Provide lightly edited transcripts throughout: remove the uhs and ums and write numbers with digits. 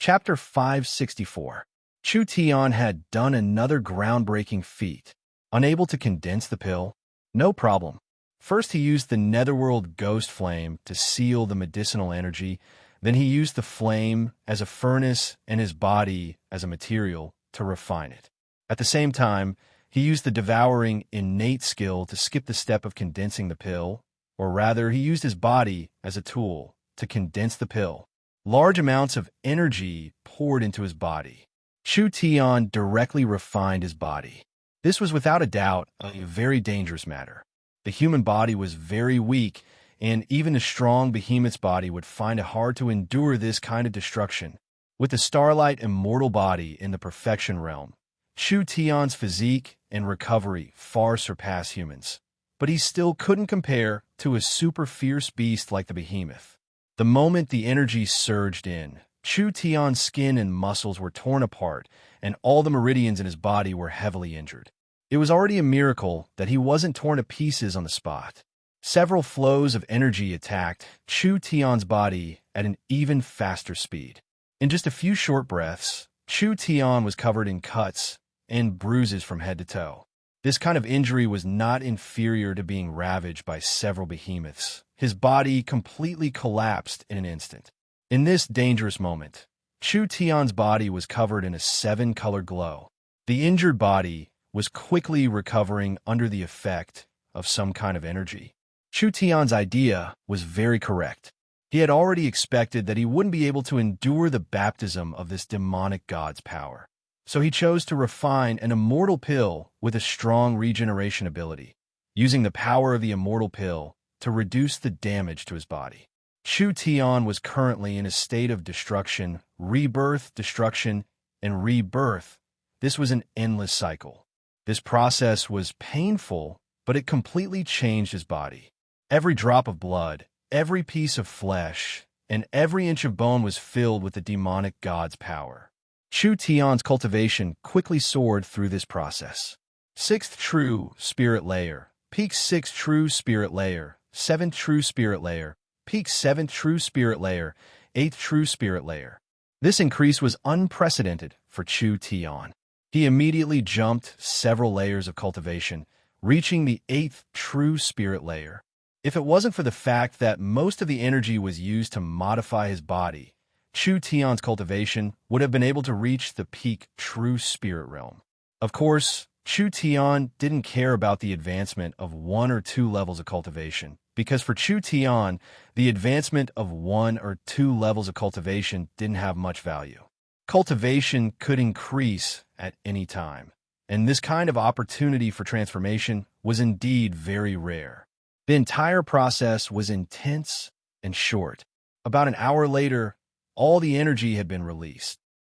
Chapter 564. Chu Tian had done another groundbreaking feat. Unable to condense the pill? No problem. First he used the netherworld ghost flame to seal the medicinal energy, then he used the flame as a furnace and his body as a material to refine it. At the same time, he used the devouring innate skill to skip the step of condensing the pill, or rather, he used his body as a tool to condense the pill. Large amounts of energy poured into his body. Chu Tian directly refined his body. This was without a doubt a very dangerous matter. The human body was very weak, and even a strong behemoth's body would find it hard to endure this kind of destruction. With the starlight immortal body in the perfection realm, Chu Tian's physique and recovery far surpass humans. But he still couldn't compare to a super fierce beast like the behemoth. The moment the energy surged in, Chu Tian's skin and muscles were torn apart, and all the meridians in his body were heavily injured. It was already a miracle that he wasn't torn to pieces on the spot. Several flows of energy attacked Chu Tian's body at an even faster speed. In just a few short breaths, Chu Tian was covered in cuts and bruises from head to toe. This kind of injury was not inferior to being ravaged by several behemoths. His body completely collapsed in an instant. In this dangerous moment, Chu Tian's body was covered in a 7-color glow. The injured body was quickly recovering under the effect of some kind of energy. Chu Tian's idea was very correct. He had already expected that he wouldn't be able to endure the baptism of this demonic god's power. So he chose to refine an immortal pill with a strong regeneration ability, using the power of the immortal pill to reduce the damage to his body. Chu Tian was currently in a state of destruction, rebirth, destruction, and rebirth. This was an endless cycle. This process was painful, but it completely changed his body. Every drop of blood, every piece of flesh, and every inch of bone was filled with the demonic god's power. Chu Tian's cultivation quickly soared through this process. 6th True Spirit Layer, Peak 6th True Spirit Layer, 7th True Spirit Layer, Peak 7th True Spirit Layer, 8th True Spirit Layer. This increase was unprecedented for Chu Tian. He immediately jumped several layers of cultivation, reaching the 8th True Spirit Layer. If it wasn't for the fact that most of the energy was used to modify his body, Chu Tian's cultivation would have been able to reach the peak True Spirit Realm. Of course, Chu Tian didn't care about the advancement of 1 or 2 levels of cultivation, because for Chu Tian, the advancement of 1 or 2 levels of cultivation didn't have much value. Cultivation could increase at any time, and this kind of opportunity for transformation was indeed very rare. The entire process was intense and short. About an hour later, all the energy had been released.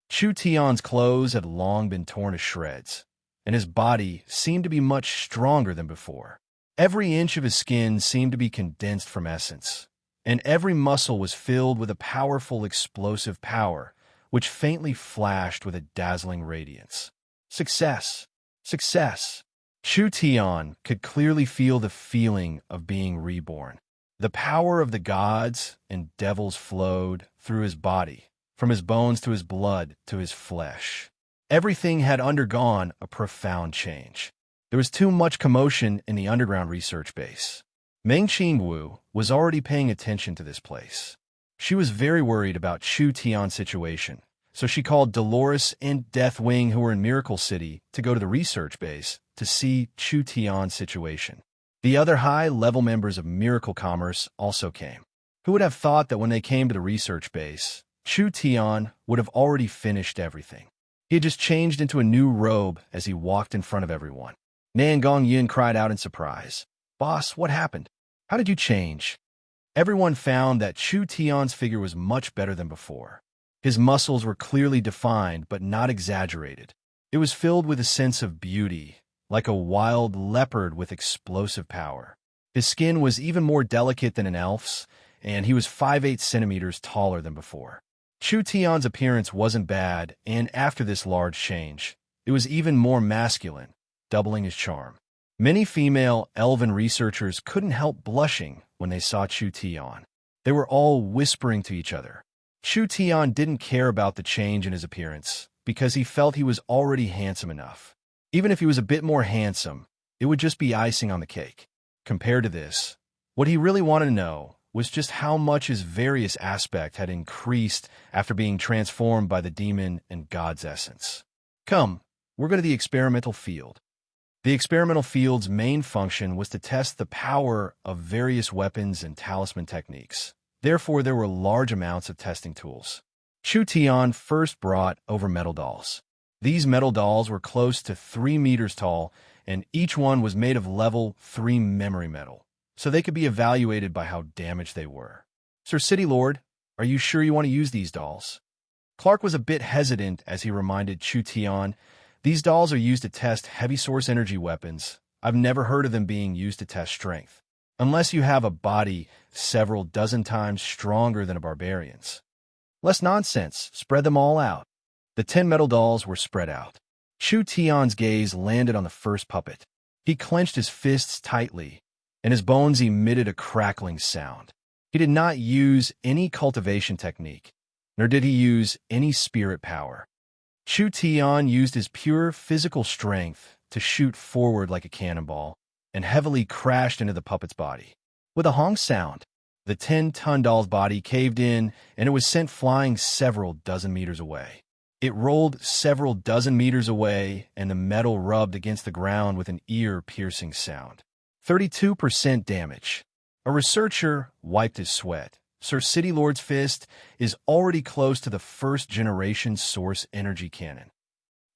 Chu Tian's clothes had long been torn to shreds, and his body seemed to be much stronger than before. Every inch of his skin seemed to be condensed from essence, and every muscle was filled with a powerful explosive power, which faintly flashed with a dazzling radiance. Success! Success! Chu Tian could clearly feel the feeling of being reborn. The power of the gods and devils flowed through his body, from his bones to his blood to his flesh. Everything had undergone a profound change. There was too much commotion in the underground research base. Meng Qingwu was already paying attention to this place. She was very worried about Chu Tian's situation, so she called Dolores and Deathwing, who were in Miracle City, to go to the research base to see Chu Tian's situation. The other high-level members of Miracle Commerce also came. Who would have thought that when they came to the research base, Chu Tian would have already finished everything? He had just changed into a new robe as he walked in front of everyone. Nan Gongyin cried out in surprise. "Boss, what happened? How did you change?" Everyone found that Chu Tian's figure was much better than before. His muscles were clearly defined but not exaggerated. It was filled with a sense of beauty, like a wild leopard with explosive power. His skin was even more delicate than an elf's, and he was 5'8" centimeters taller than before. Chu Tian's appearance wasn't bad, and after this large change, it was even more masculine, doubling his charm. Many female elven researchers couldn't help blushing when they saw Chu Tian. They were all whispering to each other. Chu Tian didn't care about the change in his appearance because he felt he was already handsome enough. Even if he was a bit more handsome, it would just be icing on the cake. Compared to this, what he really wanted to know was just how much his various aspect had increased after being transformed by the demon and God's essence. Come, we're going to the experimental field. The experimental field's main function was to test the power of various weapons and talisman techniques. Therefore, there were large amounts of testing tools. Chu Tian first brought over metal dolls. These metal dolls were close to 3 meters tall, and each one was made of level 3 memory metal, so they could be evaluated by how damaged they were. Sir City Lord, are you sure you want to use these dolls? Clark was a bit hesitant as he reminded Chu Tian, these dolls are used to test heavy source energy weapons. I've never heard of them being used to test strength. Unless you have a body several dozen times stronger than a barbarian's. Less nonsense, spread them all out. The 10 metal dolls were spread out. Chu Tian's gaze landed on the first puppet. He clenched his fists tightly, and his bones emitted a crackling sound. He did not use any cultivation technique, nor did he use any spirit power. Chu Tian used his pure physical strength to shoot forward like a cannonball and heavily crashed into the puppet's body. With a honk sound, the 10-ton doll's body caved in and it was sent flying several dozen meters away. It rolled several dozen meters away and the metal rubbed against the ground with an ear-piercing sound. 32% damage. A researcher wiped his sweat. Sir City Lord's fist is already close to the first-generation source energy cannon.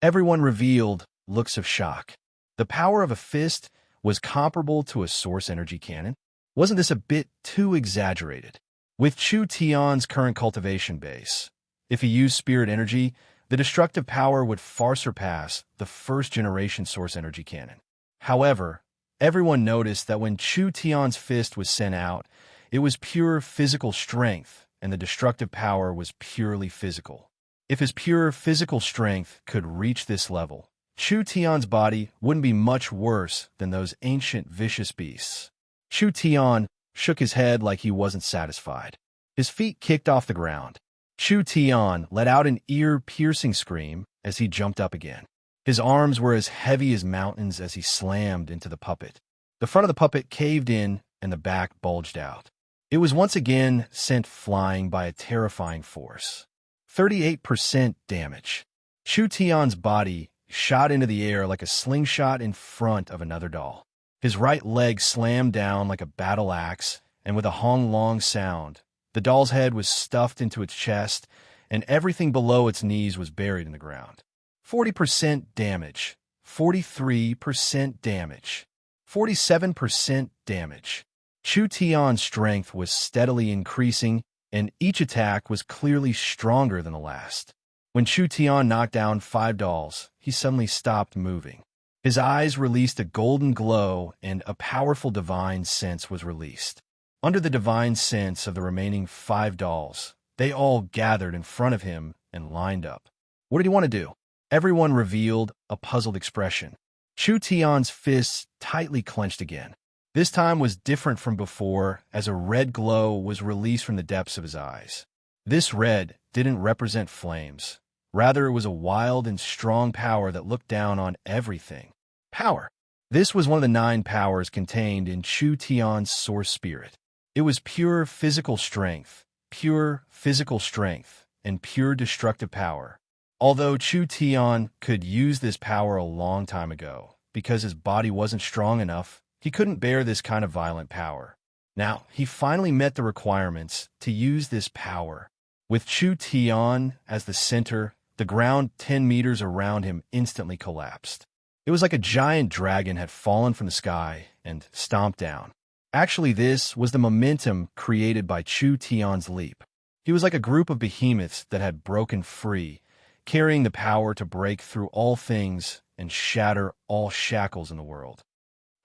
Everyone revealed looks of shock. The power of a fist was comparable to a source energy cannon. Wasn't this a bit too exaggerated? With Chu Tian's current cultivation base, if he used spirit energy, the destructive power would far surpass the first-generation source energy cannon. However, everyone noticed that when Chu Tian's fist was sent out, it was pure physical strength, and the destructive power was purely physical. If his pure physical strength could reach this level, Chu Tian's body wouldn't be much worse than those ancient vicious beasts. Chu Tian shook his head like he wasn't satisfied. His feet kicked off the ground. Chu Tian let out an ear-piercing scream as he jumped up again. His arms were as heavy as mountains as he slammed into the puppet. The front of the puppet caved in and the back bulged out. It was once again sent flying by a terrifying force. 38% damage. Chu Tian's body shot into the air like a slingshot in front of another doll. His right leg slammed down like a battle axe, and with a hong-long sound, the doll's head was stuffed into its chest, and everything below its knees was buried in the ground. 40% damage. 43% damage. 47% damage. Chu Tian's strength was steadily increasing, and each attack was clearly stronger than the last. When Chu Tian knocked down 5 dolls, he suddenly stopped moving. His eyes released a golden glow, and a powerful divine sense was released. Under the divine sense of the remaining 5 dolls, they all gathered in front of him and lined up. What did he want to do? Everyone revealed a puzzled expression. Chu Tian's fists tightly clenched again. This time was different from before, as a red glow was released from the depths of his eyes. This red didn't represent flames. Rather, it was a wild and strong power that looked down on everything. Power. This was one of the 9 powers contained in Chu Tian's source spirit. It was pure physical strength, and pure destructive power. Although Chu Tian could use this power a long time ago, because his body wasn't strong enough, he couldn't bear this kind of violent power. Now, he finally met the requirements to use this power. With Chu Tian as the center, the ground 10 meters around him instantly collapsed. It was like a giant dragon had fallen from the sky and stomped down. Actually, this was the momentum created by Chu Tian's leap. He was like a group of behemoths that had broken free, carrying the power to break through all things and shatter all shackles in the world.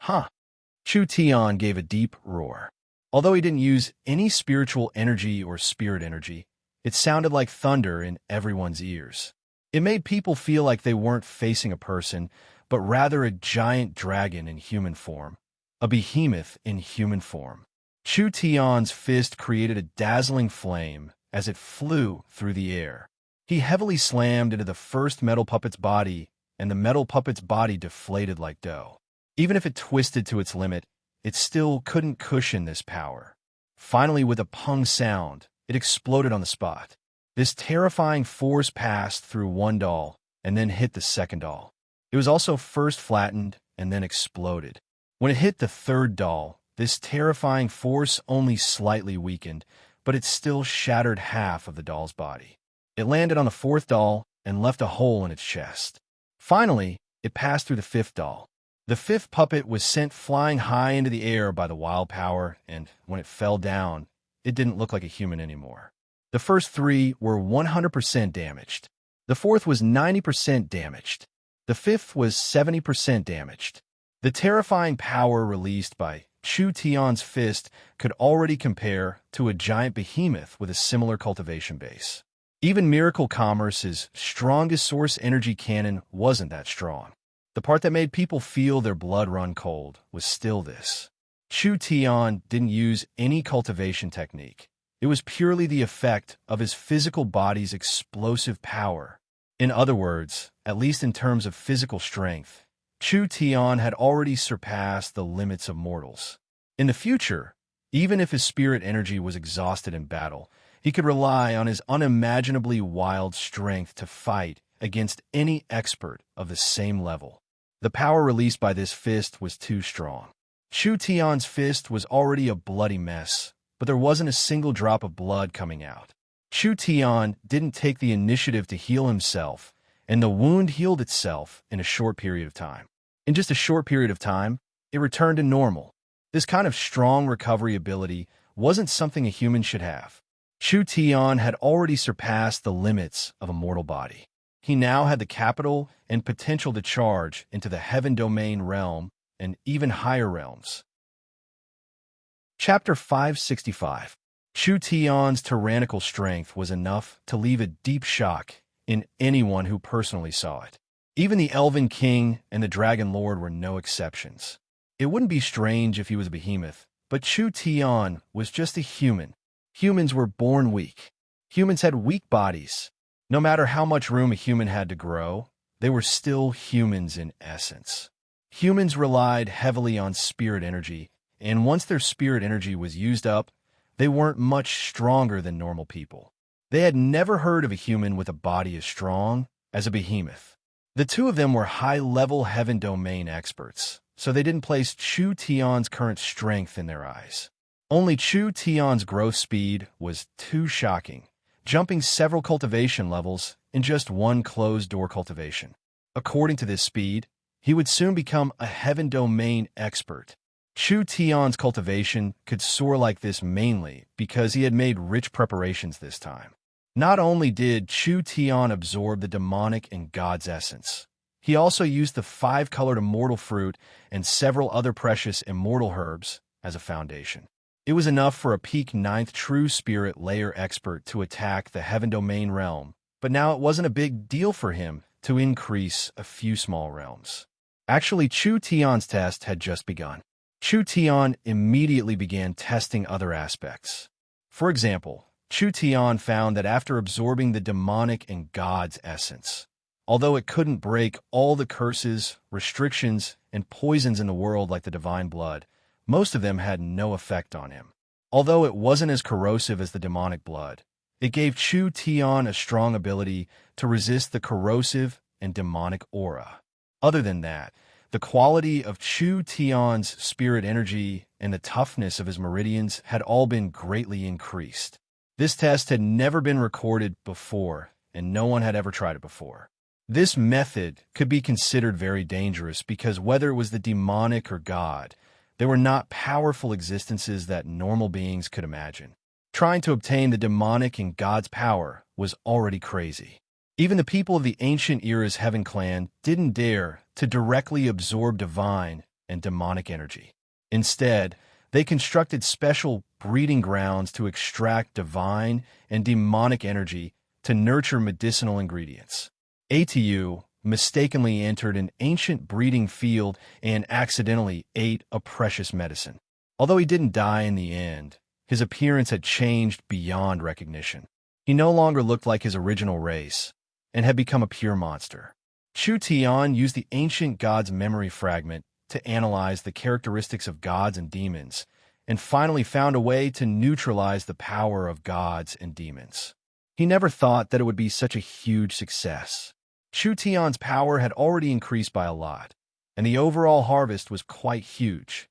Huh. Chu Tian gave a deep roar. Although he didn't use any spiritual energy or spirit energy, it sounded like thunder in everyone's ears. It made people feel like they weren't facing a person, but rather a giant dragon in human form, a behemoth in human form. Chu Tian's fist created a dazzling flame as it flew through the air. He heavily slammed into the first metal puppet's body, and the metal puppet's body deflated like dough. Even if it twisted to its limit, it still couldn't cushion this power. Finally, with a pung sound, it exploded on the spot. This terrifying force passed through one doll and then hit the second doll. It was also first flattened and then exploded. When it hit the third doll, this terrifying force only slightly weakened, but it still shattered half of the doll's body. It landed on the fourth doll and left a hole in its chest. Finally, it passed through the fifth doll. The fifth puppet was sent flying high into the air by the wild power, and when it fell down, it didn't look like a human anymore. The first three were 100% damaged. The fourth was 90% damaged. The fifth was 70% damaged. The terrifying power released by Chu Tian's fist could already compare to a giant behemoth with a similar cultivation base. Even Miracle Commerce's strongest source energy cannon wasn't that strong. The part that made people feel their blood run cold was still this. Chu Tian didn't use any cultivation technique. It was purely the effect of his physical body's explosive power. In other words, at least in terms of physical strength, Chu Tian had already surpassed the limits of mortals. In the future, even if his spirit energy was exhausted in battle, he could rely on his unimaginably wild strength to fight against any expert of the same level. The power released by this fist was too strong. Chu Tian's fist was already a bloody mess, but there wasn't a single drop of blood coming out. Chu Tian didn't take the initiative to heal himself, and the wound healed itself in a short period of time. In just a short period of time, it returned to normal. This kind of strong recovery ability wasn't something a human should have. Chu Tian had already surpassed the limits of a mortal body. He now had the capital and potential to charge into the heaven domain realm and even higher realms. Chapter 565. Chu Tian's tyrannical strength was enough to leave a deep shock in anyone who personally saw it. Even the Elven King and the Dragon Lord were no exceptions. It wouldn't be strange if he was a behemoth, but Chu Tian was just a human. Humans were born weak. Humans had weak bodies. No matter how much room a human had to grow, they were still humans in essence. Humans relied heavily on spirit energy, and once their spirit energy was used up, they weren't much stronger than normal people. They had never heard of a human with a body as strong as a behemoth. The two of them were high-level heaven domain experts, so they didn't place Chu Tian's current strength in their eyes. Only Chu Tian's growth speed was too shocking, jumping several cultivation levels in just one closed-door cultivation. According to this speed, he would soon become a heaven domain expert. Chu Tian's cultivation could soar like this mainly because he had made rich preparations this time. Not only did Chu Tian absorb the demonic and God's essence, he also used the 5-colored immortal fruit and several other precious immortal herbs as a foundation. It was enough for a peak 9th true spirit layer expert to attack the heaven domain realm, but now it wasn't a big deal for him to increase a few small realms. Actually, Chu Tian's test had just begun. Chu Tian immediately began testing other aspects. For example, Chu Tian found that after absorbing the demonic and God's essence, although it couldn't break all the curses, restrictions, and poisons in the world like the divine blood, most of them had no effect on him. Although it wasn't as corrosive as the demonic blood, it gave Chu Tian a strong ability to resist the corrosive and demonic aura. Other than that, the quality of Chu Tian's spirit energy and the toughness of his meridians had all been greatly increased. This test had never been recorded before, and no one had ever tried it before. This method could be considered very dangerous because whether it was the demonic or God, they were not powerful existences that normal beings could imagine. Trying to obtain the demonic and God's power was already crazy. Even the people of the ancient era's Heaven Clan didn't dare to directly absorb divine and demonic energy. Instead, they constructed special breeding grounds to extract divine and demonic energy to nurture medicinal ingredients. ATU mistakenly entered an ancient breeding field and accidentally ate a precious medicine. Although he didn't die in the end, his appearance had changed beyond recognition. He no longer looked like his original race and had become a pure monster. Chu Tian used the ancient god's memory fragment to analyze the characteristics of gods and demons, and finally found a way to neutralize the power of gods and demons. He never thought that it would be such a huge success. Chu Tian's power had already increased by a lot, and the overall harvest was quite huge.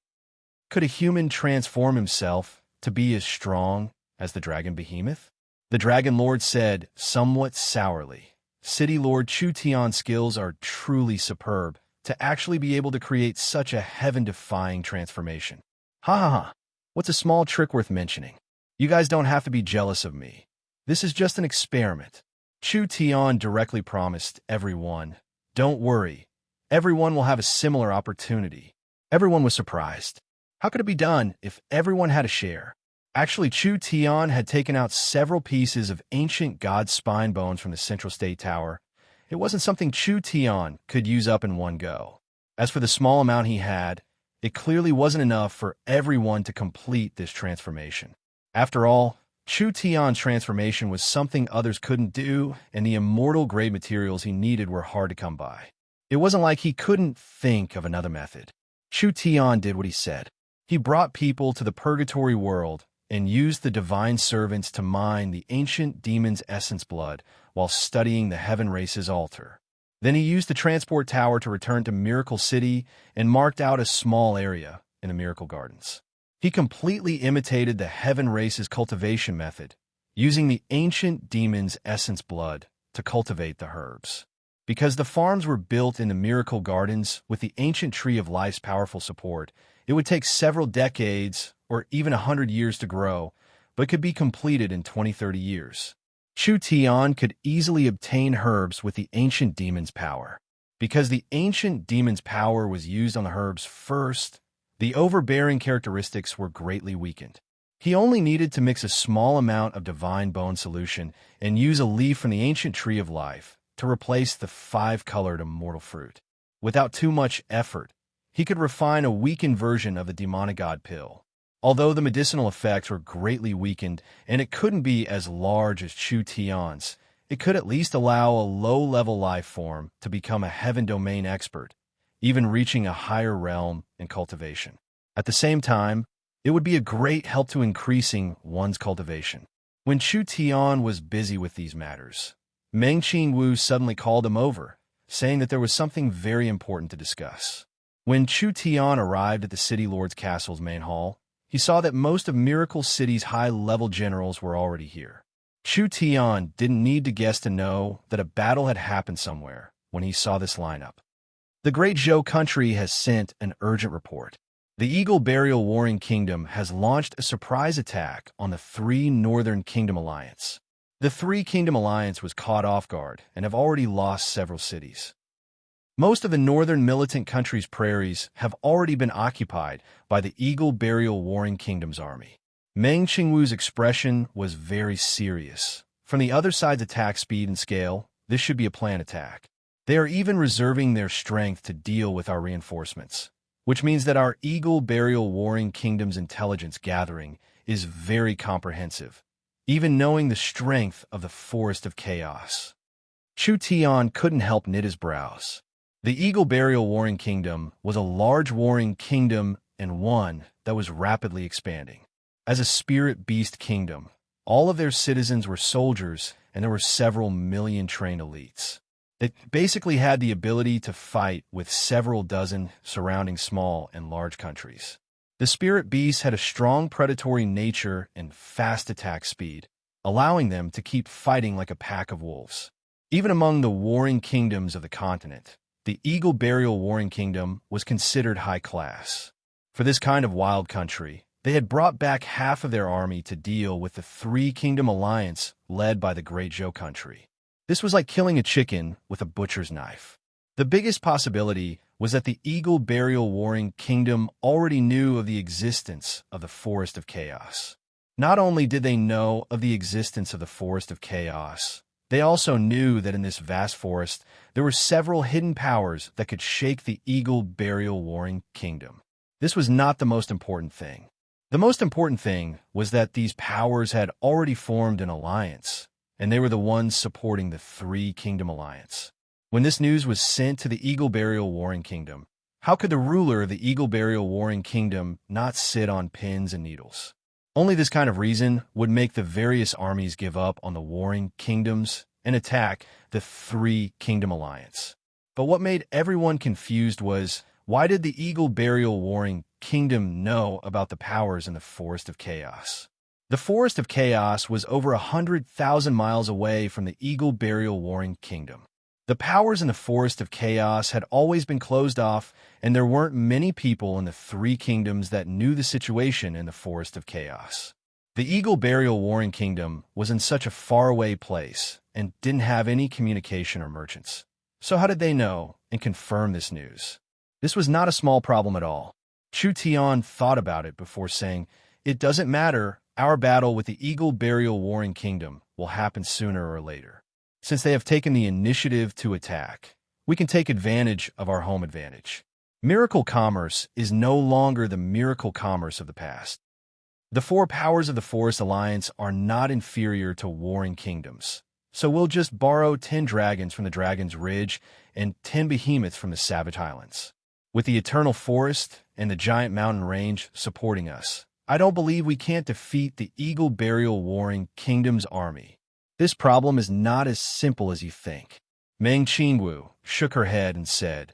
Could a human transform himself to be as strong as the dragon behemoth? The Dragon Lord said, somewhat sourly, City Lord Chu Tian's skills are truly superb to actually be able to create such a heaven-defying transformation. Ha ha ha, what's a small trick worth mentioning? You guys don't have to be jealous of me. This is just an experiment. Chu Tian directly promised everyone, don't worry, everyone will have a similar opportunity. Everyone was surprised. How could it be done if everyone had a share? Actually, Chu Tian had taken out several pieces of ancient god spine bones from the Central State Tower. It wasn't something Chu Tian could use up in one go. As for the small amount he had, it clearly wasn't enough for everyone to complete this transformation. After all, Chu Tian's transformation was something others couldn't do, and the immortal grade materials he needed were hard to come by. It wasn't like he couldn't think of another method. Chu Tian did what he said. He brought people to the purgatory world and used the divine servants to mine the ancient demon's essence blood while studying the heaven race's altar. Then he used the transport tower to return to Miracle City and marked out a small area in the Miracle Gardens. He completely imitated the heaven race's cultivation method, using the ancient demon's essence blood to cultivate the herbs. Because the farms were built in the Miracle Gardens with the ancient tree of life's powerful support, it would take several decades or even 100 years to grow, but could be completed in 20-30 years. Chu Tian could easily obtain herbs with the ancient demon's power. Because the ancient demon's power was used on the herbs first, the overbearing characteristics were greatly weakened. He only needed to mix a small amount of divine bone solution and use a leaf from the ancient tree of life to replace the 5-colored immortal fruit. Without too much effort, he could refine a weakened version of the demonic god pill. Although the medicinal effects were greatly weakened and it couldn't be as large as Chu Tian's, it could at least allow a low-level life form to become a heaven domain expert, even reaching a higher realm in cultivation. At the same time, it would be a great help to increasing one's cultivation. When Chu Tian was busy with these matters, Meng Qingwu suddenly called him over, saying that there was something very important to discuss. When Chu Tian arrived at the City Lord's Castle's main hall, he saw that most of Miracle City's high-level generals were already here. Chu Tian didn't need to guess to know that a battle had happened somewhere when he saw this lineup. The Great Zhou country has sent an urgent report. The Eagle Burial Warring Kingdom has launched a surprise attack on the 3 Northern Kingdom Alliance. The 3 Kingdom Alliance was caught off guard and have already lost several cities. Most of the northern militant country's prairies have already been occupied by the Eagle Burial Warring Kingdom's army. Meng Qingwu's expression was very serious. From the other side's attack speed and scale, this should be a planned attack. They are even reserving their strength to deal with our reinforcements, which means that our Eagle Burial Warring Kingdom's intelligence gathering is very comprehensive, even knowing the strength of the Forest of Chaos. Chu Tian couldn't help knit his brows. The Eagle Burial Warring Kingdom was a large warring kingdom and one that was rapidly expanding. As a spirit beast kingdom, all of their citizens were soldiers and there were several million trained elites. It basically had the ability to fight with several dozen surrounding small and large countries. The spirit beasts had a strong predatory nature and fast attack speed, allowing them to keep fighting like a pack of wolves. Even among the warring kingdoms of the continent, the Eagle Burial Warring Kingdom was considered high class. For this kind of wild country, they had brought back half of their army to deal with the 3 Kingdom Alliance led by the Great Zhou country. This was like killing a chicken with a butcher's knife. The biggest possibility was that the Eagle Burial Warring Kingdom already knew of the existence of the Forest of Chaos. Not only did they know of the existence of the Forest of Chaos, they also knew that in this vast forest there were several hidden powers that could shake the Eagle Burial Warring Kingdom. This was not the most important thing. The most important thing was that these powers had already formed an alliance, and they were the ones supporting the Three Kingdom Alliance. When this news was sent to the Eagle Burial Warring Kingdom, how could the ruler of the Eagle Burial Warring Kingdom not sit on pins and needles? Only this kind of reason would make the various armies give up on the warring kingdoms and attack the Three Kingdom Alliance. But what made everyone confused was, why did the Eagle Burial Warring Kingdom know about the powers in the Forest of Chaos? The Forest of Chaos was over 100,000 miles away from the Eagle Burial Warring Kingdom. The powers in the Forest of Chaos had always been closed off, and there weren't many people in the Three Kingdoms that knew the situation in the Forest of Chaos. The Eagle Burial Warring Kingdom was in such a faraway place and didn't have any communication or merchants. So how did they know and confirm this news? This was not a small problem at all. Chu Tian thought about it before saying, "It doesn't matter, our battle with the Eagle Burial Warring Kingdom will happen sooner or later. Since they have taken the initiative to attack, we can take advantage of our home advantage. Miracle commerce is no longer the miracle commerce of the past. The four powers of the Forest Alliance are not inferior to warring kingdoms, so we'll just borrow 10 dragons from the Dragon's Ridge and 10 behemoths from the Savage Highlands. With the Eternal Forest and the Giant Mountain Range supporting us, I don't believe we can't defeat the Eagle Burial Warring Kingdom's army. This problem is not as simple as you think." Meng Qingwu shook her head and said,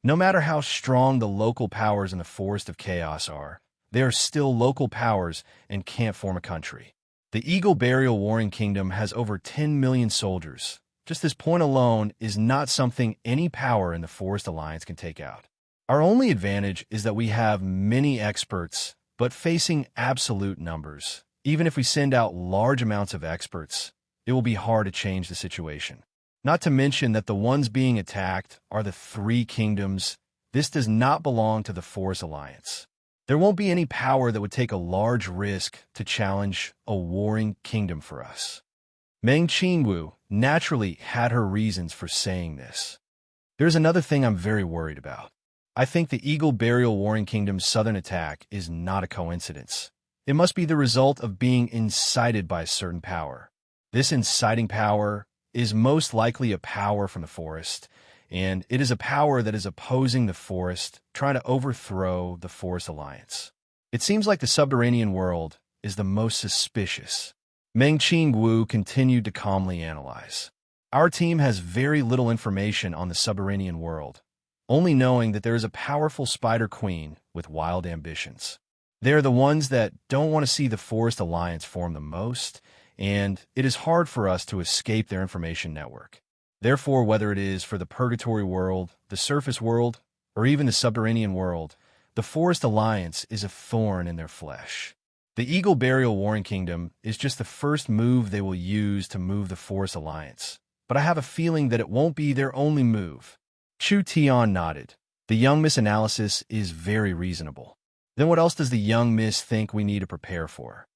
"No matter how strong the local powers in the Forest of Chaos are, they are still local powers and can't form a country. The Eagle Burial Warring Kingdom has over 10 million soldiers. Just this point alone is not something any power in the Forest Alliance can take out. Our only advantage is that we have many experts, but facing absolute numbers, even if we send out large amounts of experts, it will be hard to change the situation. Not to mention that the ones being attacked are the Three Kingdoms. This does not belong to the Forest Alliance. There won't be any power that would take a large risk to challenge a warring kingdom for us." Meng Qingwu naturally had her reasons for saying this. "There's another thing I'm very worried about. I think the Eagle Burial Warring Kingdom's southern attack is not a coincidence. It must be the result of being incited by a certain power. This inciting power is most likely a power from the forest, and it is a power that is opposing the forest, trying to overthrow the Forest Alliance. It seems like the subterranean world is the most suspicious." Meng Qingwu continued to calmly analyze. "Our team has very little information on the subterranean world, only knowing that there is a powerful spider queen with wild ambitions. They are the ones that don't want to see the Forest Alliance form the most, and it is hard for us to escape their information network. Therefore, whether it is for the Purgatory world, the Surface world, or even the Subterranean world, the Forest Alliance is a thorn in their flesh. The Eagle Burial Warring Kingdom is just the first move they will use to move the Forest Alliance, but I have a feeling that it won't be their only move." Chu Tian nodded. "The young Miss analysis is very reasonable. Then what else does the young Miss think we need to prepare for?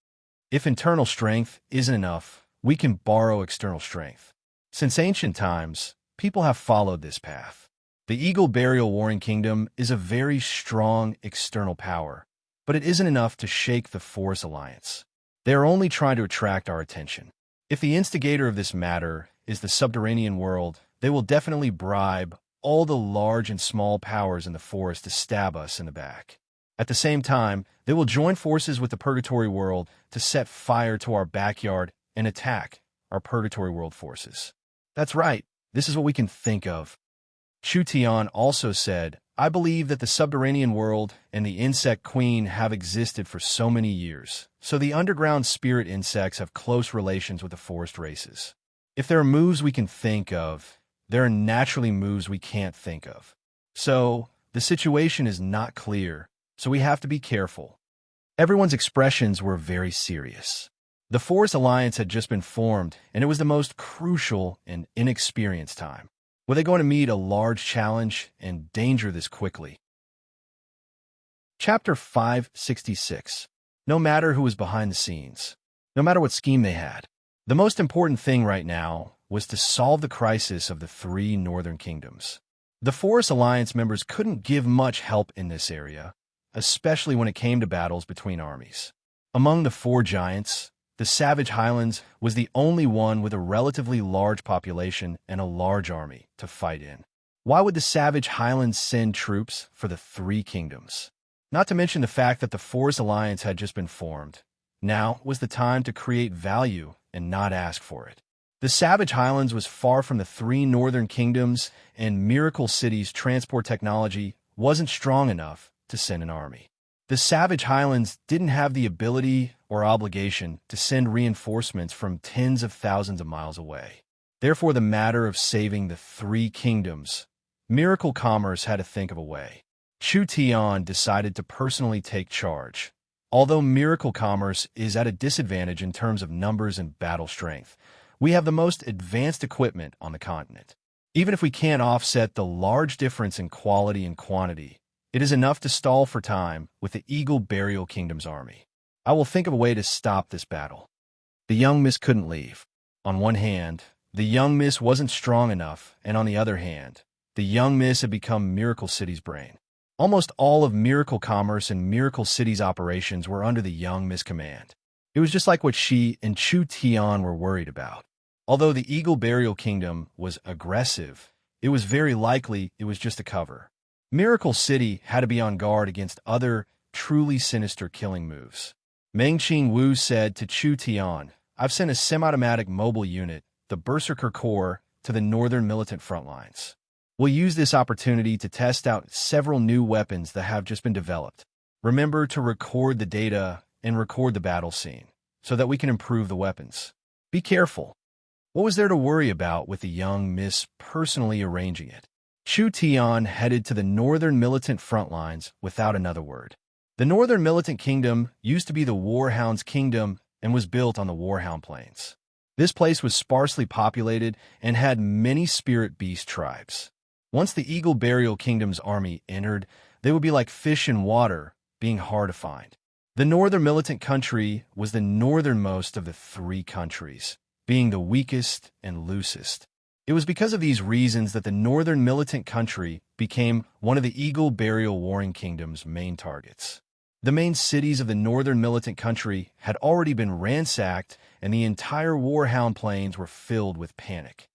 If internal strength isn't enough, we can borrow external strength. Since ancient times, people have followed this path. The Eagle Burial Warring Kingdom is a very strong external power, but it isn't enough to shake the Forest Alliance. They are only trying to attract our attention. If the instigator of this matter is the subterranean world, they will definitely bribe all the large and small powers in the forest to stab us in the back. At the same time, they will join forces with the Purgatory world to set fire to our backyard and attack our Purgatory world forces. That's right, this is what we can think of." Chu Tian also said, "I believe that the subterranean world and the insect queen have existed for so many years, so the underground spirit insects have close relations with the forest races. If there are moves we can think of, there are naturally moves we can't think of. So, the situation is not clear, so we have to be careful." Everyone's expressions were very serious. The Forest Alliance had just been formed, and it was the most crucial and inexperienced time. Were they going to meet a large challenge and danger this quickly? Chapter 566. No matter who was behind the scenes, no matter what scheme they had, the most important thing right now was to solve the crisis of the three northern kingdoms. The Forest Alliance members couldn't give much help in this area, especially when it came to battles between armies. Among the four giants, the Savage Highlands was the only one with a relatively large population and a large army to fight in. Why would the Savage Highlands send troops for the Three Kingdoms? Not to mention the fact that the Forest Alliance had just been formed. Now was the time to create value and not ask for it. The Savage Highlands was far from the three northern kingdoms, and Miracle City's transport technology wasn't strong enough to send an army. The Savage Highlands didn't have the ability or obligation to send reinforcements from tens of thousands of miles away. Therefore, the matter of saving the Three Kingdoms, Miracle Commerce had to think of a way. Chu Tian decided to personally take charge. Although Miracle Commerce is at a disadvantage in terms of numbers and battle strength, we have the most advanced equipment on the continent. Even if we can't offset the large difference in quality and quantity, it is enough to stall for time with the Eagle Burial Kingdom's army. I will think of a way to stop this battle. The young miss couldn't leave. On one hand, the young miss wasn't strong enough, and on the other hand, the young miss had become Miracle City's brain. Almost all of Miracle Commerce and Miracle City's operations were under the young miss command. It was just like what she and Chu Tian were worried about. Although the Eagle Burial Kingdom was aggressive, it was very likely it was just a cover. Miracle City had to be on guard against other, truly sinister killing moves. Meng Qing Wu said to Chu Tian, "I've sent a semi-automatic mobile unit, the Berserker Corps, to the northern militant front lines. We'll use this opportunity to test out several new weapons that have just been developed. Remember to record the data and record the battle scene, so that we can improve the weapons. Be careful." What was there to worry about with the young miss personally arranging it? Chu Tian headed to the northern militant front lines without another word. The northern militant kingdom used to be the Warhound's kingdom and was built on the Warhound Plains. This place was sparsely populated and had many spirit beast tribes. Once the Eagle Burial Kingdom's army entered, they would be like fish in water, being hard to find. The northern militant country was the northernmost of the three countries, being the weakest and loosest. It was because of these reasons that the northern militant country became one of the Eagle Burial Warring Kingdom's main targets. The main cities of the northern militant country had already been ransacked, and the entire Warhound Plains were filled with panic.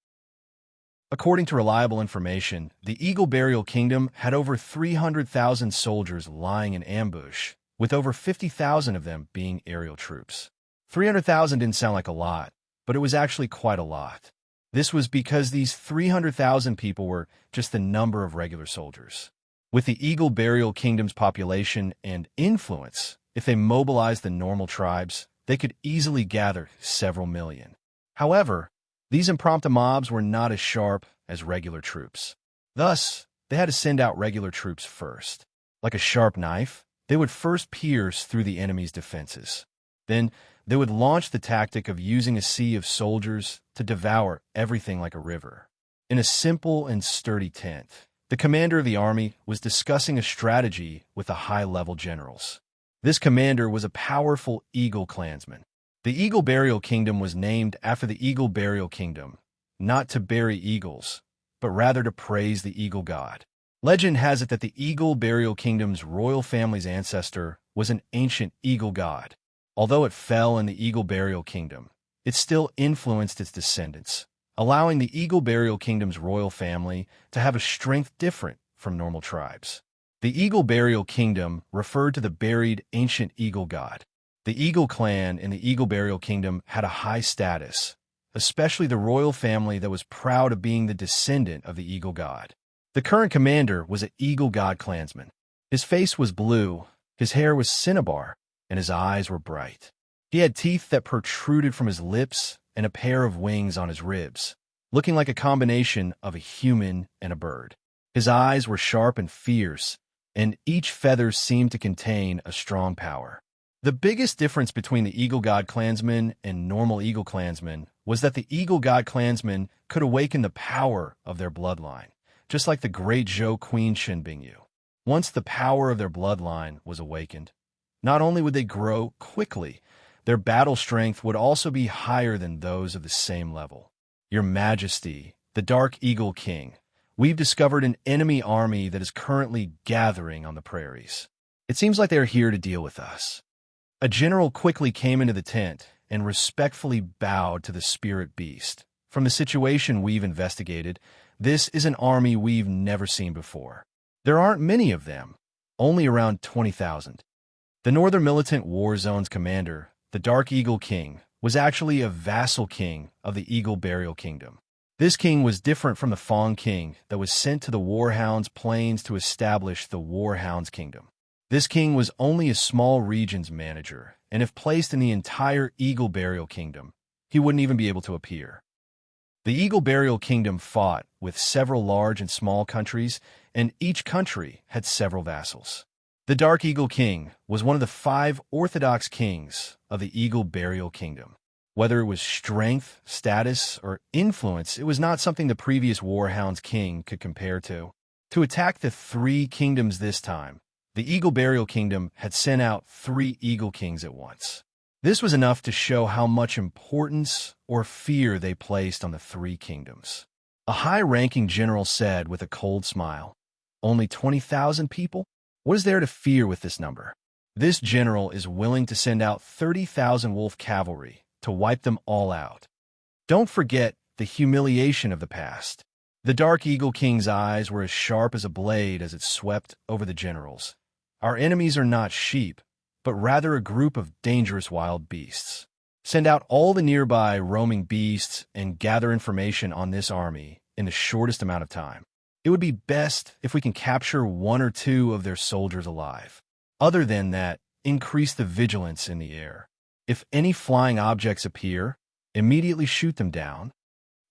According to reliable information, the Eagle Burial Kingdom had over 300,000 soldiers lying in ambush, with over 50,000 of them being aerial troops. 300,000 didn't sound like a lot, but it was actually quite a lot. This was because these 300,000 people were just the number of regular soldiers. With the Eagle Burial Kingdom's population and influence, if they mobilized the normal tribes, they could easily gather several million. However, these impromptu mobs were not as sharp as regular troops. Thus, they had to send out regular troops first. Like a sharp knife, they would first pierce through the enemy's defenses. Then, they would launch the tactic of using a sea of soldiers to devour everything like a river. In a simple and sturdy tent, the commander of the army was discussing a strategy with the high-level generals. This commander was a powerful Eagle clansman. The Eagle Burial Kingdom was named after the Eagle Burial Kingdom, not to bury eagles, but rather to praise the eagle god. Legend has it that the Eagle Burial Kingdom's royal family's ancestor was an ancient eagle god. Although it fell in the Eagle Burial Kingdom, it still influenced its descendants, allowing the Eagle Burial Kingdom's royal family to have a strength different from normal tribes. The Eagle Burial Kingdom referred to the buried ancient eagle god. The Eagle clan in the Eagle Burial Kingdom had a high status, especially the royal family that was proud of being the descendant of the eagle god. The current commander was an eagle god clansman. His face was blue, his hair was cinnabar, and his eyes were bright. He had teeth that protruded from his lips and a pair of wings on his ribs, looking like a combination of a human and a bird. His eyes were sharp and fierce, and each feather seemed to contain a strong power. The biggest difference between the Eagle God clansmen and normal Eagle clansmen was that the Eagle God clansmen could awaken the power of their bloodline, just like the great Zhou Queen Shenbingyu. Once the power of their bloodline was awakened, not only would they grow quickly, their battle strength would also be higher than those of the same level. Your Majesty, the Dark Eagle King, we've discovered an enemy army that is currently gathering on the prairies. It seems like they are here to deal with us. A general quickly came into the tent and respectfully bowed to the spirit beast. From the situation we've investigated, this is an army we've never seen before. There aren't many of them, only around 20,000. The Northern Militant War Zone's commander, the Dark Eagle King, was actually a vassal king of the Eagle Burial Kingdom. This king was different from the Fawn King that was sent to the Warhounds Plains to establish the Warhounds Kingdom. This king was only a small region's manager, and if placed in the entire Eagle Burial Kingdom, he wouldn't even be able to appear. The Eagle Burial Kingdom fought with several large and small countries, and each country had several vassals. The Dark Eagle King was one of the 5 orthodox kings of the Eagle Burial Kingdom. Whether it was strength, status, or influence, it was not something the previous Warhounds king could compare to. To attack the 3 kingdoms this time, the Eagle Burial Kingdom had sent out 3 Eagle Kings at once. This was enough to show how much importance or fear they placed on the 3 kingdoms. A high-ranking general said with a cold smile, "Only 20,000 people? What is there to fear with this number?" This general is willing to send out 30,000 wolf cavalry to wipe them all out. Don't forget the humiliation of the past. The Dark Eagle King's eyes were as sharp as a blade as it swept over the generals. Our enemies are not sheep, but rather a group of dangerous wild beasts. Send out all the nearby roaming beasts and gather information on this army in the shortest amount of time. It would be best if we can capture 1 or 2 of their soldiers alive. Other than that, increase the vigilance in the air. If any flying objects appear, immediately shoot them down.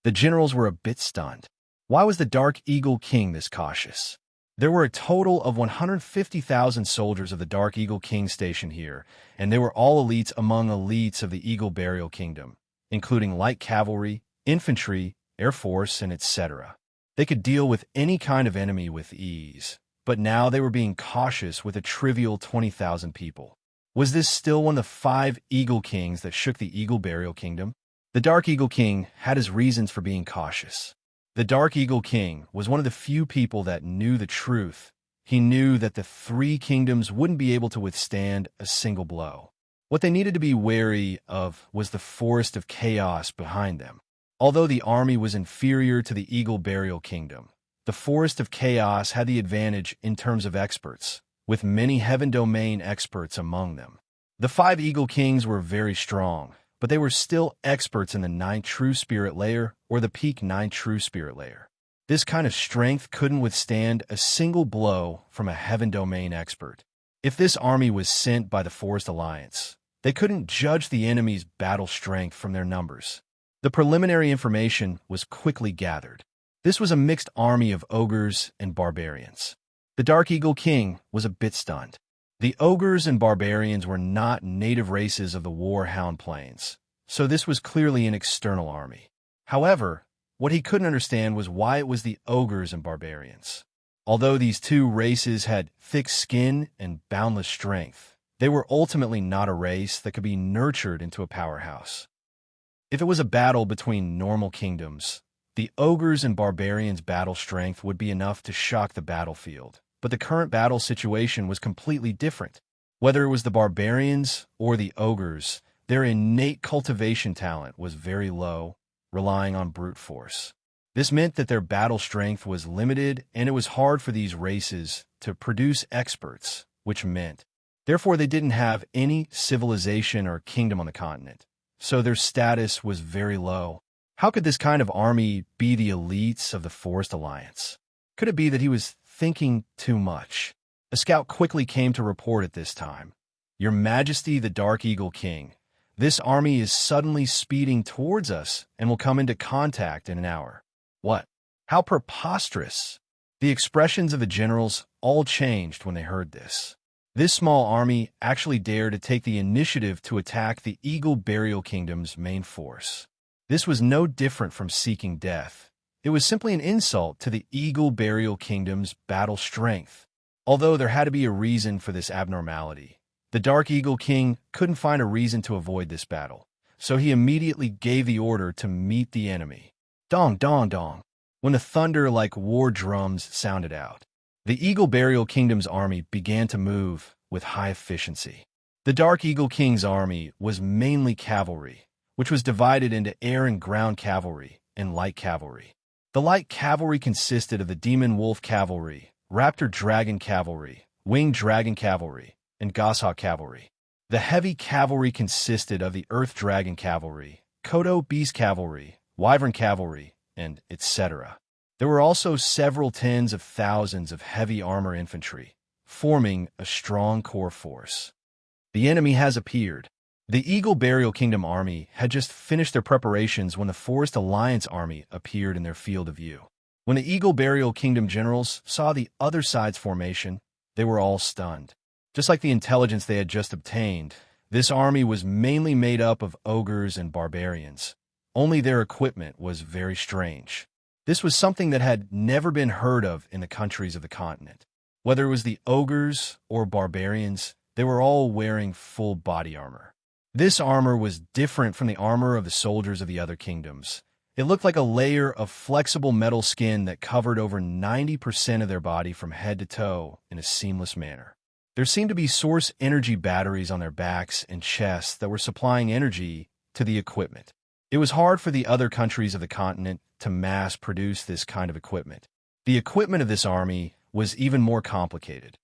The generals were a bit stunned. Why was the Dark Eagle King this cautious? There were a total of 150,000 soldiers of the Dark Eagle King stationed here, and they were all elites among elites of the Eagle Burial Kingdom, including light cavalry, infantry, air force, and etc. They could deal with any kind of enemy with ease, but now they were being cautious with a trivial 20,000 people. Was this still one of the 5 Eagle Kings that shook the Eagle Burial Kingdom? The Dark Eagle King had his reasons for being cautious. The Dark Eagle King was one of the few people that knew the truth. He knew that the 3 kingdoms wouldn't be able to withstand a single blow. What they needed to be wary of was the forest of chaos behind them. Although the army was inferior to the Eagle Burial Kingdom, the forest of chaos had the advantage in terms of experts, with many Heaven Domain experts among them. The 5 Eagle Kings were very strong, but they were still experts in the 9 True Spirit layer or the peak 9 True Spirit layer. This kind of strength couldn't withstand a single blow from a Heaven Domain expert. If this army was sent by the Forest Alliance, they couldn't judge the enemy's battle strength from their numbers. The preliminary information was quickly gathered. This was a mixed army of ogres and barbarians. The Dark Eagle King was a bit stunned. The ogres and barbarians were not native races of the Warhound Plains, so this was clearly an external army. However, what he couldn't understand was why it was the ogres and barbarians. Although these 2 races had thick skin and boundless strength, they were ultimately not a race that could be nurtured into a powerhouse. If it was a battle between normal kingdoms, the ogres and barbarians' battle strength would be enough to shock the battlefield. But the current battle situation was completely different. Whether it was the barbarians or the ogres, their innate cultivation talent was very low, relying on brute force. This meant that their battle strength was limited, and it was hard for these races to produce experts, which meant, therefore, they didn't have any civilization or kingdom on the continent, so their status was very low. How could this kind of army be the elites of the Forest Alliance? Could it be that he was thinking too much? A scout quickly came to report at this time. "Your Majesty, the Dark Eagle King, this army is suddenly speeding towards us and will come into contact in an hour." What? How preposterous! The expressions of the generals all changed when they heard this. This small army actually dared to take the initiative to attack the Eagle Burial Kingdom's main force. This was no different from seeking death. It was simply an insult to the Eagle Burial Kingdom's battle strength. Although there had to be a reason for this abnormality, the Dark Eagle King couldn't find a reason to avoid this battle, so he immediately gave the order to meet the enemy. Dong, dong, dong. When the thunder like war drums sounded out, the Eagle Burial Kingdom's army began to move with high efficiency. The Dark Eagle King's army was mainly cavalry, which was divided into air and ground cavalry and light cavalry. The light cavalry consisted of the Demon Wolf Cavalry, Raptor Dragon Cavalry, Winged Dragon Cavalry, and Goshawk Cavalry. The heavy cavalry consisted of the Earth Dragon Cavalry, Kodo Beast Cavalry, Wyvern Cavalry, and etc. There were also several tens of thousands of heavy armor infantry, forming a strong core force. The enemy has appeared. The Eagle Burial Kingdom army had just finished their preparations when the Forest Alliance army appeared in their field of view. When the Eagle Burial Kingdom generals saw the other side's formation, they were all stunned. Just like the intelligence they had just obtained, this army was mainly made up of ogres and barbarians. Only their equipment was very strange. This was something that had never been heard of in the countries of the continent. Whether it was the ogres or barbarians, they were all wearing full body armor. This armor was different from the armor of the soldiers of the other kingdoms. It looked like a layer of flexible metal skin that covered over 90% of their body from head to toe in a seamless manner. There seemed to be source energy batteries on their backs and chests that were supplying energy to the equipment. It was hard for the other countries of the continent to mass produce this kind of equipment. The equipment of this army was even more complicated.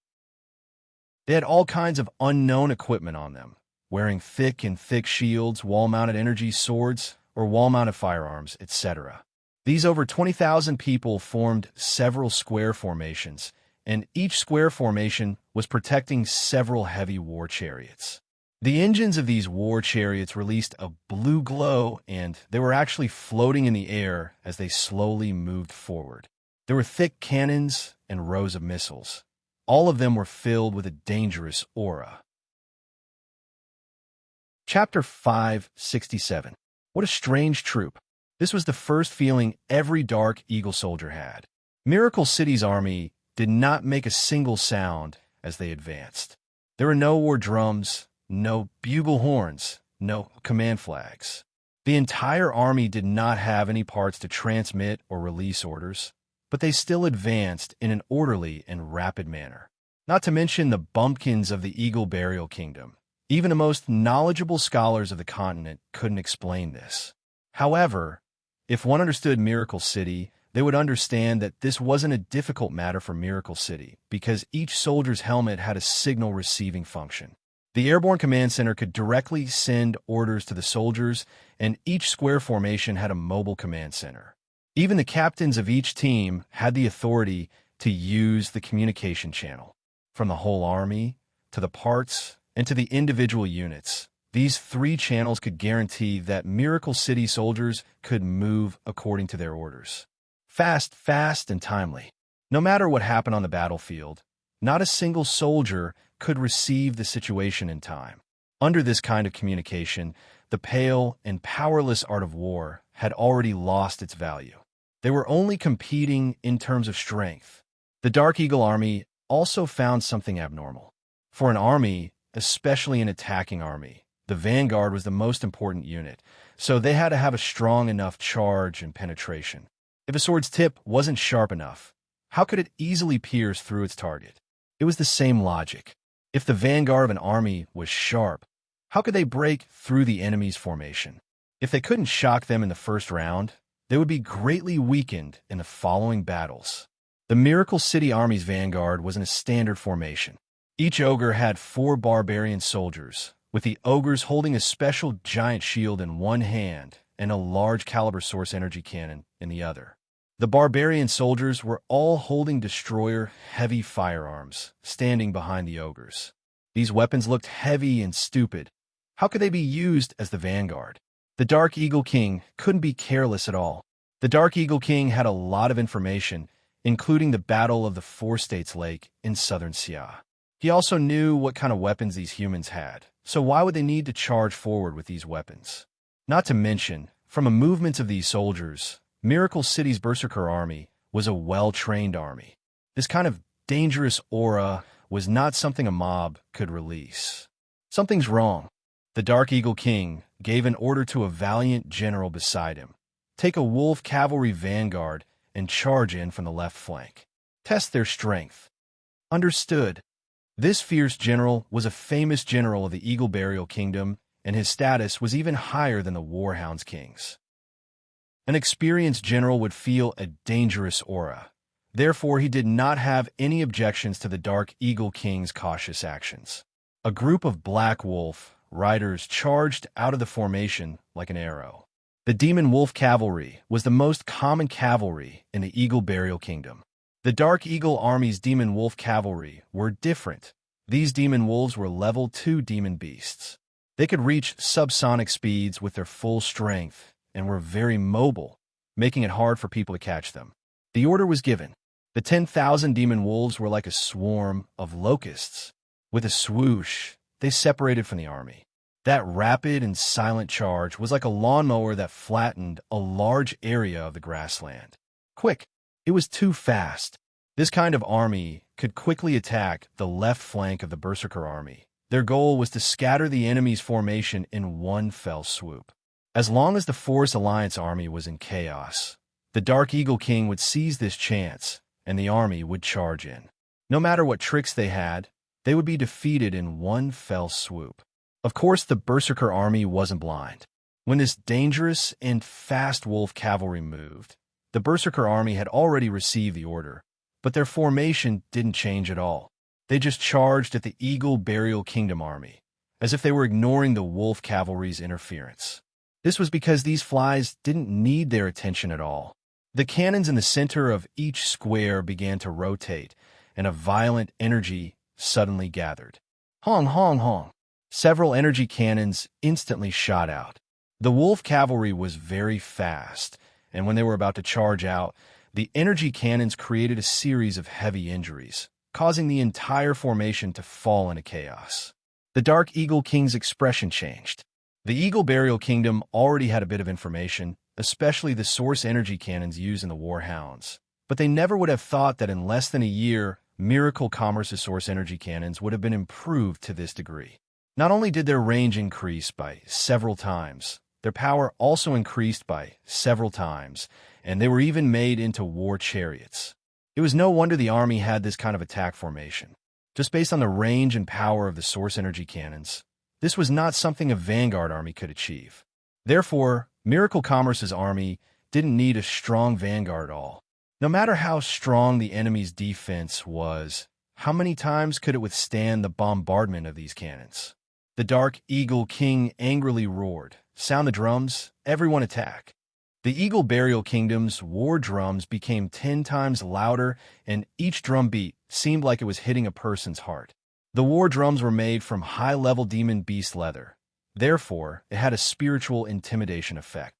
They had all kinds of unknown equipment on them, wearing thick shields, wall-mounted energy swords, or wall-mounted firearms, etc. These over 20,000 people formed several square formations, and each square formation was protecting several heavy war chariots. The engines of these war chariots released a blue glow, and they were actually floating in the air as they slowly moved forward. There were thick cannons and rows of missiles. All of them were filled with a dangerous aura. Chapter 567. What a strange troop. This was the first feeling every Dark Eagle soldier had. Miracle City's army did not make a single sound as they advanced. There were no war drums, no bugle horns, no command flags. The entire army did not have any parts to transmit or release orders, but they still advanced in an orderly and rapid manner. Not to mention the bumpkins of the Eagle Burial Kingdom. Even the most knowledgeable scholars of the continent couldn't explain this. However, if one understood Miracle City, they would understand that this wasn't a difficult matter for Miracle City because each soldier's helmet had a signal receiving function. The Airborne Command Center could directly send orders to the soldiers, and each square formation had a mobile command center. Even the captains of each team had the authority to use the communication channel. From the whole army, to the parts, and to the individual units, these three channels could guarantee that Miracle City soldiers could move according to their orders. Fast, and timely. No matter what happened on the battlefield, not a single soldier could receive the situation in time. Under this kind of communication, the pale and powerless art of war had already lost its value. They were only competing in terms of strength. The Dark Eagle army also found something abnormal. For an army, especially an attacking army, the vanguard was the most important unit, so they had to have a strong enough charge and penetration. If a sword's tip wasn't sharp enough, how could it easily pierce through its target? It was the same logic. If the vanguard of an army was sharp, how could they break through the enemy's formation? If they couldn't shock them in the first round, they would be greatly weakened in the following battles. The Miracle City Army's vanguard was in a standard formation. Each ogre had 4 barbarian soldiers, with the ogres holding a special giant shield in one hand and a large caliber source energy cannon in the other. The barbarian soldiers were all holding destroyer heavy firearms, standing behind the ogres. These weapons looked heavy and stupid. How could they be used as the vanguard? The Dark Eagle King couldn't be careless at all. The Dark Eagle King had a lot of information, including the Battle of the Four States Lake in southern Xia. He also knew what kind of weapons these humans had, so why would they need to charge forward with these weapons? Not to mention, from the movements of these soldiers, Miracle City's Berserker army was a well-trained army. This kind of dangerous aura was not something a mob could release. Something's wrong. The Dark Eagle King gave an order to a valiant general beside him. Take a wolf cavalry vanguard and charge in from the left flank. Test their strength. Understood. This fierce general was a famous general of the Eagle Burial Kingdom, and his status was even higher than the Warhound's kings. An experienced general would feel a dangerous aura. Therefore, he did not have any objections to the Dark Eagle King's cautious actions. A group of Black Wolf riders charged out of the formation like an arrow. The Demon Wolf Cavalry was the most common cavalry in the Eagle Burial Kingdom. The Dark Eagle Army's Demon Wolf Cavalry were different. These demon wolves were level 2 demon beasts. They could reach subsonic speeds with their full strength and were very mobile, making it hard for people to catch them. The order was given. The 10,000 demon wolves were like a swarm of locusts. With a swoosh, they separated from the army. That rapid and silent charge was like a lawnmower that flattened a large area of the grassland. Quick! It was too fast. This kind of army could quickly attack the left flank of the Berserker army. Their goal was to scatter the enemy's formation in one fell swoop. As long as the Force Alliance army was in chaos, the Dark Eagle King would seize this chance, and the army would charge in. No matter what tricks they had, they would be defeated in one fell swoop. Of course, the Berserker army wasn't blind. When this dangerous and fast wolf cavalry moved, the Berserker army had already received the order, but their formation didn't change at all. They just charged at the Eagle Burial Kingdom army, as if they were ignoring the wolf cavalry's interference. This was because these flies didn't need their attention at all. The cannons in the center of each square began to rotate, and a violent energy suddenly gathered. Hong, hong, hong. Several energy cannons instantly shot out. The wolf cavalry was very fast, and when they were about to charge out, the energy cannons created a series of heavy injuries, causing the entire formation to fall into chaos. The Dark Eagle King's expression changed. The Eagle Burial Kingdom already had a bit of information, especially the source energy cannons used in the Warhounds, but they never would have thought that in less than a year, Miracle Commerce's source energy cannons would have been improved to this degree. Not only did their range increase by several times, their power also increased by several times, and they were even made into war chariots. It was no wonder the army had this kind of attack formation. Just based on the range and power of the source energy cannons, this was not something a vanguard army could achieve. Therefore, Miracle Commerce's army didn't need a strong vanguard at all. No matter how strong the enemy's defense was, how many times could it withstand the bombardment of these cannons? The Dark Eagle King angrily roared, "Sound the drums, everyone attack." The Eagle Burial Kingdom's war drums became 10 times louder, and each drum beat seemed like it was hitting a person's heart. The war drums were made from high-level demon beast leather. Therefore, it had a spiritual intimidation effect.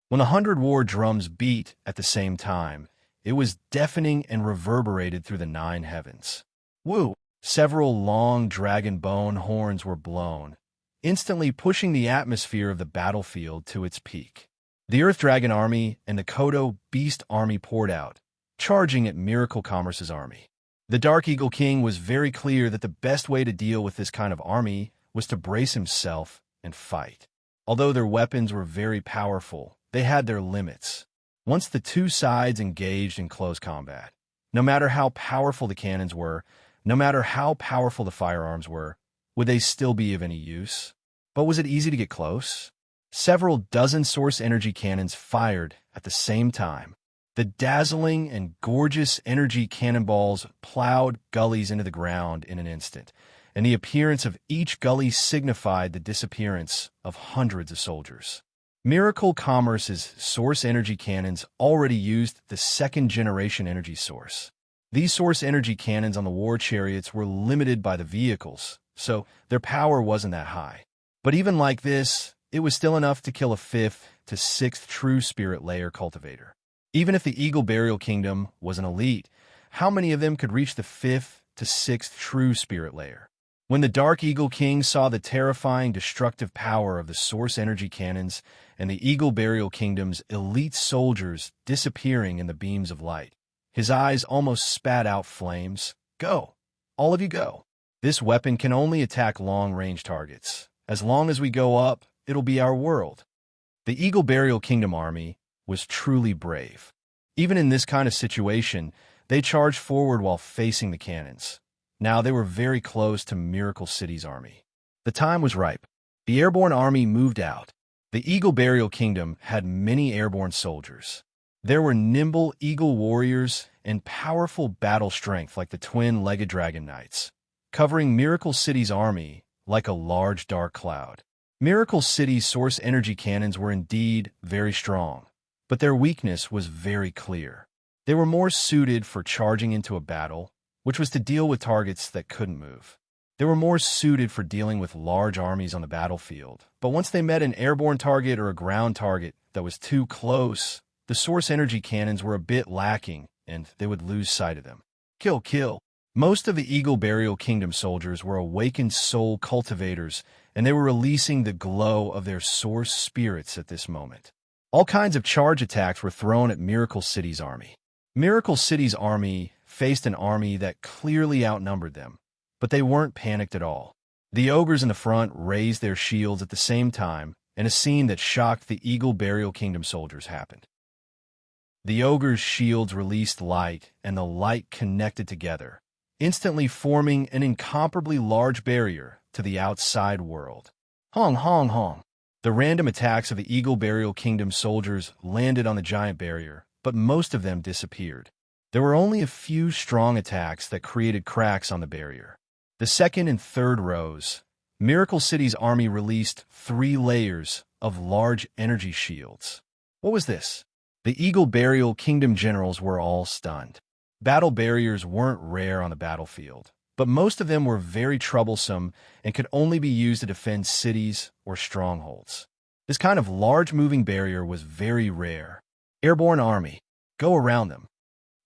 When 100 war drums beat at the same time, it was deafening and reverberated through the 9 heavens. Woo! Several long dragon bone horns were blown, instantly pushing the atmosphere of the battlefield to its peak. The Earth Dragon army and the Kodo Beast army poured out, charging at Miracle Commerce's army. The Dark Eagle King was very clear that the best way to deal with this kind of army was to brace himself and fight. Although their weapons were very powerful, they had their limits. Once the two sides engaged in close combat, no matter how powerful the cannons were, no matter how powerful the firearms were, would they still be of any use? But was it easy to get close? Several dozen source energy cannons fired at the same time. The dazzling and gorgeous energy cannonballs plowed gullies into the ground in an instant, and the appearance of each gully signified the disappearance of hundreds of soldiers. Miracle Commerce's source energy cannons already used the second-generation energy source. These source energy cannons on the war chariots were limited by the vehicles, so their power wasn't that high. But even like this, it was still enough to kill a 5th to 6th true spirit layer cultivator. Even if the Eagle Burial Kingdom was an elite, how many of them could reach the 5th to 6th true spirit layer? When the Dark Eagle King saw the terrifying destructive power of the source energy cannons and the Eagle Burial Kingdom's elite soldiers disappearing in the beams of light, his eyes almost spat out flames. Go! All of you go! This weapon can only attack long-range targets. As long as we go up, it'll be our world. The Eagle Burial Kingdom army was truly brave. Even in this kind of situation, they charged forward while facing the cannons. Now they were very close to Miracle City's army. The time was ripe. The airborne army moved out. The Eagle Burial Kingdom had many airborne soldiers. There were nimble eagle warriors and powerful battle strength like the twin-legged dragon knights, covering Miracle City's army like a large dark cloud. Miracle City's source energy cannons were indeed very strong, but their weakness was very clear. They were more suited for charging into a battle, which was to deal with targets that couldn't move. They were more suited for dealing with large armies on the battlefield, but once they met an airborne target or a ground target that was too close, the source energy cannons were a bit lacking, and they would lose sight of them. Kill, kill. Most of the Eagle Burial Kingdom soldiers were awakened soul cultivators, and they were releasing the glow of their source spirits at this moment. All kinds of charge attacks were thrown at Miracle City's army. Miracle City's army faced an army that clearly outnumbered them, but they weren't panicked at all. The ogres in the front raised their shields at the same time, and a scene that shocked the Eagle Burial Kingdom soldiers happened. The ogres' shields released light, and the light connected together, instantly forming an incomparably large barrier to the outside world. Hong, hong, hong. The random attacks of the Eagle Burial Kingdom soldiers landed on the giant barrier, but most of them disappeared. There were only a few strong attacks that created cracks on the barrier. The second and third rows, Miracle City's army released 3 layers of large energy shields. What was this? The Eagle Burial Kingdom generals were all stunned. Battle barriers weren't rare on the battlefield, but most of them were very troublesome and could only be used to defend cities or strongholds. This kind of large moving barrier was very rare. Airborne army, go around them.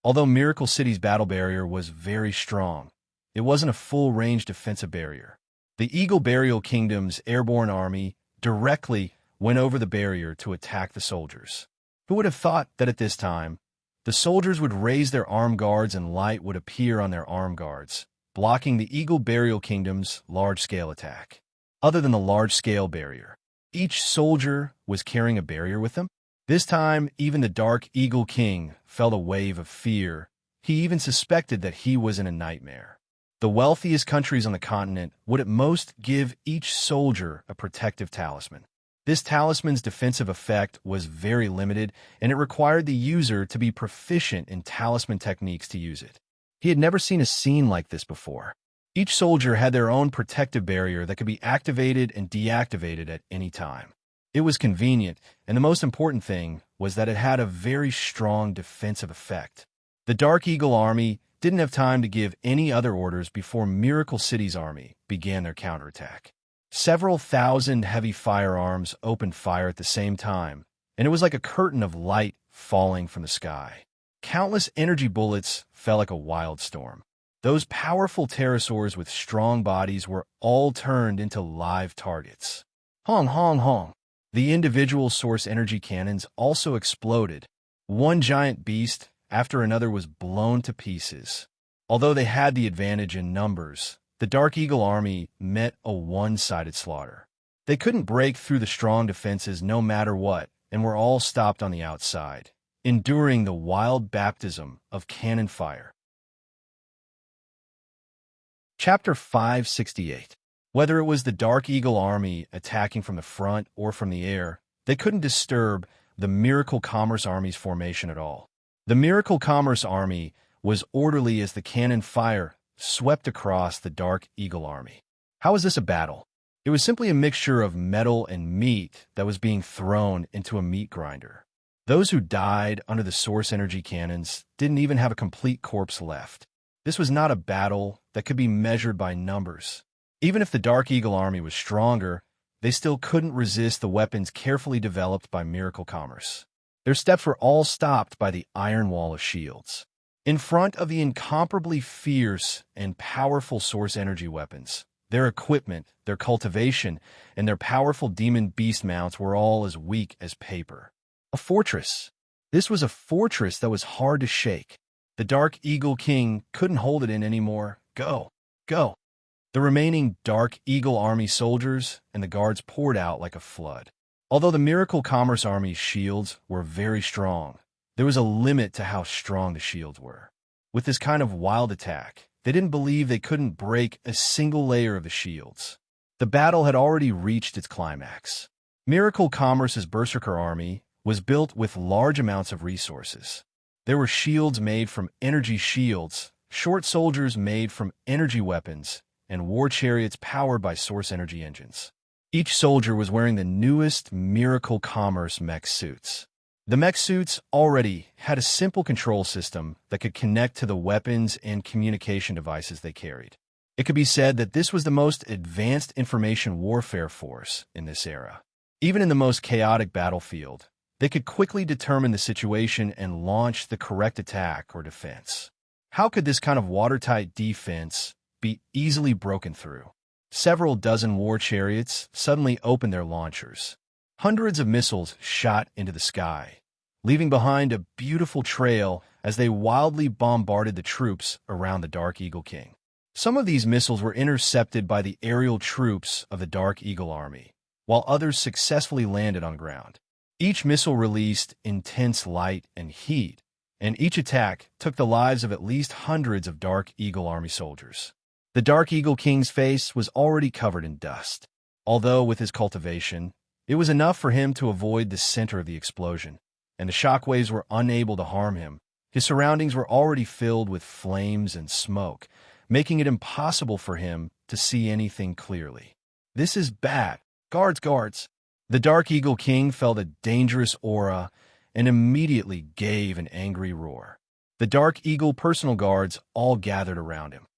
Although Miracle City's battle barrier was very strong, it wasn't a full-range defensive barrier. The Eagle Burial Kingdom's airborne army directly went over the barrier to attack the soldiers. Who would have thought that at this time, the soldiers would raise their arm guards and light would appear on their arm guards, blocking the Eagle Burial Kingdom's large-scale attack? Other than the large-scale barrier, each soldier was carrying a barrier with them. This time, even the Dark Eagle King felt a wave of fear. He even suspected that he was in a nightmare. The wealthiest countries on the continent would at most give each soldier a protective talisman. This talisman's defensive effect was very limited, and it required the user to be proficient in talisman techniques to use it. He had never seen a scene like this before. Each soldier had their own protective barrier that could be activated and deactivated at any time. It was convenient, and the most important thing was that it had a very strong defensive effect. The Dark Eagle army didn't have time to give any other orders before Miracle City's army began their counterattack. Several thousand heavy firearms opened fire at the same time, and it was like a curtain of light falling from the sky. Countless energy bullets fell like a wild storm. Those powerful pterosaurs with strong bodies were all turned into live targets. Hong, hong, hong. The individual source energy cannons also exploded. One giant beast after another was blown to pieces. Although they had the advantage in numbers, the Dark Eagle army met a one-sided slaughter. They couldn't break through the strong defenses no matter what, and were all stopped on the outside, enduring the wild baptism of cannon fire. Chapter 568. Whether it was the Dark Eagle army attacking from the front or from the air, they couldn't disturb the Miracle Commerce Army's formation at all. The Miracle Commerce Army was orderly as the cannon fire swept across the Dark Eagle army. How was this a battle? It was simply a mixture of metal and meat that was being thrown into a meat grinder. Those who died under the source energy cannons didn't even have a complete corpse left. This was not a battle that could be measured by numbers. Even if the Dark Eagle army was stronger, they still couldn't resist the weapons carefully developed by Miracle Commerce. Their steps were all stopped by the iron wall of shields. In front of the incomparably fierce and powerful source energy weapons, their equipment, their cultivation, and their powerful demon beast mounts were all as weak as paper. A fortress. This was a fortress that was hard to shake. The Dark Eagle King couldn't hold it in anymore. Go, go. The remaining Dark Eagle army soldiers and the guards poured out like a flood. Although the Miracle Commerce Army's shields were very strong, there was a limit to how strong the shields were. With this kind of wild attack, They didn't believe they couldn't break a single layer of the shields. The battle had already reached its climax. Miracle Commerce's Berserker army was built with large amounts of resources. There were shields made from energy shields, short soldiers made from energy weapons, and war chariots powered by source energy engines. Each soldier was wearing the newest Miracle Commerce mech suits. The mech suits already had a simple control system that could connect to the weapons and communication devices they carried. It could be said that this was the most advanced information warfare force in this era. Even in the most chaotic battlefield, they could quickly determine the situation and launch the correct attack or defense. How could this kind of watertight defense be easily broken through? Several dozen war chariots suddenly opened their launchers. Hundreds of missiles shot into the sky, leaving behind a beautiful trail as they wildly bombarded the troops around the Dark Eagle King. Some of these missiles were intercepted by the aerial troops of the Dark Eagle army, while others successfully landed on ground. Each missile released intense light and heat, and each attack took the lives of at least hundreds of Dark Eagle army soldiers. The Dark Eagle King's face was already covered in dust. Although with his cultivation, it was enough for him to avoid the center of the explosion, and the shockwaves were unable to harm him. His surroundings were already filled with flames and smoke, making it impossible for him to see anything clearly. This is bad. Guards, guards! The Dark Eagle King felt a dangerous aura and immediately gave an angry roar. The Dark Eagle personal guards all gathered around him.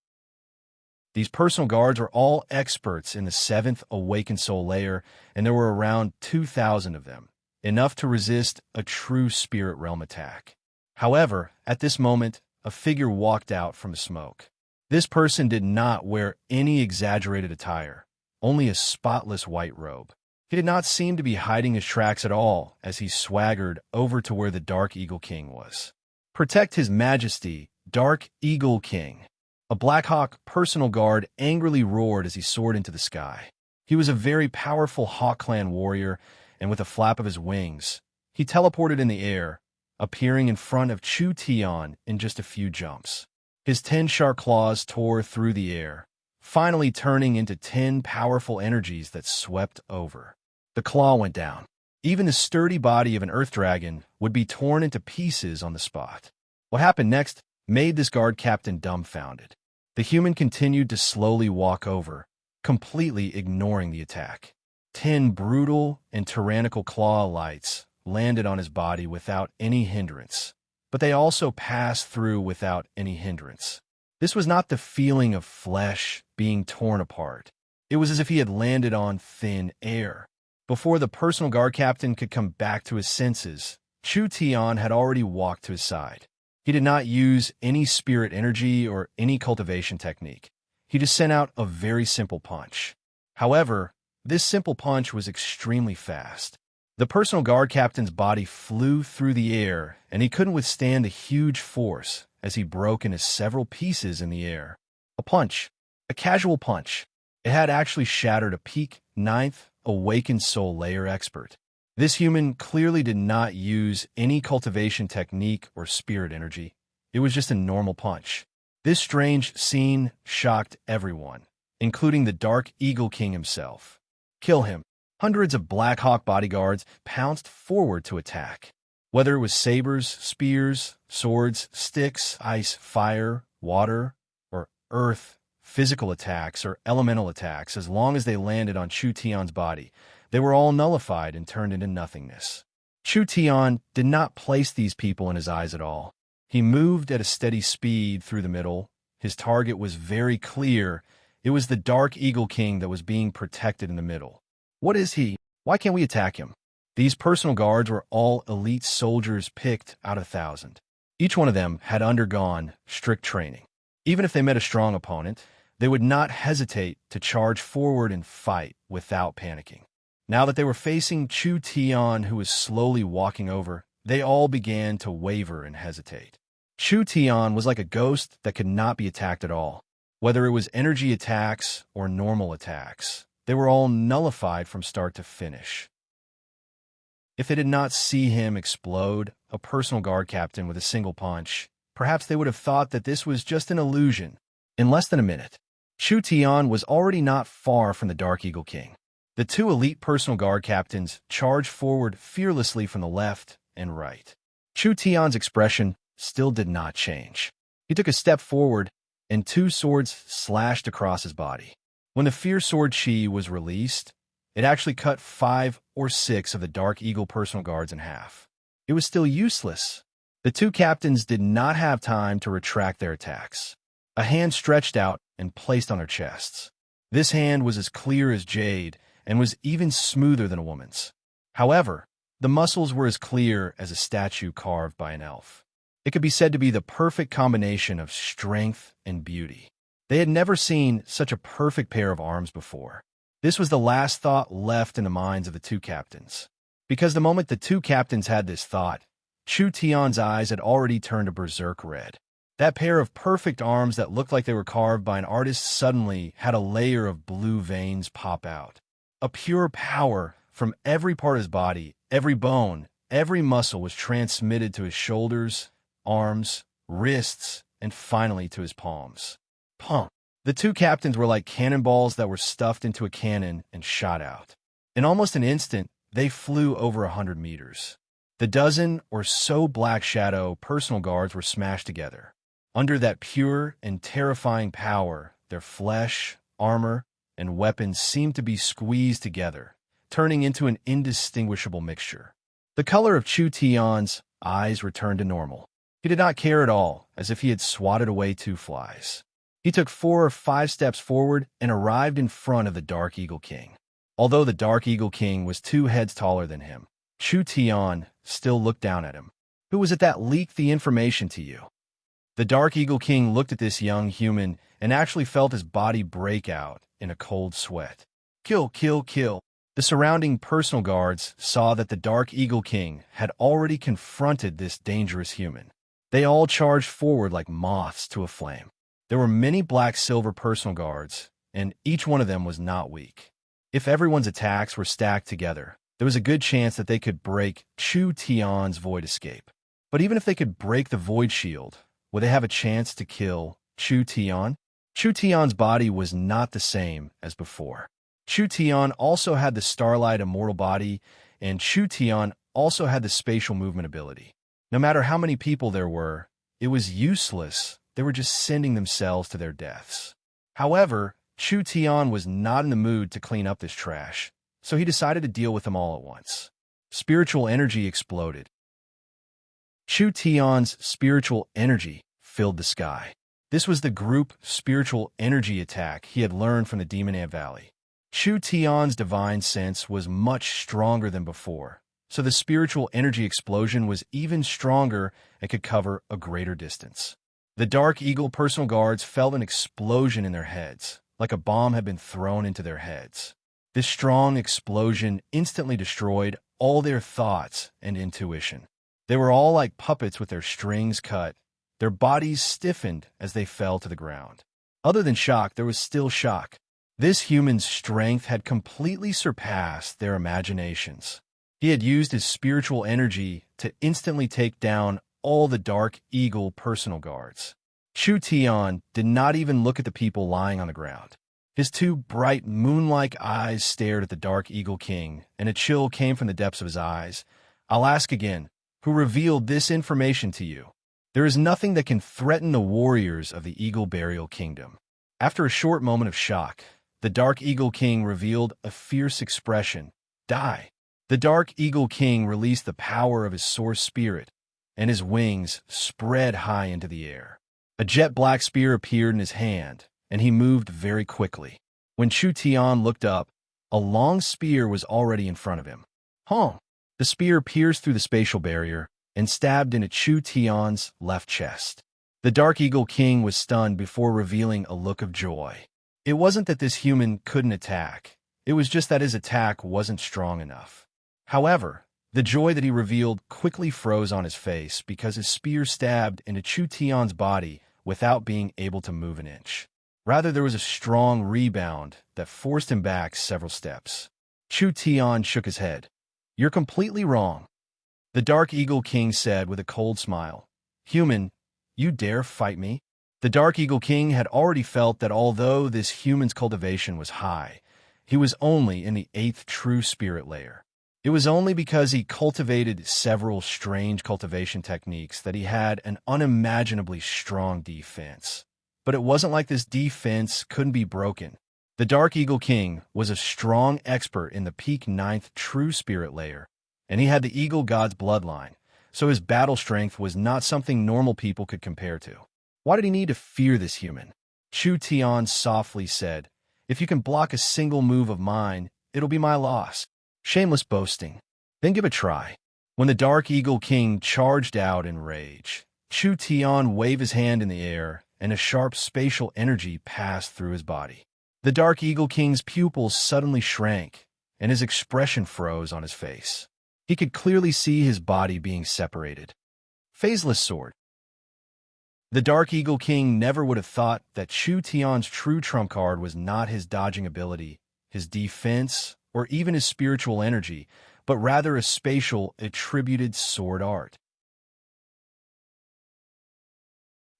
These personal guards were all experts in the 7th Awakened Soul layer, and there were around 2,000 of them, enough to resist a true spirit realm attack. However, at this moment, a figure walked out from the smoke. This person did not wear any exaggerated attire, only a spotless white robe. He did not seem to be hiding his tracks at all as he swaggered over to where the Dark Eagle King was. "Protect His Majesty, Dark Eagle King." A Blackhawk personal guard angrily roared as he soared into the sky. He was a very powerful Hawk Clan warrior, and with a flap of his wings, he teleported in the air, appearing in front of Chu Tian in just a few jumps. His 10 sharp claws tore through the air, finally turning into 10 powerful energies that swept over. The claw went down. Even the sturdy body of an earth dragon would be torn into pieces on the spot. What happened next made this guard captain dumbfounded. The human continued to slowly walk over, completely ignoring the attack. 10 brutal and tyrannical claw lights landed on his body without any hindrance, but they also passed through without any hindrance. This was not the feeling of flesh being torn apart. It was as if he had landed on thin air. Before the personal guard captain could come back to his senses, Chu Tian had already walked to his side. He did not use any spirit energy or any cultivation technique. He just sent out a very simple punch. However, this simple punch was extremely fast. The personal guard captain's body flew through the air, and he couldn't withstand the huge force as he broke into several pieces in the air. A punch. A casual punch. It had actually shattered a peak 9th Awakened Soul layer expert. This human clearly did not use any cultivation technique or spirit energy. It was just a normal punch. This strange scene shocked everyone, including the Dark Eagle King himself. Kill him. Hundreds of Black Hawk bodyguards pounced forward to attack. Whether it was sabers, spears, swords, sticks, ice, fire, water, or earth, physical attacks or elemental attacks, as long as they landed on Chu Tian's body, they were all nullified and turned into nothingness. Chu Tian did not place these people in his eyes at all. He moved at a steady speed through the middle. His target was very clear. It was the Dark Eagle King that was being protected in the middle. What is he? Why can't we attack him? These personal guards were all elite soldiers picked out of 1,000. Each one of them had undergone strict training. Even if they met a strong opponent, they would not hesitate to charge forward and fight without panicking. Now that they were facing Chu Tian, who was slowly walking over, they all began to waver and hesitate. Chu Tian was like a ghost that could not be attacked at all. Whether it was energy attacks or normal attacks, they were all nullified from start to finish. If they did not see him explode, a personal guard captain with a single punch, perhaps they would have thought that this was just an illusion. In less than a minute, Chu Tian was already not far from the Dark Eagle King. The two elite personal guard captains charged forward fearlessly from the left and right. Chu Tian's expression still did not change. He took a step forward, and two swords slashed across his body. When the fierce sword chi was released, it actually cut 5 or 6 of the Dark Eagle personal guards in half. It was still useless. The two captains did not have time to retract their attacks. A hand stretched out and placed on their chests. This hand was as clear as jade and was even smoother than a woman's. However, the muscles were as clear as a statue carved by an elf. It could be said to be the perfect combination of strength and beauty. They had never seen such a perfect pair of arms before. This was the last thought left in the minds of the two captains. Because the moment the two captains had this thought, Chu Tian's eyes had already turned a berserk red. That pair of perfect arms that looked like they were carved by an artist suddenly had a layer of blue veins pop out. A pure power from every part of his body, every bone, every muscle was transmitted to his shoulders, arms, wrists, and finally to his palms. Pump! The two captains were like cannonballs that were stuffed into a cannon and shot out. In almost an instant, they flew over 100 meters. The dozen or so Black Shadow personal guards were smashed together. Under that pure and terrifying power, their flesh, armor, and weapons seemed to be squeezed together, turning into an indistinguishable mixture. The color of Chu Tian's eyes returned to normal. He did not care at all, as if he had swatted away 2 flies. He took 4 or 5 steps forward and arrived in front of the Dark Eagle King. Although the Dark Eagle King was 2 heads taller than him, Chu Tian still looked down at him. Who was it that leaked the information to you? The Dark Eagle King looked at this young human and actually felt his body break out in a cold sweat. Kill, kill, kill. The surrounding personal guards saw that the Dark Eagle King had already confronted this dangerous human. They all charged forward like moths to a flame. There were many black-silver personal guards, and each one of them was not weak. If everyone's attacks were stacked together, there was a good chance that they could break Chu Tian's void escape. But even if they could break the void shield, would they have a chance to kill Chu Tian? Chu Tian's body was not the same as before. Chu Tian also had the Starlight Immortal body, and Chu Tian also had the spatial movement ability. No matter how many people there were, it was useless. They were just sending themselves to their deaths. However, Chu Tian was not in the mood to clean up this trash, so he decided to deal with them all at once. Spiritual energy exploded. Chu Tian's spiritual energy filled the sky. This was the group spiritual energy attack he had learned from the Demon Ant Valley. Chu Tian's divine sense was much stronger than before, so the spiritual energy explosion was even stronger and could cover a greater distance. The Dark Eagle personal guards felt an explosion in their heads, like a bomb had been thrown into their heads. This strong explosion instantly destroyed all their thoughts and intuition. They were all like puppets with their strings cut. Their bodies stiffened as they fell to the ground. Other than shock, there was still shock. This human's strength had completely surpassed their imaginations. He had used his spiritual energy to instantly take down all the Dark Eagle personal guards. Chu Tian did not even look at the people lying on the ground. His 2 bright moon-like eyes stared at the Dark Eagle King, and a chill came from the depths of his eyes. I'll ask again, who revealed this information to you? There is nothing that can threaten the warriors of the Eagle Burial Kingdom. After a short moment of shock, the Dark Eagle King revealed a fierce expression. Die. The Dark Eagle King released the power of his source spirit, and his wings spread high into the air. A jet-black spear appeared in his hand, and he moved very quickly. When Chu Tian looked up, a long spear was already in front of him. The spear pierced through the spatial barrier and stabbed into Chu Tian's left chest. The Dark Eagle King was stunned before revealing a look of joy. It wasn't that this human couldn't attack. It was just that his attack wasn't strong enough. However, the joy that he revealed quickly froze on his face because his spear stabbed into Chu Tian's body without being able to move an inch. Rather, there was a strong rebound that forced him back several steps. Chu Tian shook his head. You're completely wrong. The Dark Eagle King said with a cold smile. Human, you dare fight me? The Dark Eagle King had already felt that although this human's cultivation was high, he was only in the 8th true spirit layer. It was only because he cultivated several strange cultivation techniques that he had an unimaginably strong defense. But it wasn't like this defense couldn't be broken. The Dark Eagle King was a strong expert in the peak 9th true spirit layer, and he had the Eagle God's bloodline, so his battle strength was not something normal people could compare to. Why did he need to fear this human? Chu Tian softly said, "If you can block a single move of mine, it'll be my loss." Shameless boasting. Then give a try. When the Dark Eagle King charged out in rage, Chu Tian waved his hand in the air, and a sharp spatial energy passed through his body. The Dark Eagle King's pupils suddenly shrank, and his expression froze on his face. He could clearly see his body being separated. Phaseless sword. The Dark Eagle King never would have thought that Chu Tian's true trump card was not his dodging ability, his defense, or even his spiritual energy, but rather a spatial, attributed sword art.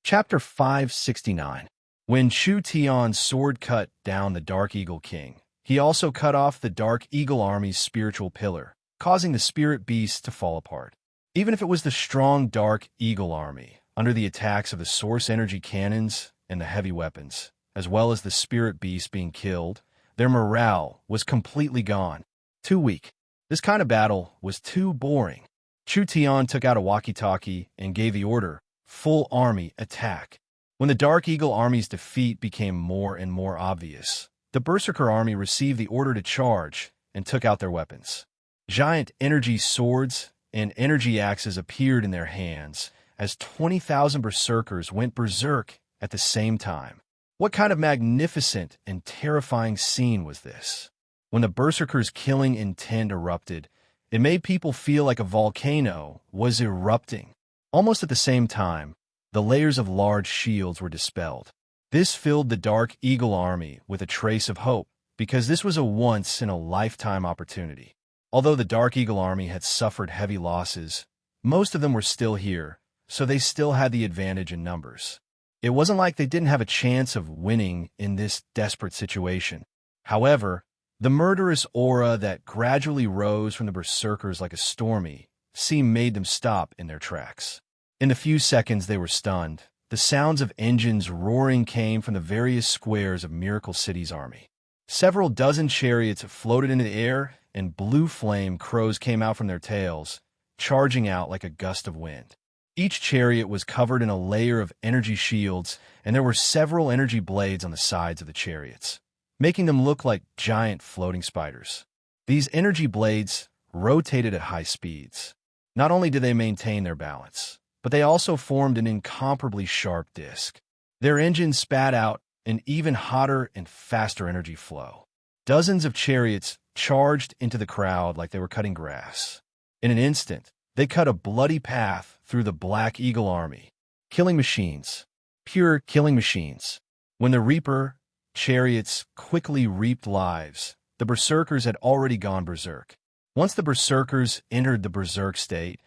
Chapter 569. When Chu Tian's sword cut down the Dark Eagle King, he also cut off the Dark Eagle Army's spiritual pillar, causing the spirit beast to fall apart. Even if it was the strong Dark Eagle Army, under the attacks of the source energy cannons and the heavy weapons, as well as the spirit beast being killed, their morale was completely gone. Too weak. This kind of battle was too boring. Chu Tian took out a walkie-talkie and gave the order, "Full army attack." When the Dark Eagle Army's defeat became more and more obvious, the Berserker Army received the order to charge and took out their weapons. Giant energy swords and energy axes appeared in their hands as 20,000 Berserkers went berserk at the same time. What kind of magnificent and terrifying scene was this? When the Berserkers' killing intent erupted, it made people feel like a volcano was erupting. Almost at the same time, the layers of large shields were dispelled. This filled the Dark Eagle Army with a trace of hope, because this was a once-in-a-lifetime opportunity. Although the Dark Eagle Army had suffered heavy losses, most of them were still here, so they still had the advantage in numbers. It wasn't like they didn't have a chance of winning in this desperate situation. However, the murderous aura that gradually rose from the Berserkers like a stormy sea made them stop in their tracks. In the few seconds they were stunned, the sounds of engines roaring came from the various squares of Miracle City's army. Several dozen chariots floated into the air, and blue flame crows came out from their tails, charging out like a gust of wind. Each chariot was covered in a layer of energy shields, and there were several energy blades on the sides of the chariots, making them look like giant floating spiders. These energy blades rotated at high speeds. Not only did they maintain their balance, but they also formed an incomparably sharp disc. Their engines spat out an even hotter and faster energy flow. Dozens of chariots charged into the crowd like they were cutting grass. In an instant, they cut a bloody path through the Black Eagle Army. Killing machines. Pure killing machines. When the Reaper chariots quickly reaped lives, the Berserkers had already gone berserk. Once the Berserkers entered the berserk state,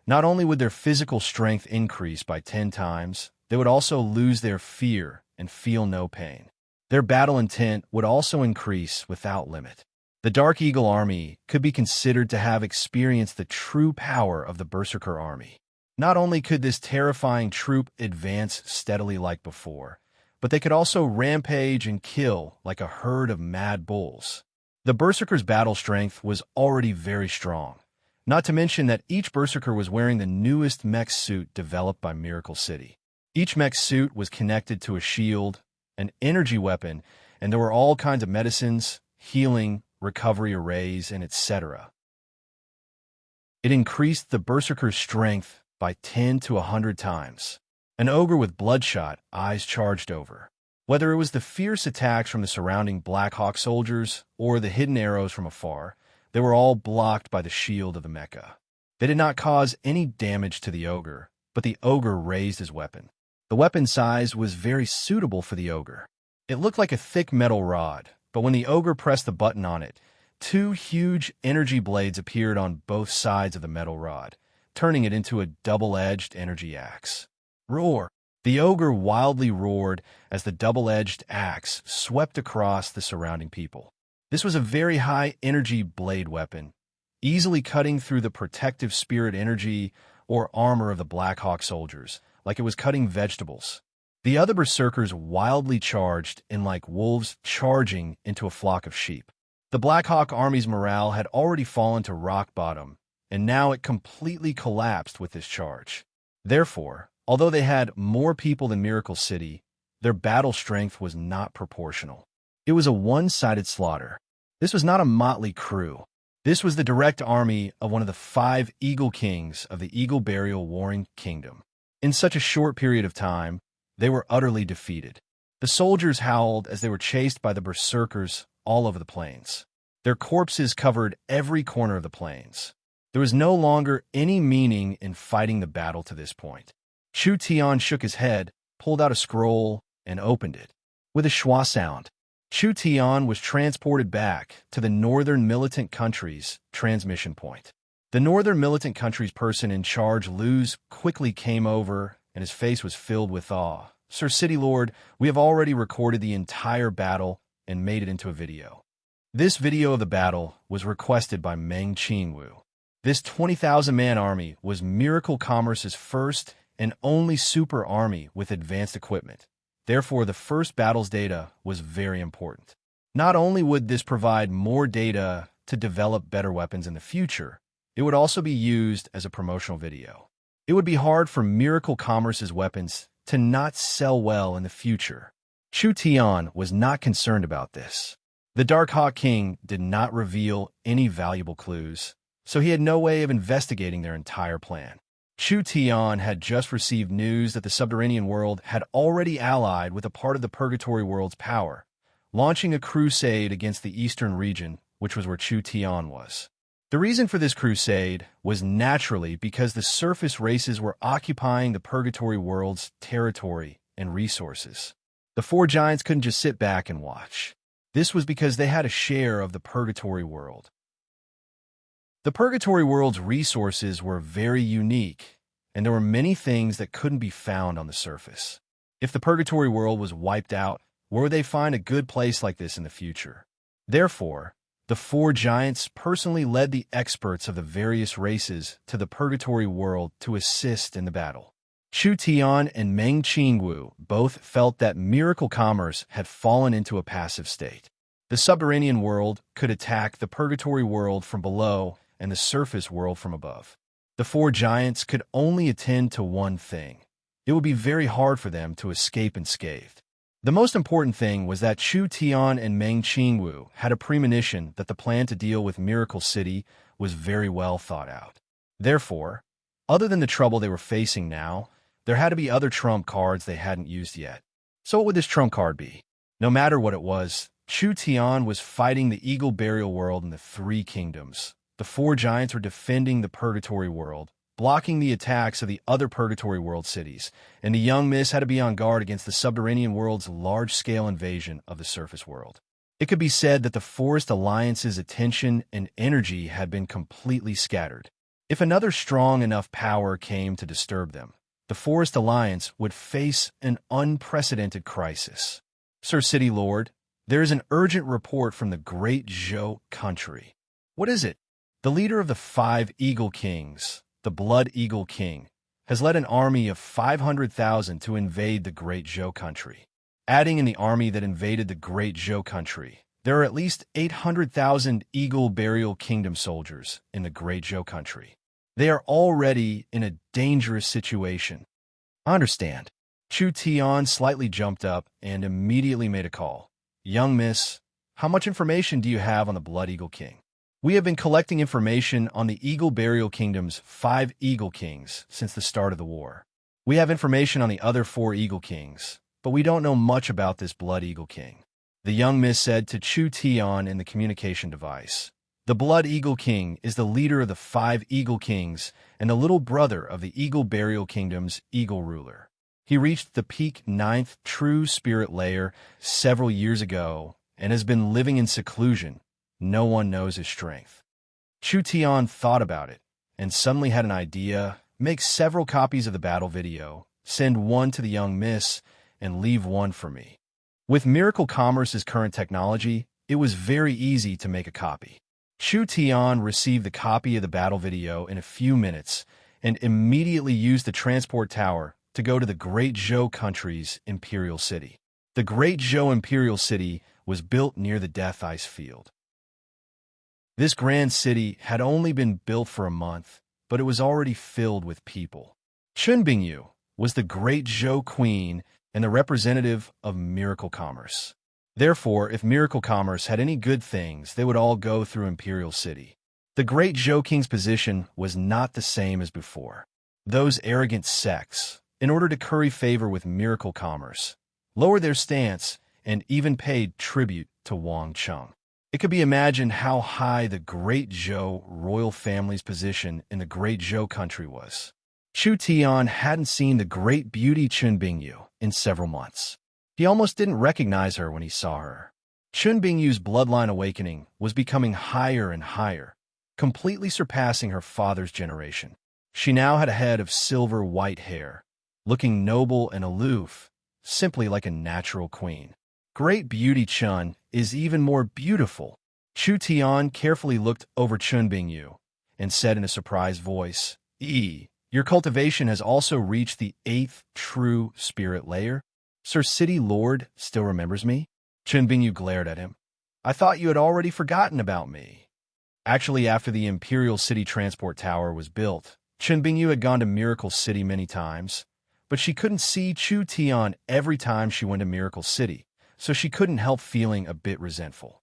not only would their physical strength increase by 10 times, they would also lose their fear and feel no pain. Their battle intent would also increase without limit. The Dark Eagle Army could be considered to have experienced the true power of the Berserker Army. Not only could this terrifying troop advance steadily like before, but they could also rampage and kill like a herd of mad bulls. The Berserker's battle strength was already very strong, not to mention that each Berserker was wearing the newest mech suit developed by Miracle City. Each mech suit was connected to a shield, an energy weapon, and there were all kinds of medicines, healing, recovery arrays, and etc. It increased the Berserker's strength by 10 to 100 times. An ogre with bloodshot eyes charged over. Whether it was the fierce attacks from the surrounding Black Hawk soldiers or the hidden arrows from afar, they were all blocked by the shield of the mecha. They did not cause any damage to the ogre, but the ogre raised his weapon. The weapon size was very suitable for the ogre. It looked like a thick metal rod, but when the ogre pressed the button on it, 2 huge energy blades appeared on both sides of the metal rod, turning it into a double-edged energy axe. Roar! The ogre wildly roared as the double-edged axe swept across the surrounding people. This was a very high-energy blade weapon, easily cutting through the protective spirit energy or armor of the Black Hawk soldiers, like it was cutting vegetables. The other berserkers wildly charged in like wolves charging into a flock of sheep. The Black Hawk army's morale had already fallen to rock bottom, and now it completely collapsed with this charge. Therefore, although they had more people than Miracle City, their battle strength was not proportional. It was a one-sided slaughter. This was not a motley crew. This was the direct army of one of the 5 Eagle Kings of the Eagle Burial Warring Kingdom. In such a short period of time, they were utterly defeated. The soldiers howled as they were chased by the berserkers all over the plains. Their corpses covered every corner of the plains. There was no longer any meaning in fighting the battle to this point. Chu Tian shook his head, pulled out a scroll, and opened it. With a schwa sound, Chu Tian was transported back to the Northern Militant Countries transmission point. The Northern Militant Countries person in charge, Luz, quickly came over, and his face was filled with awe. "Sir City Lord, we have already recorded the entire battle and made it into a video." This video of the battle was requested by Meng Qingwu. This 20,000-man army was Miracle Commerce's first and only super army with advanced equipment. Therefore, the first battle's data was very important. Not only would this provide more data to develop better weapons in the future, it would also be used as a promotional video. It would be hard for Miracle Commerce's weapons to not sell well in the future. Chu Tian was not concerned about this. The Dark Hawk King did not reveal any valuable clues, so he had no way of investigating their entire plan. Chu Tian had just received news that the subterranean world had already allied with a part of the Purgatory world's power, launching a crusade against the eastern region, which was where Chu Tian was. The reason for this crusade was naturally because the surface races were occupying the Purgatory world's territory and resources. The 4 giants couldn't just sit back and watch. This was because they had a share of the Purgatory world. The Purgatory world's resources were very unique, and there were many things that couldn't be found on the surface. If the Purgatory world was wiped out, where would they find a good place like this in the future? Therefore, the 4 giants personally led the experts of the various races to the Purgatory world to assist in the battle. Chu Tian and Meng Qingwu both felt that Miracle Commerce had fallen into a passive state. The subterranean world could attack the Purgatory world from below and the surface world from above. The 4 giants could only attend to one thing. It would be very hard for them to escape unscathed. The most important thing was that Chu Tian and Meng Qingwu had a premonition that the plan to deal with Miracle City was very well thought out. Therefore, other than the trouble they were facing now, there had to be other trump cards they hadn't used yet. So what would this trump card be? No matter what it was, Chu Tian was fighting the Eagle Burial world in the 3 kingdoms. The 4 giants were defending the Purgatory world, blocking the attacks of the other Purgatory world cities, and the young miss had to be on guard against the subterranean world's large-scale invasion of the surface world. It could be said that the Forest Alliance's attention and energy had been completely scattered. If another strong enough power came to disturb them, the Forest Alliance would face an unprecedented crisis. "Sir City Lord, there is an urgent report from the Great Zhou country." "What is it?" "The leader of the 5 Eagle Kings, the Blood Eagle King, has led an army of 500,000 to invade the Great Zhou country. Adding in the army that invaded the Great Zhou country, there are at least 800,000 Eagle Burial Kingdom soldiers in the Great Zhou country. They are already in a dangerous situation." "I understand." Chu Tian slightly jumped up and immediately made a call. "Young miss, how much information do you have on the Blood Eagle King?" "We have been collecting information on the Eagle Burial Kingdom's 5 Eagle Kings since the start of the war. We have information on the other 4 Eagle Kings, but we don't know much about this Blood Eagle King," the young miss said to Chu Tian in the communication device. "The Blood Eagle King is the leader of the 5 Eagle Kings and the little brother of the Eagle Burial Kingdom's Eagle ruler. He reached the peak 9th True Spirit layer several years ago and has been living in seclusion. No one knows his strength." Chu Tian thought about it and suddenly had an idea: make several copies of the battle video Send one to the young miss, and leave one for me. With Miracle Commerce's current technology, it was very easy to make a copy. Chu Tian received the copy of the battle video in a few minutes and immediately used the transport tower to go to the Great Zhou country's Imperial City. The Great Zhou Imperial City was built near the Death Ice Field. This grand city had only been built for a month, but it was already filled with people. Chun Bingyu was the Great Zhou Queen and the representative of Miracle Commerce. Therefore, if Miracle Commerce had any good things, they would all go through Imperial City. The Great Zhou King's position was not the same as before. Those arrogant sects, in order to curry favor with Miracle Commerce, lowered their stance and even paid tribute to Wang Cheng. It could be imagined how high the Great Zhou royal family's position in the Great Zhou country was. Chu Tian hadn't seen the great beauty Chun Bingyu in several months. He almost didn't recognize her when he saw her. Chun Bingyu's bloodline awakening was becoming higher and higher, completely surpassing her father's generation. She now had a head of silver-white hair, looking noble and aloof, simply like a natural queen. Great beauty Chun is even more beautiful. Chu Tian carefully looked over Chun Bingyu and said in a surprised voice, Your cultivation has also reached the 8th true spirit layer? Sir City Lord still remembers me? Chun Bingyu glared at him. I thought you had already forgotten about me. Actually, after the Imperial City Transport Tower was built, Chun Bingyu had gone to Miracle City many times, but she couldn't see Chu Tian every time she went to Miracle City, so she couldn't help feeling a bit resentful.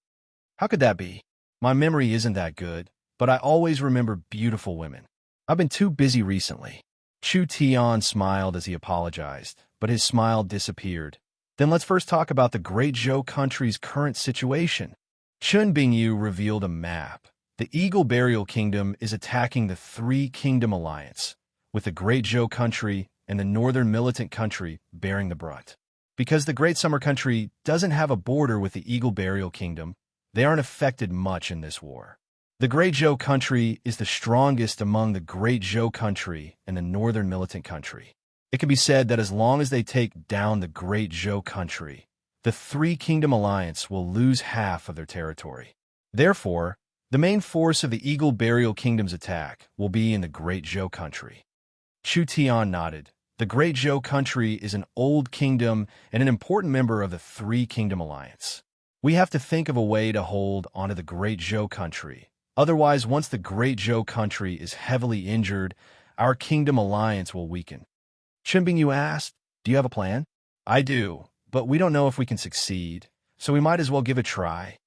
How could that be? My memory isn't that good, but I always remember beautiful women. I've been too busy recently. Chu Tian smiled as he apologized, but his smile disappeared. Then let's first talk about the Great Zhou country's current situation. Chun Bingyu revealed a map. The Eagle Burial Kingdom is attacking the Three Kingdom Alliance, with the Great Zhou country and the Northern Militant country bearing the brunt. Because the Great Summer country doesn't have a border with the Eagle Burial Kingdom, they aren't affected much in this war. The Great Zhou country is the strongest among the Great Zhou country and the Northern Militant country. It can be said that as long as they take down the Great Zhou country, the Three Kingdom Alliance will lose half of their territory. Therefore, the main force of the Eagle Burial Kingdom's attack will be in the Great Zhou country. Chu Tian nodded. The Great Zhou country is an old kingdom and an important member of the Three Kingdom Alliance. We have to think of a way to hold onto the Great Zhou country. Otherwise, once the Great Zhou country is heavily injured, our Kingdom Alliance will weaken. Chun Bingyu asked, Do you have a plan? I do, but we don't know if we can succeed, so we might as well give it a try.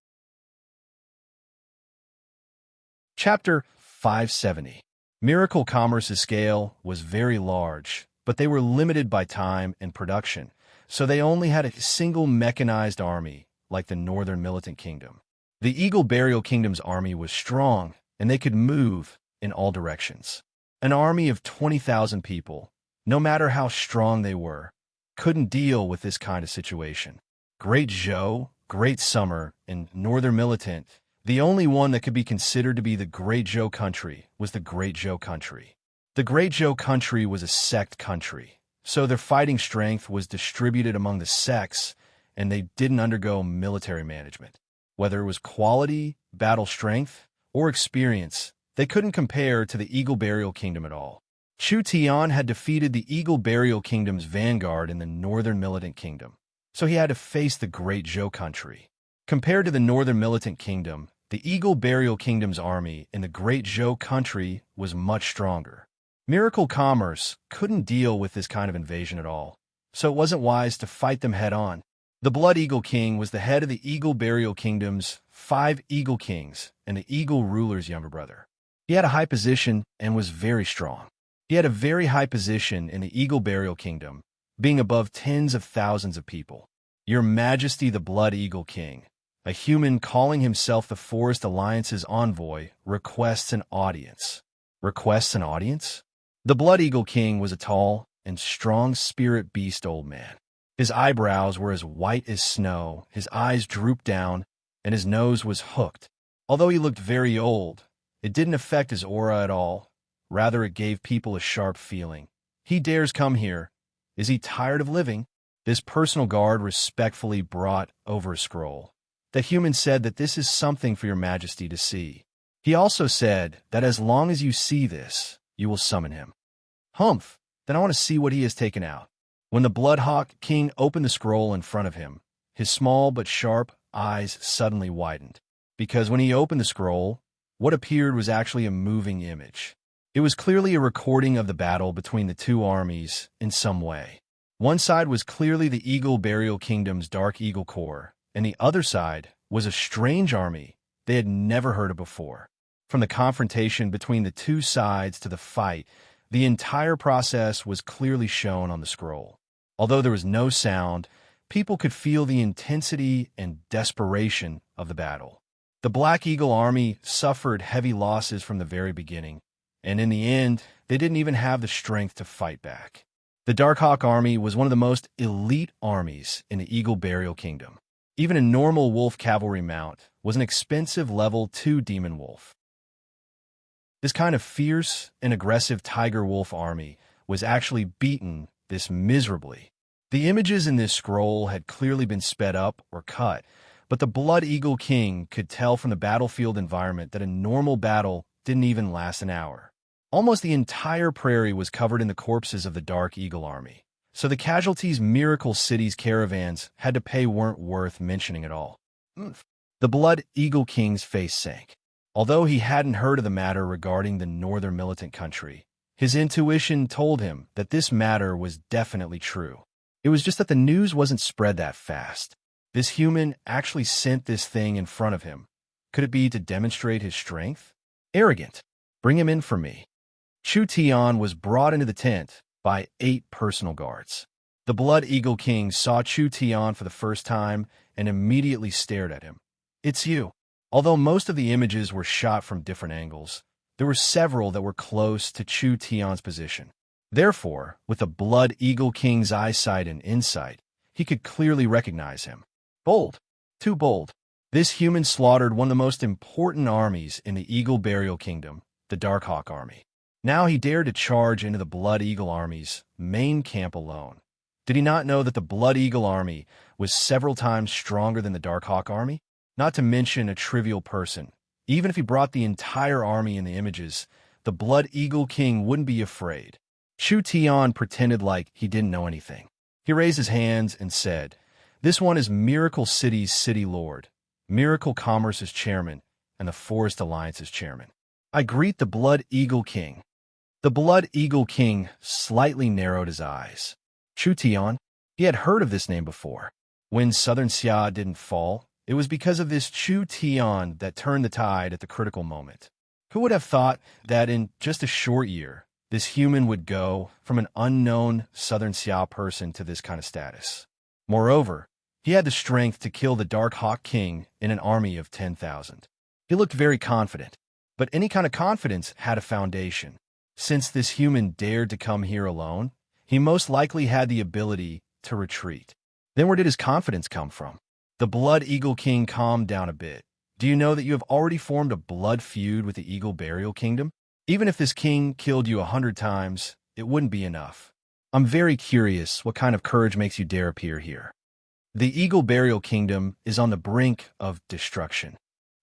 Chapter 570. Miracle Commerce's scale was very large, but they were limited by time and production, so they only had a single mechanized army, like the Northern Militant Kingdom. The Eagle Burial Kingdom's army was strong, and they could move in all directions. An army of 20,000 people, no matter how strong they were, couldn't deal with this kind of situation. Great Zhou, Great Summer, and Northern Militant, the only one that could be considered to be the Great Zhou country was the Great Zhou country. The Great Zhou country was a sect country, so their fighting strength was distributed among the sects, and they didn't undergo military management. Whether it was quality, battle strength, or experience, they couldn't compare to the Eagle Burial Kingdom at all. Chu Tian had defeated the Eagle Burial Kingdom's vanguard in the Northern Militant Kingdom, so he had to face the Great Zhou country. Compared to the Northern Militant Kingdom, the Eagle Burial Kingdom's army in the Great Zhou country was much stronger. Miracle Commerce couldn't deal with this kind of invasion at all, so it wasn't wise to fight them head-on. The Blood Eagle King was the head of the Eagle Burial Kingdom's 5 Eagle Kings and the Eagle Ruler's younger brother. He had a high position and was very strong. He had a very high position in the Eagle Burial Kingdom, being above tens of thousands of people. Your Majesty the Blood Eagle King, a human calling himself the Forest Alliance's envoy, requests an audience. Requests an audience? The Blood Eagle King was a tall and strong spirit beast old man. His eyebrows were as white as snow, his eyes drooped down, and his nose was hooked. Although he looked very old, it didn't affect his aura at all. Rather, it gave people a sharp feeling. He dares come here. Is he tired of living? This personal guard respectfully brought over a scroll. The human said that this is something for your majesty to see. He also said that as long as you see this, you will summon him. Humph, then I want to see what he has taken out. When the Bloodhawk King opened the scroll in front of him, his small but sharp eyes suddenly widened. Because when he opened the scroll, what appeared was actually a moving image. It was clearly a recording of the battle between the two armies in some way. One side was clearly the Eagle Burial Kingdom's Dark Eagle Corps, and the other side was a strange army they had never heard of before. From the confrontation between the two sides to the fight, the entire process was clearly shown on the scroll. Although there was no sound, people could feel the intensity and desperation of the battle. The Black Eagle Army suffered heavy losses from the very beginning, and in the end, they didn't even have the strength to fight back. The Darkhawk Army was one of the most elite armies in the Eagle Burial Kingdom. Even a normal wolf cavalry mount was an expensive level 2 demon wolf. This kind of fierce and aggressive tiger wolf army was actually beaten this miserably. The images in this scroll had clearly been sped up or cut, but the Blood Eagle King could tell from the battlefield environment that a normal battle didn't even last an hour. Almost the entire prairie was covered in the corpses of the Dark Eagle Army, so the casualties Miracle City's caravans had to pay weren't worth mentioning at all. The Blood Eagle King's face sank. Although he hadn't heard of the matter regarding the northern militant country, his intuition told him that this matter was definitely true. It was just that the news wasn't spread that fast. This human actually sent this thing in front of him. Could it be to demonstrate his strength? Arrogant. Bring him in for me. Chu Tian was brought into the tent by 8 personal guards. The Blood Eagle King saw Chu Tian for the first time and immediately stared at him. It's you. Although most of the images were shot from different angles, there were several that were close to Chu Tian's position. Therefore, with the Blood Eagle King's eyesight and insight, he could clearly recognize him. Bold. Too bold. This human slaughtered one of the most important armies in the Eagle Burial Kingdom, the Darkhawk Army. Now he dared to charge into the Blood Eagle Army's main camp alone. Did he not know that the Blood Eagle Army was several times stronger than the Darkhawk Army? Not to mention a trivial person. Even if he brought the entire army in the images, the Blood Eagle King wouldn't be afraid. Chu Tian pretended like he didn't know anything. He raised his hands and said, "This one is Miracle City's City Lord, Miracle Commerce's chairman, and the Forest Alliance's chairman. I greet the Blood Eagle King." The Blood Eagle King slightly narrowed his eyes. Chu Tian? He had heard of this name before. When Southern Xia didn't fall, it was because of this Chu Tian that turned the tide at the critical moment. Who would have thought that in just a short year, this human would go from an unknown Southern Xia person to this kind of status? Moreover, he had the strength to kill the Dark Hawk King in an army of 10,000. He looked very confident, but any kind of confidence had a foundation. Since this human dared to come here alone, he most likely had the ability to retreat. Then where did his confidence come from? The Blood Eagle King calmed down a bit. Do you know that you have already formed a blood feud with the Eagle Burial Kingdom? Even if this king killed you 100 times, it wouldn't be enough. I'm very curious what kind of courage makes you dare appear here. The Eagle Burial Kingdom is on the brink of destruction.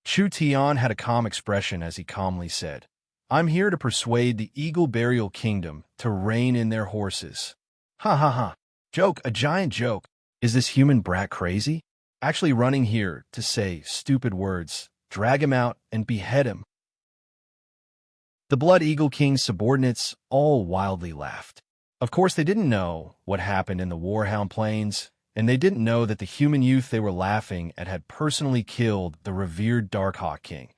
Chu Tian had a calm expression as he calmly said, "I'm here to persuade the Eagle Burial Kingdom to rein in their horses." Ha ha ha. Joke, a giant joke. Is this human brat crazy? Actually running here to say stupid words, drag him out and behead him. The Blood Eagle King's subordinates all wildly laughed. Of course, they didn't know what happened in the Warhound Plains, and they didn't know that the human youth they were laughing at had personally killed the revered Darkhawk King,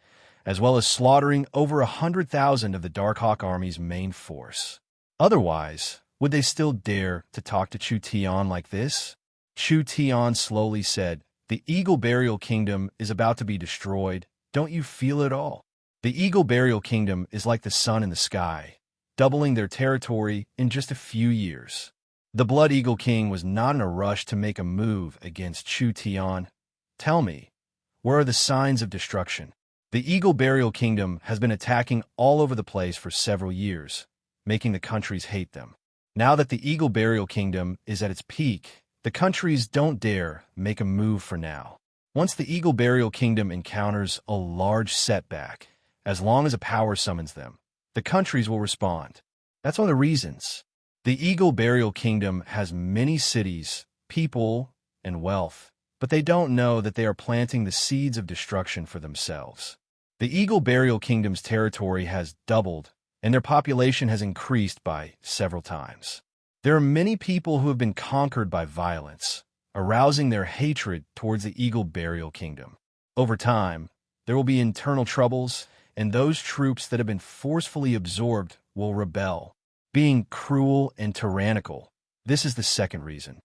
as well as slaughtering over 100,000 of the Darkhawk Army's main force. Otherwise, would they still dare to talk to Chu Tian like this? Chu Tian slowly said, "The Eagle Burial Kingdom is about to be destroyed. Don't you feel it all? The Eagle Burial Kingdom is like the sun in the sky, doubling their territory in just a few years." The Blood Eagle King was not in a rush to make a move against Chu Tian. "Tell me, where are the signs of destruction?" The Eagle Burial Kingdom has been attacking all over the place for several years, making the countries hate them. Now that the Eagle Burial Kingdom is at its peak, the countries don't dare make a move for now. Once the Eagle Burial Kingdom encounters a large setback, as long as a power summons them, the countries will respond. That's one of the reasons. The Eagle Burial Kingdom has many cities, people, and wealth, but they don't know that they are planting the seeds of destruction for themselves. The Eagle Burial Kingdom's territory has doubled, and their population has increased by several times. There are many people who have been conquered by violence, arousing their hatred towards the Eagle Burial Kingdom. Over time, there will be internal troubles, and those troops that have been forcefully absorbed will rebel, being cruel and tyrannical. This is the second reason.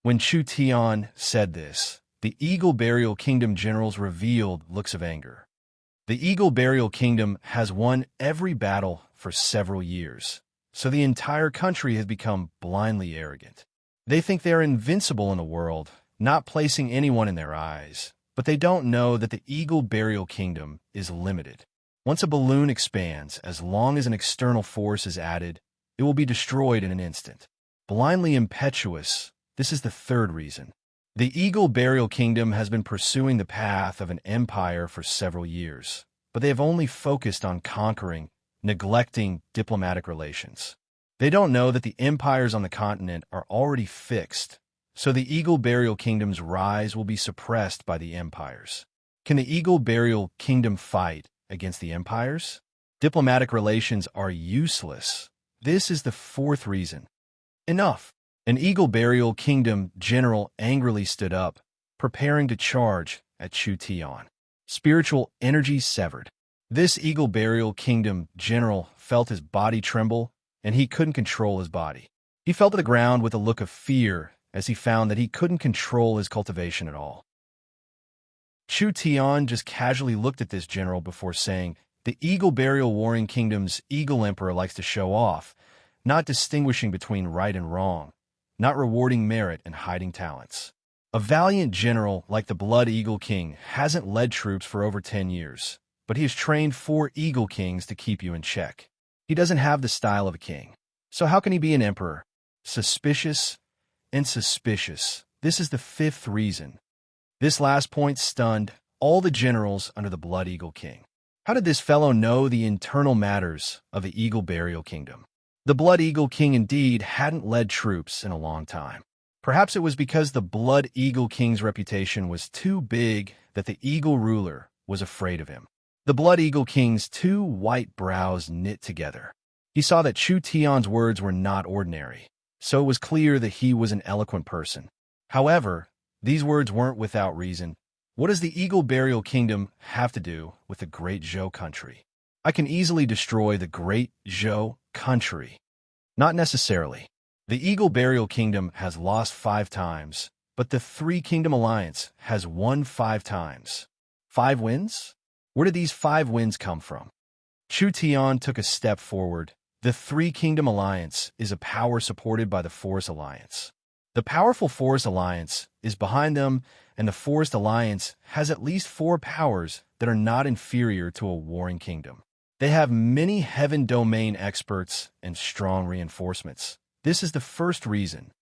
When Chu Tian said this, the Eagle Burial Kingdom generals revealed looks of anger. The Eagle Burial Kingdom has won every battle for several years, so the entire country has become blindly arrogant. They think they are invincible in the world, not placing anyone in their eyes, but they don't know that the Eagle Burial Kingdom is limited. Once a balloon expands, as long as an external force is added, it will be destroyed in an instant. Blindly impetuous, this is the third reason. The Eagle Burial Kingdom has been pursuing the path of an empire for several years, but they have only focused on conquering, neglecting diplomatic relations. They don't know that the empires on the continent are already fixed, so the Eagle Burial Kingdom's rise will be suppressed by the empires. Can the Eagle Burial Kingdom fight against the empires? Diplomatic relations are useless. This is the fourth reason. Enough! An Eagle Burial Kingdom general angrily stood up, preparing to charge at Chu Tian. Spiritual energy severed. This Eagle Burial Kingdom general felt his body tremble, and he couldn't control his body. He fell to the ground with a look of fear as he found that he couldn't control his cultivation at all. Chu Tian just casually looked at this general before saying, "The Eagle Burial Warring Kingdom's Eagle Emperor likes to show off, not distinguishing between right and wrong, not rewarding merit and hiding talents. A valiant general like the Blood Eagle King hasn't led troops for over 10 years, but he has trained 4 Eagle Kings to keep you in check. He doesn't have the style of a king. So how can he be an emperor? Suspicious and suspicious. This is the fifth reason." This last point stunned all the generals under the Blood Eagle King. How did this fellow know the internal matters of the Eagle Burial Kingdom? The Blood Eagle King indeed hadn't led troops in a long time. Perhaps it was because the Blood Eagle King's reputation was too big that the Eagle ruler was afraid of him. The Blood Eagle King's 2 white brows knit together. He saw that Chu Tian's words were not ordinary, so it was clear that he was an eloquent person. However, these words weren't without reason. What does the Eagle Burial Kingdom have to do with the Great Zhou country? I can easily destroy the Great Zhou country. Not necessarily. The Eagle Burial Kingdom has lost 5 times, but the 3 Kingdom Alliance has won 5 times. 5 wins? Where did these 5 wins come from? Chu Tian took a step forward. The 3 Kingdom Alliance is a power supported by the Forest Alliance. The powerful Forest Alliance is behind them, and the Forest Alliance has at least 4 powers that are not inferior to a warring kingdom. They have many Heaven Domain experts and strong reinforcements. This is the first reason.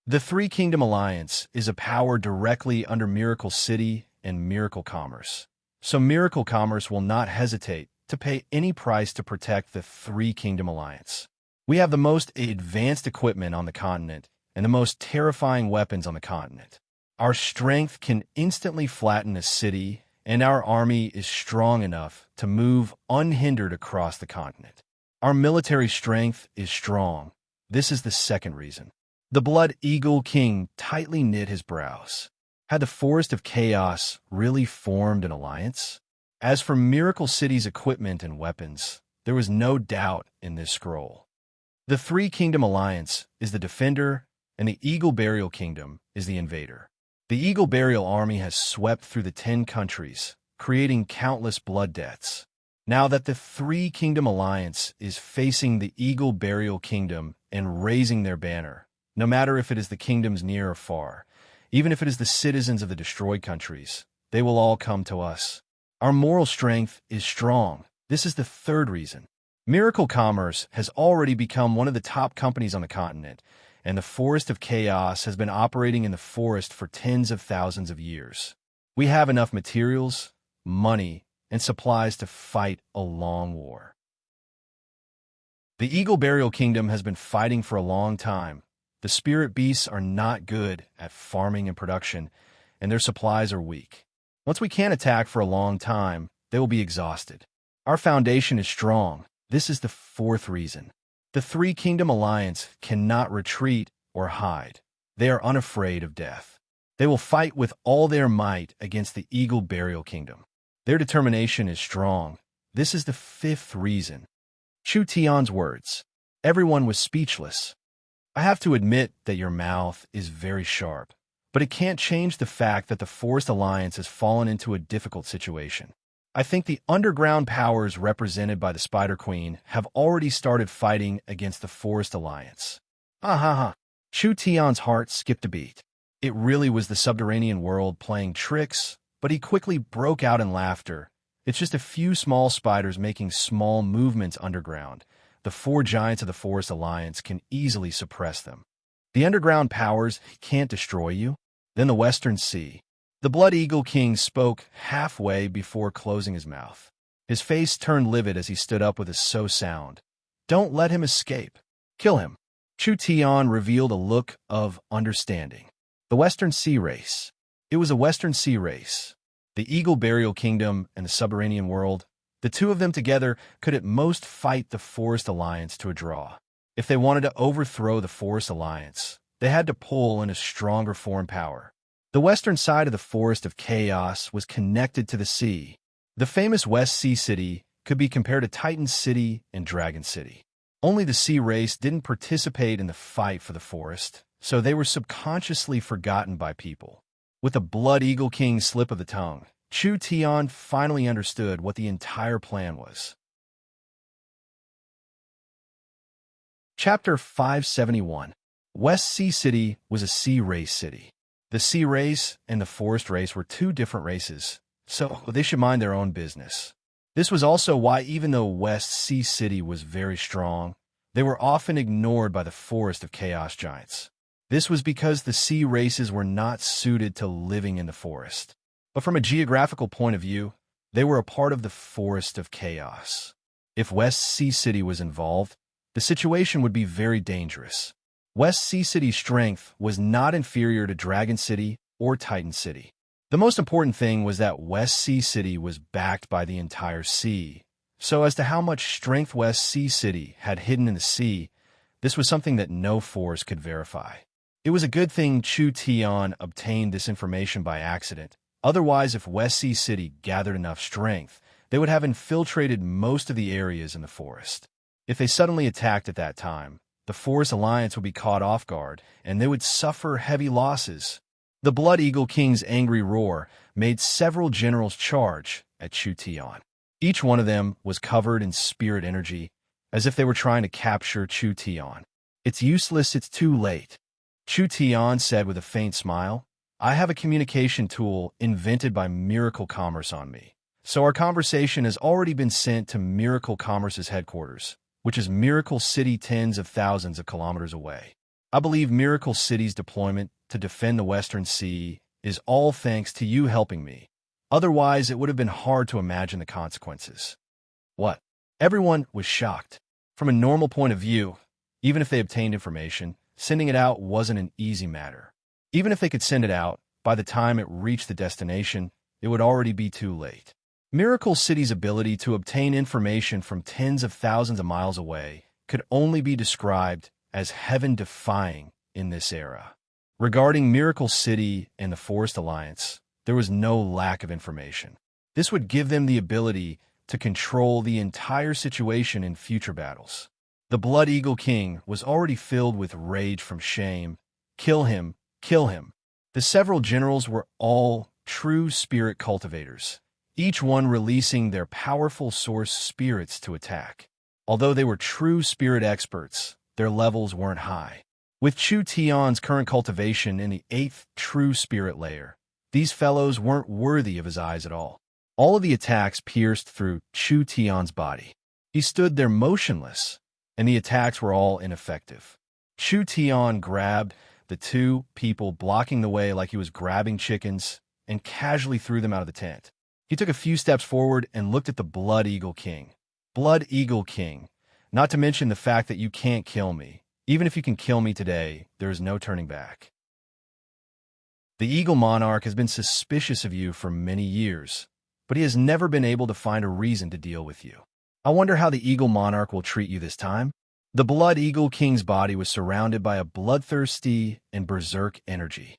The 3 Kingdom Alliance is a power directly under Miracle City and Miracle Commerce. So Miracle Commerce will not hesitate to pay any price to protect the 3 Kingdom Alliance. We have the most advanced equipment on the continent and the most terrifying weapons on the continent. Our strength can instantly flatten a city, and our army is strong enough to move unhindered across the continent. Our military strength is strong. This is the second reason. The Blood Eagle King tightly knit his brows. Had the Forest of Chaos really formed an alliance? As for Miracle City's equipment and weapons, there was no doubt in this scroll. The 3 Kingdom Alliance is the defender, and the Eagle Burial Kingdom is the invader. The Eagle Burial Army has swept through the 10 countries, creating countless blood deaths. Now that the 3 Kingdom Alliance is facing the Eagle Burial Kingdom and raising their banner, no matter if it is the kingdoms near or far, even if it is the citizens of the destroyed countries, they will all come to us. Our moral strength is strong. This is the third reason. Miracle Commerce has already become one of the top companies on the continent, and the Forest of Chaos has been operating in the forest for tens of thousands of years. We have enough materials, money, and supplies to fight a long war. The Eagle Burial Kingdom has been fighting for a long time. The spirit beasts are not good at farming and production, and their supplies are weak. Once we can't attack for a long time, they will be exhausted. Our foundation is strong. This is the fourth reason. The Three Kingdom Alliance cannot retreat or hide. They are unafraid of death. They will fight with all their might against the Eagle Burial Kingdom. Their determination is strong. This is the fifth reason. Chu Tian's words. Everyone was speechless. I have to admit that your mouth is very sharp, but it can't change the fact that the Forest Alliance has fallen into a difficult situation. I think the underground powers represented by the Spider Queen have already started fighting against the Forest Alliance. Ha ha ha. Chu Tian's heart skipped a beat. It really was the subterranean world playing tricks, but he quickly broke out in laughter. It's just a few small spiders making small movements underground. The four giants of the Forest Alliance can easily suppress them. The underground powers can't destroy you. Then the Western Sea. The Blood Eagle King spoke halfway before closing his mouth. His face turned livid as he stood up with a so sound. Don't let him escape. Kill him. Chu Tian revealed a look of understanding. The Western Sea Race. It was a Western Sea Race. The Eagle Burial Kingdom and the subterranean world, the two of them together could at most fight the Forest Alliance to a draw. If they wanted to overthrow the Forest Alliance, they had to pull in a stronger foreign power. The western side of the Forest of Chaos was connected to the sea. The famous West Sea City could be compared to Titan City and Dragon City. Only the Sea Race didn't participate in the fight for the forest, so they were subconsciously forgotten by people. With the Blood Eagle King's slip of the tongue, Chu Tian finally understood what the entire plan was. Chapter 571. West Sea City was a Sea Race city. The Sea Race and the Forest Race were two different races, so they should mind their own business. This was also why, even though West Sea City was very strong, they were often ignored by the Forest of Chaos giants. This was because the sea races were not suited to living in the forest. But from a geographical point of view, they were a part of the Forest of Chaos. If West Sea City was involved, the situation would be very dangerous. West Sea City's strength was not inferior to Dragon City or Titan City. The most important thing was that West Sea City was backed by the entire sea. So as to how much strength West Sea City had hidden in the sea, this was something that no force could verify. It was a good thing Chu Tian obtained this information by accident. Otherwise, if West Sea City gathered enough strength, they would have infiltrated most of the areas in the forest. If they suddenly attacked at that time, the Forest Alliance would be caught off guard, and they would suffer heavy losses. The Blood Eagle King's angry roar made several generals charge at Chu Tian. Each one of them was covered in spirit energy, as if they were trying to capture Chu Tian. It's useless, it's too late. Chu Tian said with a faint smile, I have a communication tool invented by Miracle Commerce on me. So our conversation has already been sent to Miracle Commerce's headquarters, which is Miracle City tens of thousands of kilometers away. I believe Miracle City's deployment to defend the Western Sea is all thanks to you helping me. Otherwise, it would have been hard to imagine the consequences. What? Everyone was shocked. From a normal point of view, even if they obtained information, sending it out wasn't an easy matter. Even if they could send it out, by the time it reached the destination, it would already be too late. Miracle City's ability to obtain information from tens of thousands of miles away could only be described as heaven-defying in this era. Regarding Miracle City and the Forest Alliance, there was no lack of information. This would give them the ability to control the entire situation in future battles. The Blood Eagle King was already filled with rage from shame. Kill him, kill him. The several generals were all true spirit cultivators, each one releasing their powerful source spirits to attack. Although they were true spirit experts, their levels weren't high. With Chu Tian's current cultivation in the 8th true spirit layer, these fellows weren't worthy of his eyes at all. All of the attacks pierced through Chu Tian's body. He stood there motionless, and the attacks were all ineffective. Chu Tian grabbed the two people blocking the way like he was grabbing chickens and casually threw them out of the tent. He took a few steps forward and looked at the Blood Eagle King. Blood Eagle King, not to mention the fact that you can't kill me. Even if you can kill me today, there is no turning back. The Eagle Monarch has been suspicious of you for many years, but he has never been able to find a reason to deal with you. I wonder how the Eagle Monarch will treat you this time. The Blood Eagle King's body was surrounded by a bloodthirsty and berserk energy.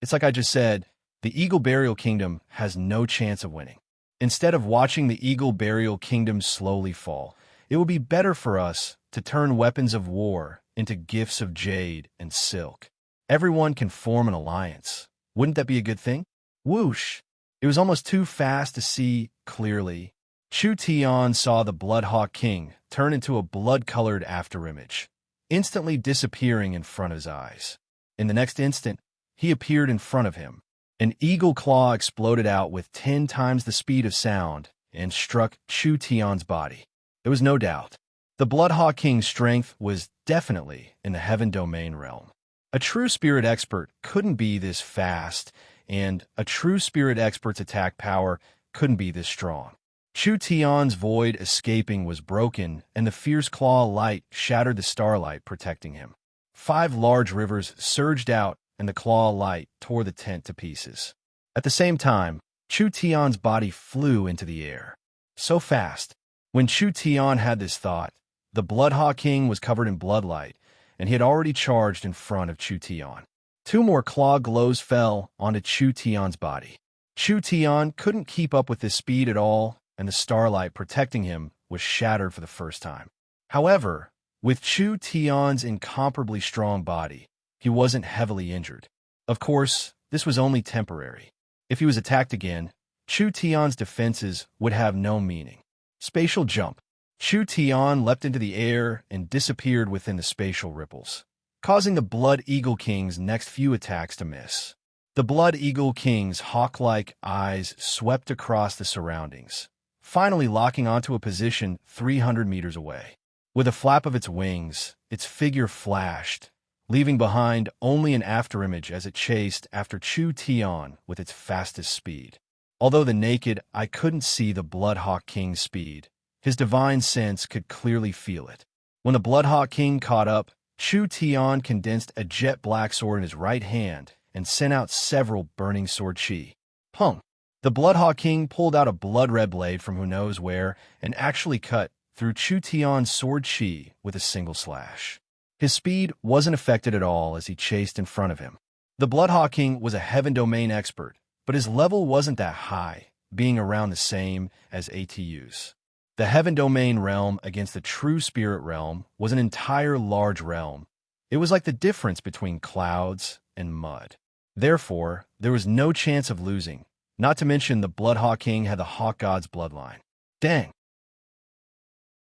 It's like I just said, the Eagle Burial Kingdom has no chance of winning. Instead of watching the Eagle Burial Kingdom slowly fall, it would be better for us to turn weapons of war into gifts of jade and silk. Everyone can form an alliance. Wouldn't that be a good thing? Whoosh! It was almost too fast to see clearly. Chu Tian saw the Bloodhawk King turn into a blood-colored afterimage, instantly disappearing in front of his eyes. In the next instant, he appeared in front of him. An eagle claw exploded out with 10 times the speed of sound and struck Chu Tian's body. There was no doubt. The Bloodhawk King's strength was definitely in the Heaven Domain realm. A true spirit expert couldn't be this fast, and a true spirit expert's attack power couldn't be this strong. Chu Tian's void escaping was broken, and the fierce claw light shattered the starlight protecting him. 5 large rivers surged out, and the claw light tore the tent to pieces. At the same time, Chu Tian's body flew into the air. So fast. When Chu Tian had this thought, the Bloodhawk King was covered in bloodlight, and he had already charged in front of Chu Tian. 2 more claw glows fell onto Chu Tian's body. Chu Tian couldn't keep up with this speed at all, and the starlight protecting him was shattered for the first time. However, with Chu Tian's incomparably strong body, he wasn't heavily injured. Of course, this was only temporary. If he was attacked again, Chu Tian's defenses would have no meaning. Spatial jump. Chu Tian leapt into the air and disappeared within the spatial ripples, causing the Blood Eagle King's next few attacks to miss. The Blood Eagle King's hawk-like eyes swept across the surroundings, finally locking onto a position 300 meters away. With a flap of its wings, its figure flashed, leaving behind only an afterimage as it chased after Chu Tian with its fastest speed. Although the naked eye couldn't see the Bloodhawk King's speed, his divine sense could clearly feel it. When the Bloodhawk King caught up, Chu Tian condensed a jet-black sword in his right hand and sent out several burning sword chi. Pung! The Bloodhawk King pulled out a blood-red blade from who knows where and actually cut through Chu Tian's sword chi with a single slash. His speed wasn't affected at all as he chased in front of him. The Bloodhawk King was a Heaven Domain expert, but his level wasn't that high, being around the same as ATU's. The Heaven Domain realm against the True Spirit realm was an entire large realm. It was like the difference between clouds and mud. Therefore, there was no chance of losing. Not to mention the Bloodhawk King had the Hawk God's bloodline. Dang!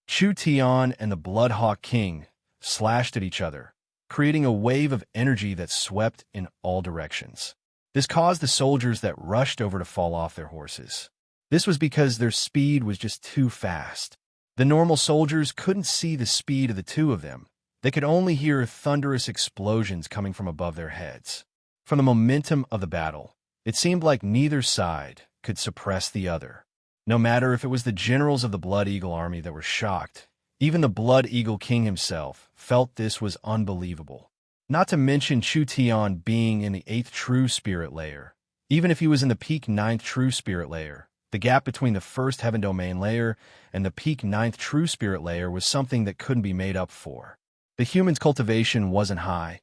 Chu Tian and the Bloodhawk King slashed at each other, creating a wave of energy that swept in all directions. This caused the soldiers that rushed over to fall off their horses. This was because their speed was just too fast. The normal soldiers couldn't see the speed of the two of them. They could only hear thunderous explosions coming from above their heads. From the momentum of the battle, it seemed like neither side could suppress the other. No matter if it was the generals of the Blood Eagle army that were shocked, even the Blood Eagle King himself felt this was unbelievable. Not to mention Chu Tian being in the 8th True Spirit layer. Even if he was in the peak 9th True Spirit layer, the gap between the first Heaven Domain layer and the peak 9th True Spirit layer was something that couldn't be made up for. The human's cultivation wasn't high,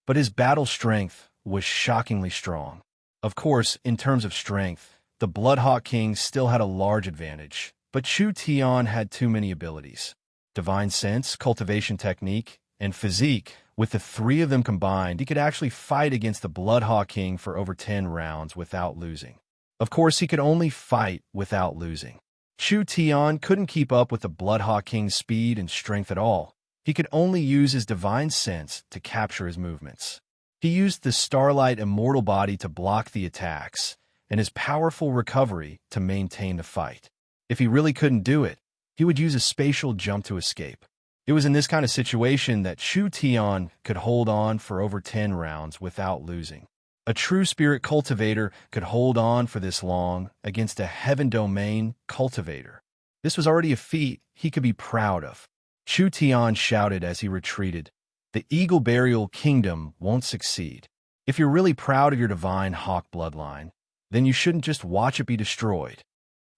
but his battle strength was shockingly strong. Of course, in terms of strength, the Bloodhawk King still had a large advantage, but Chu Tian had too many abilities. Divine Sense, Cultivation Technique, and Physique. With the 3 of them combined, he could actually fight against the Bloodhawk King for over 10 rounds without losing. Of course, he could only fight without losing. Chu Tian couldn't keep up with the Bloodhawk King's speed and strength at all. He could only use his Divine Sense to capture his movements. He used the Starlight Immortal Body to block the attacks, and his powerful recovery to maintain the fight. If he really couldn't do it, he would use a spatial jump to escape. It was in this kind of situation that Chu Tian could hold on for over 10 rounds without losing. A true spirit cultivator could hold on for this long against a heaven domain cultivator. This was already a feat he could be proud of. Chu Tian shouted as he retreated, "The Eagle Burial Kingdom won't succeed. If you're really proud of your divine hawk bloodline, then you shouldn't just watch it be destroyed."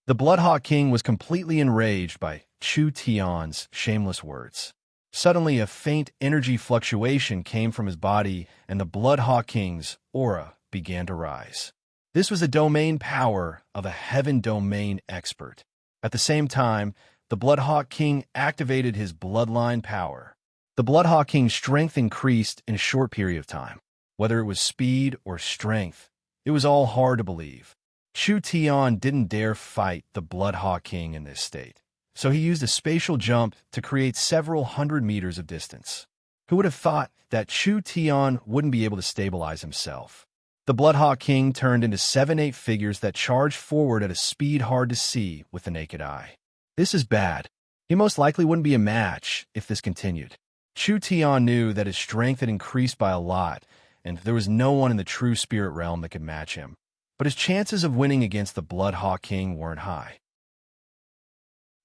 The Bloodhawk King was completely enraged by Chu Tian's shameless words. Suddenly, a faint energy fluctuation came from his body, and the Bloodhawk King's aura began to rise. This was the domain power of a heaven domain expert. At the same time, the Bloodhawk King activated his bloodline power. The Bloodhawk King's strength increased in a short period of time. Whether it was speed or strength, it was all hard to believe. Chu Tian didn't dare fight the Bloodhawk King in this state, so he used a spatial jump to create several hundred meters of distance. Who would have thought that Chu Tian wouldn't be able to stabilize himself? The Bloodhawk King turned into 7-8 figures that charged forward at a speed hard to see with the naked eye. This is bad. He most likely wouldn't be a match if this continued. Chu Tian knew that his strength had increased by a lot, and there was no one in the true spirit realm that could match him. But his chances of winning against the Bloodhawk King weren't high.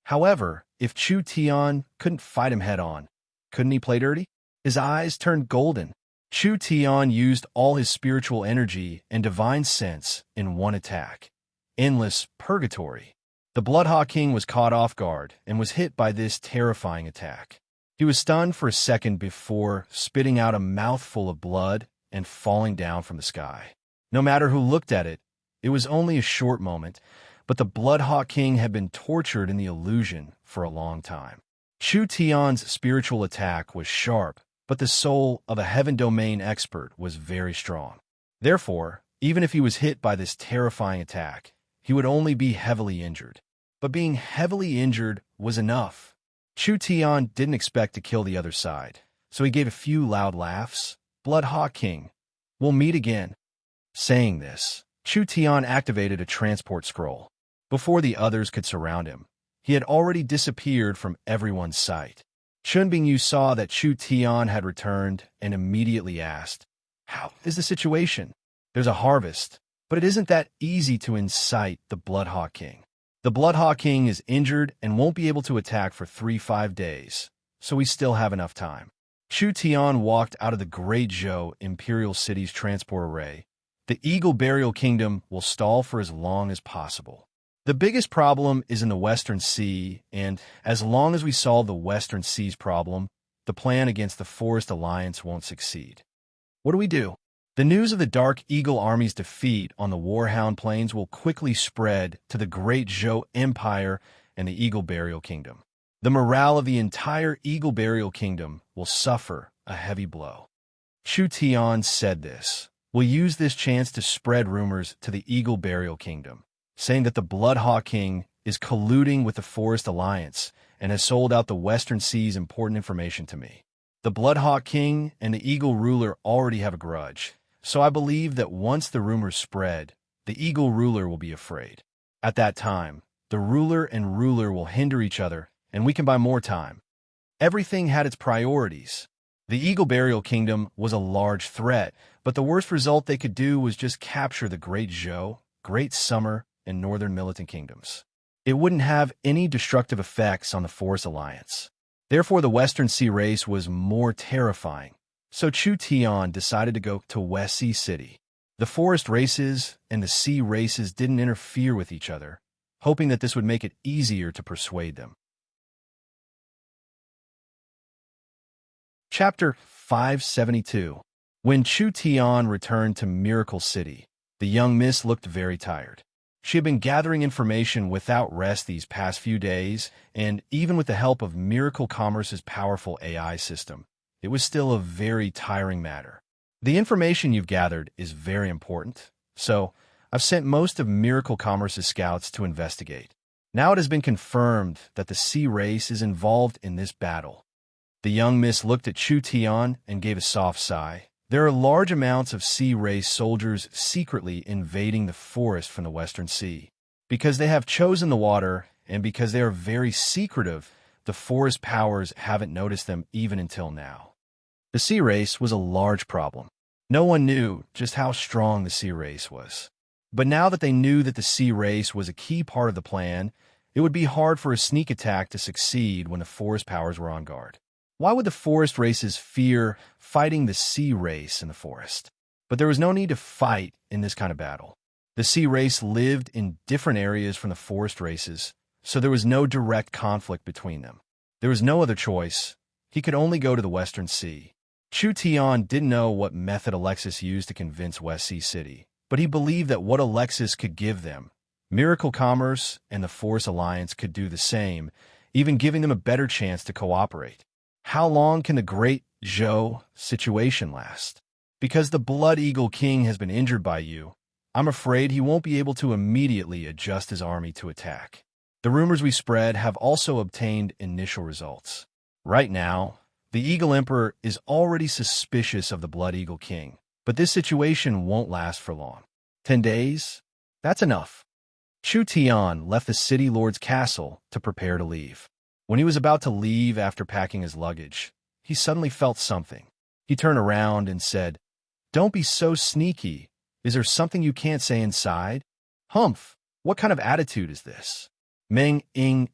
However, if Chu Tian couldn't fight him head-on, couldn't he play dirty? His eyes turned golden. Chu Tian used all his spiritual energy and divine sense in one attack. Endless purgatory. The Bloodhawk King was caught off guard and was hit by this terrifying attack. He was stunned for a second before spitting out a mouthful of blood and falling down from the sky. No matter who looked at it, it was only a short moment, but the Bloodhawk King had been tortured in the illusion for a long time. Chu Tian's spiritual attack was sharp, but the soul of a heaven domain expert was very strong. Therefore, even if he was hit by this terrifying attack, he would only be heavily injured. But being heavily injured was enough. Chu Tian didn't expect to kill the other side, so he gave a few loud laughs. "Bloodhawk King, we'll meet again." Saying this, Chu Tian activated a transport scroll. Before the others could surround him, he had already disappeared from everyone's sight. Chun Bingyu saw that Chu Tian had returned and immediately asked, "How is the situation?" "There's a harvest, but it isn't that easy to incite the Bloodhawk King. The Bloodhawk King is injured and won't be able to attack for 3-5 days, so we still have enough time." Chu Tian walked out of the Great Zhou Imperial City's transport array. The Eagle Burial Kingdom will stall for as long as possible. The biggest problem is in the Western Sea, and as long as we solve the Western Sea's problem, the plan against the Forest Alliance won't succeed. What do we do? The news of the Dark Eagle Army's defeat on the Warhound Plains will quickly spread to the Great Zhou Empire and the Eagle Burial Kingdom. The morale of the entire Eagle Burial Kingdom will suffer a heavy blow. Chu Tian said this. "We'll use this chance to spread rumors to the Eagle Burial Kingdom, saying that the Bloodhawk King is colluding with the Forest Alliance and has sold out the Western Sea's important information to me. The Bloodhawk King and the Eagle Ruler already have a grudge, so I believe that once the rumors spread, the Eagle Ruler will be afraid. At that time, the Ruler and Ruler will hinder each other, and we can buy more time." Everything had its priorities. The Eagle Burial Kingdom was a large threat, but the worst result they could do was just capture the Great Zhou, Great Summer, and Northern Militant Kingdoms. It wouldn't have any destructive effects on the Forest Alliance. Therefore, the Western Sea race was more terrifying. So Chu Tian decided to go to West Sea City. The forest races and the sea races didn't interfere with each other, hoping that this would make it easier to persuade them. Chapter 572. When Chu Tian returned to Miracle City, the young miss looked very tired. She had been gathering information without rest these past few days, and even with the help of Miracle Commerce's powerful AI system, it was still a very tiring matter. The information you've gathered is very important, so I've sent most of Miracle Commerce's scouts to investigate. Now it has been confirmed that the sea race is involved in this battle. The young miss looked at Chu Tian and gave a soft sigh. There are large amounts of sea race soldiers secretly invading the forest from the Western Sea. Because they have chosen the water and because they are very secretive, the forest powers haven't noticed them even until now. The sea race was a large problem. No one knew just how strong the sea race was. But now that they knew that the sea race was a key part of the plan, it would be hard for a sneak attack to succeed when the forest powers were on guard. Why would the forest races fear fighting the sea race in the forest? But there was no need to fight in this kind of battle. The sea race lived in different areas from the forest races, so there was no direct conflict between them. There was no other choice. He could only go to the Western Sea. Chu Tian didn't know what method Alexis used to convince West Sea City, but he believed that what Alexis could give them, Miracle Commerce and the Forest Alliance could do the same, even giving them a better chance to cooperate. How long can the Great Zhou situation last? Because the Blood Eagle King has been injured by you, I'm afraid he won't be able to immediately adjust his army to attack. The rumors we spread have also obtained initial results. Right now, the Eagle Emperor is already suspicious of the Blood Eagle King, but this situation won't last for long. 10 days? That's enough. Chu Tian left the city lord's castle to prepare to leave. When he was about to leave after packing his luggage, he suddenly felt something. He turned around and said, "Don't be so sneaky. Is there something you can't say inside?" "Humph, what kind of attitude is this?" Meng Ing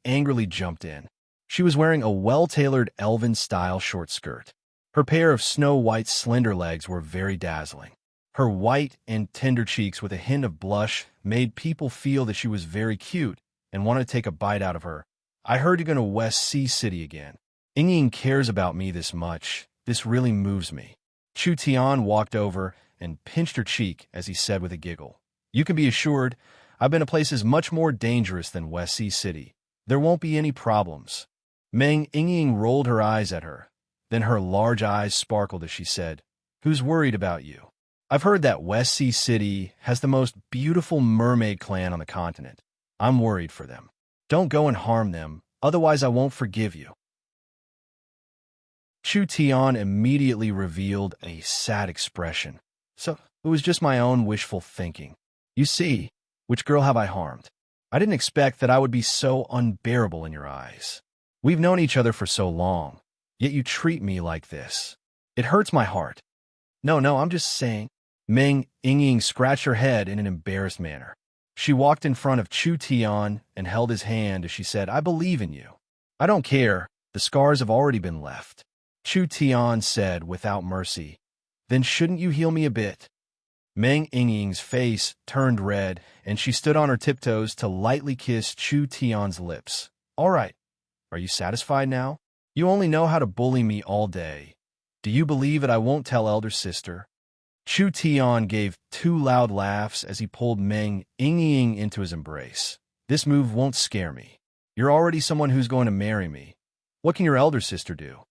angrily jumped in. She was wearing a well-tailored elven-style short skirt. Her pair of snow-white slender legs were very dazzling. Her white and tender cheeks with a hint of blush made people feel that she was very cute and wanted to take a bite out of her. "I heard you're going to West Sea City again. Ying cares about me this much. This really moves me." Chu Tian walked over and pinched her cheek as he said with a giggle, "You can be assured, I've been to places much more dangerous than West Sea City. There won't be any problems." Meng Ying rolled her eyes at her. Then her large eyes sparkled as she said, "Who's worried about you? I've heard that West Sea City has the most beautiful mermaid clan on the continent. I'm worried for them. Don't go and harm them, otherwise I won't forgive you." Chu Tian immediately revealed a sad expression. "So, it was just my own wishful thinking. You see, which girl have I harmed? I didn't expect that I would be so unbearable in your eyes. We've known each other for so long, yet you treat me like this. It hurts my heart." No, I'm just saying." Meng Ying scratched her head in an embarrassed manner. She walked in front of Chu Tian and held his hand as she said, "I believe in you. I don't care. The scars have already been left." Chu Tian said without mercy, "Then shouldn't you heal me a bit?" Meng Ying's face turned red, and she stood on her tiptoes to lightly kiss Chu Tian's lips. "All right. Are you satisfied now? You only know how to bully me all day. Do you believe that I won't tell elder sister?" Chu Tian gave 2 loud laughs as he pulled Meng Ying into his embrace. "This move won't scare me. You're already someone who's going to marry me. What can your elder sister do?"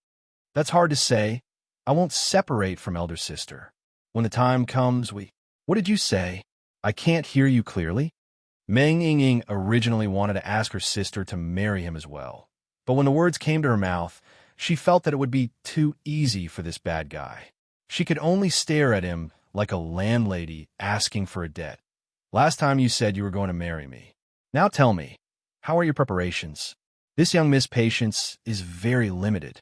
"That's hard to say. I won't separate from elder sister. When the time comes, What did you say? I can't hear you clearly." Meng Ying originally wanted to ask her sister to marry him as well. But when the words came to her mouth, she felt that it would be too easy for this bad guy. She could only stare at him like a landlady asking for a debt. "Last time you said you were going to marry me. Now tell me, how are your preparations? This young Miss Patience is very limited."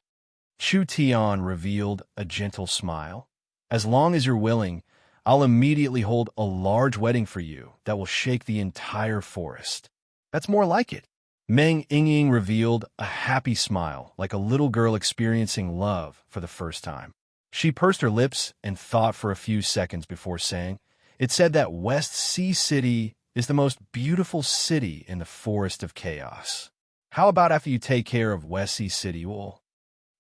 Chu Tian revealed a gentle smile. "As long as you're willing, I'll immediately hold a large wedding for you that will shake the entire forest." "That's more like it." Meng Ying revealed a happy smile, like a little girl experiencing love for the first time. She pursed her lips and thought for a few seconds before saying, "It said that West Sea City is the most beautiful city in the Forest of Chaos. How about after you take care of West Sea City? Well,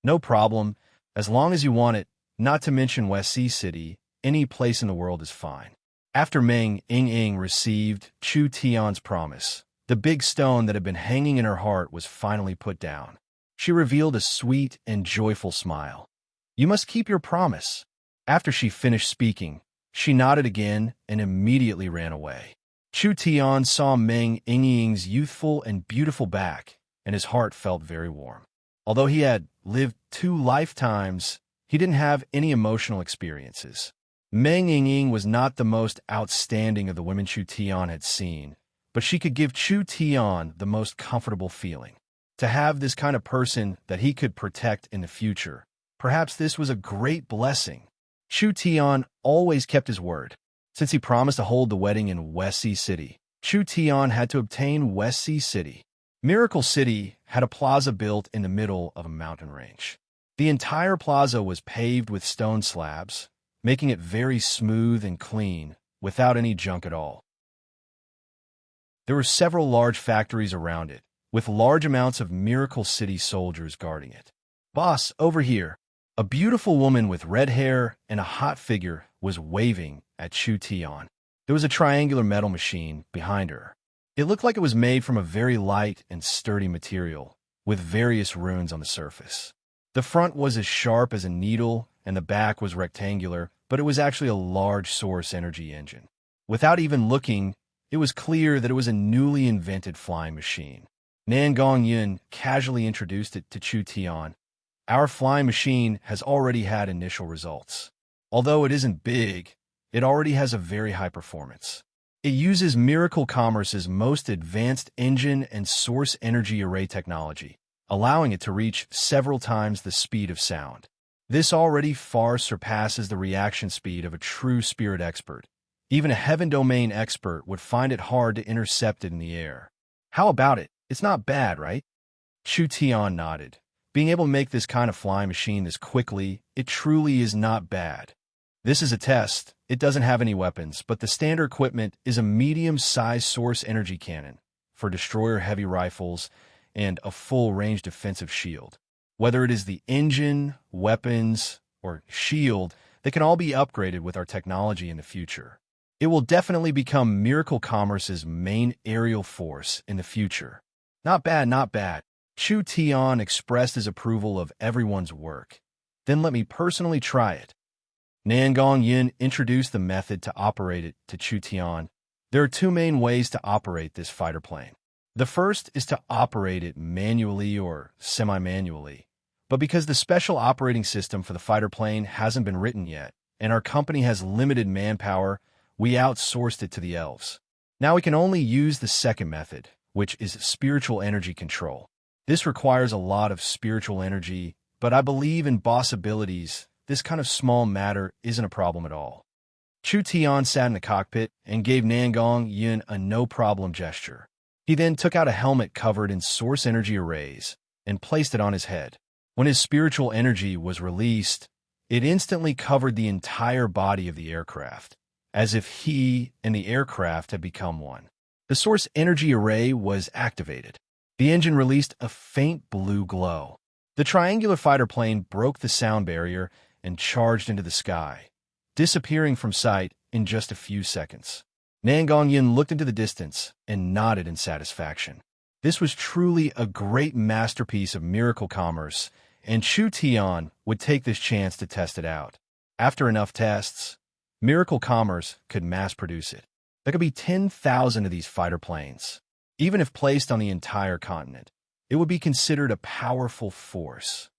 no problem. As long as you want it, not to mention West Sea City, any place in the world is fine." After Meng Ying received Chu Tian's promise, the big stone that had been hanging in her heart was finally put down. She revealed a sweet and joyful smile. "You must keep your promise." After she finished speaking, she nodded again and immediately ran away. Chu Tian saw Meng Ying's youthful and beautiful back, and his heart felt very warm. Although he had lived 2 lifetimes, he didn't have any emotional experiences. Meng Ying was not the most outstanding of the women Chu Tian had seen, but she could give Chu Tian the most comfortable feeling. To have this kind of person that he could protect in the future, perhaps this was a great blessing. Chu Tian always kept his word. Since he promised to hold the wedding in West Sea City, Chu Tian had to obtain West Sea City. Miracle City had a plaza built in the middle of a mountain range. The entire plaza was paved with stone slabs, making it very smooth and clean, without any junk at all. There were several large factories around it, with large amounts of Miracle City soldiers guarding it. "Boss, over here." A beautiful woman with red hair and a hot figure was waving at Chu Tian. There was a triangular metal machine behind her. It looked like it was made from a very light and sturdy material, with various runes on the surface. The front was as sharp as a needle, and the back was rectangular, but it was actually a large source energy engine. Without even looking, it was clear that it was a newly invented flying machine. Nan Gongyin casually introduced it to Chu Tian. "Our flying machine has already had initial results. Although it isn't big, it already has a very high performance. It uses Miracle Commerce's most advanced engine and source energy array technology, allowing it to reach several times the speed of sound. This already far surpasses the reaction speed of a true spirit expert. Even a heaven domain expert would find it hard to intercept it in the air. How about it? It's not bad, right?" Chu Tian nodded. Being able to make this kind of flying machine this quickly, it truly is not bad. This is a test. It doesn't have any weapons, but the standard equipment is a medium-sized source energy cannon for destroyer heavy rifles and a full-range defensive shield. Whether it is the engine, weapons, or shield, they can all be upgraded with our technology in the future. It will definitely become Miracle Commerce's main aerial force in the future. Not bad, not bad. Chu Tian expressed his approval of everyone's work. "Then let me personally try it." Nan Gongyin introduced the method to operate it to Chu Tian. There are two main ways to operate this fighter plane. The first is to operate it manually or semi-manually. But because the special operating system for the fighter plane hasn't been written yet, and our company has limited manpower, we outsourced it to the elves. Now we can only use the second method, which is spiritual energy control. This requires a lot of spiritual energy, but I believe in boss abilities. This kind of small matter isn't a problem at all. Chu Tian sat in the cockpit and gave Nan Gongyin a no-problem gesture. He then took out a helmet covered in source energy arrays and placed it on his head. When his spiritual energy was released, it instantly covered the entire body of the aircraft, as if he and the aircraft had become one. The source energy array was activated. The engine released a faint blue glow. The triangular fighter plane broke the sound barrier and charged into the sky, disappearing from sight in just a few seconds. Nan Gongyin looked into the distance and nodded in satisfaction. This was truly a great masterpiece of Miracle Commerce, and Chu Tian would take this chance to test it out. After enough tests, Miracle Commerce could mass-produce it. There could be 10,000 of these fighter planes. Even if placed on the entire continent, it would be considered a powerful force.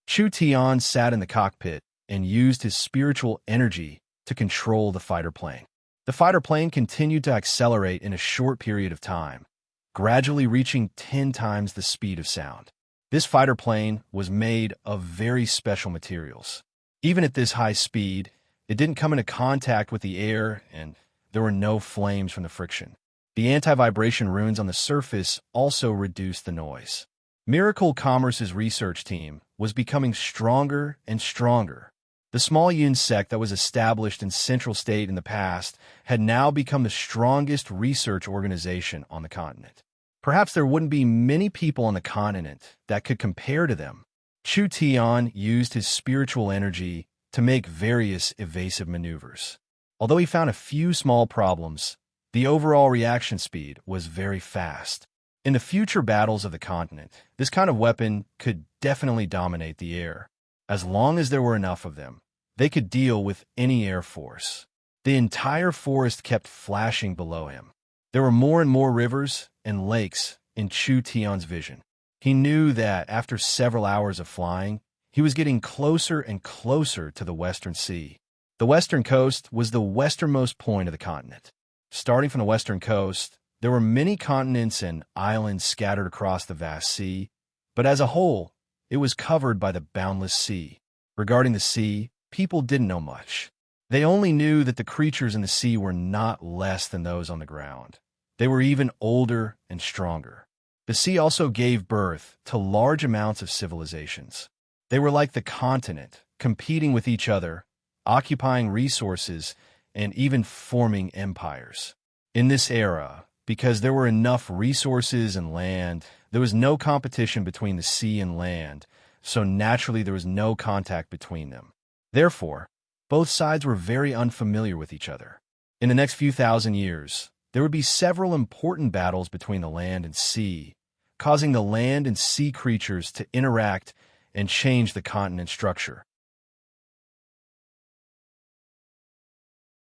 Chu Tian sat in the cockpit and used his spiritual energy to control the fighter plane. The fighter plane continued to accelerate in a short period of time, gradually reaching 10 times the speed of sound. This fighter plane was made of very special materials. Even at this high speed, it didn't come into contact with the air, and there were no flames from the friction. The anti-vibration runes on the surface also reduced the noise. Miracle Commerce's research team was becoming stronger and stronger. The small Yun sect that was established in Central State in the past had now become the strongest research organization on the continent. Perhaps there wouldn't be many people on the continent that could compare to them. Chu Tian used his spiritual energy to make various evasive maneuvers. Although he found a few small problems, the overall reaction speed was very fast. In the future battles of the continent, this kind of weapon could definitely dominate the air. As long as there were enough of them, they could deal with any air force. The entire forest kept flashing below him. There were more and more rivers and lakes in Chu Tian's vision. He knew that after several hours of flying, he was getting closer and closer to the Western Sea. The western coast was the westernmost point of the continent. Starting from the western coast, there were many continents and islands scattered across the vast sea, but as a whole, it was covered by the boundless sea. Regarding the sea, people didn't know much. They only knew that the creatures in the sea were not less than those on the ground. They were even older and stronger. The sea also gave birth to large amounts of civilizations. They were like the continent, competing with each other, occupying resources, and even forming empires. In this era, because there were enough resources and land, there was no competition between the sea and land, so naturally there was no contact between them. Therefore, both sides were very unfamiliar with each other. In the next few thousand years, there would be several important battles between the land and sea, causing the land and sea creatures to interact and change the continent structure.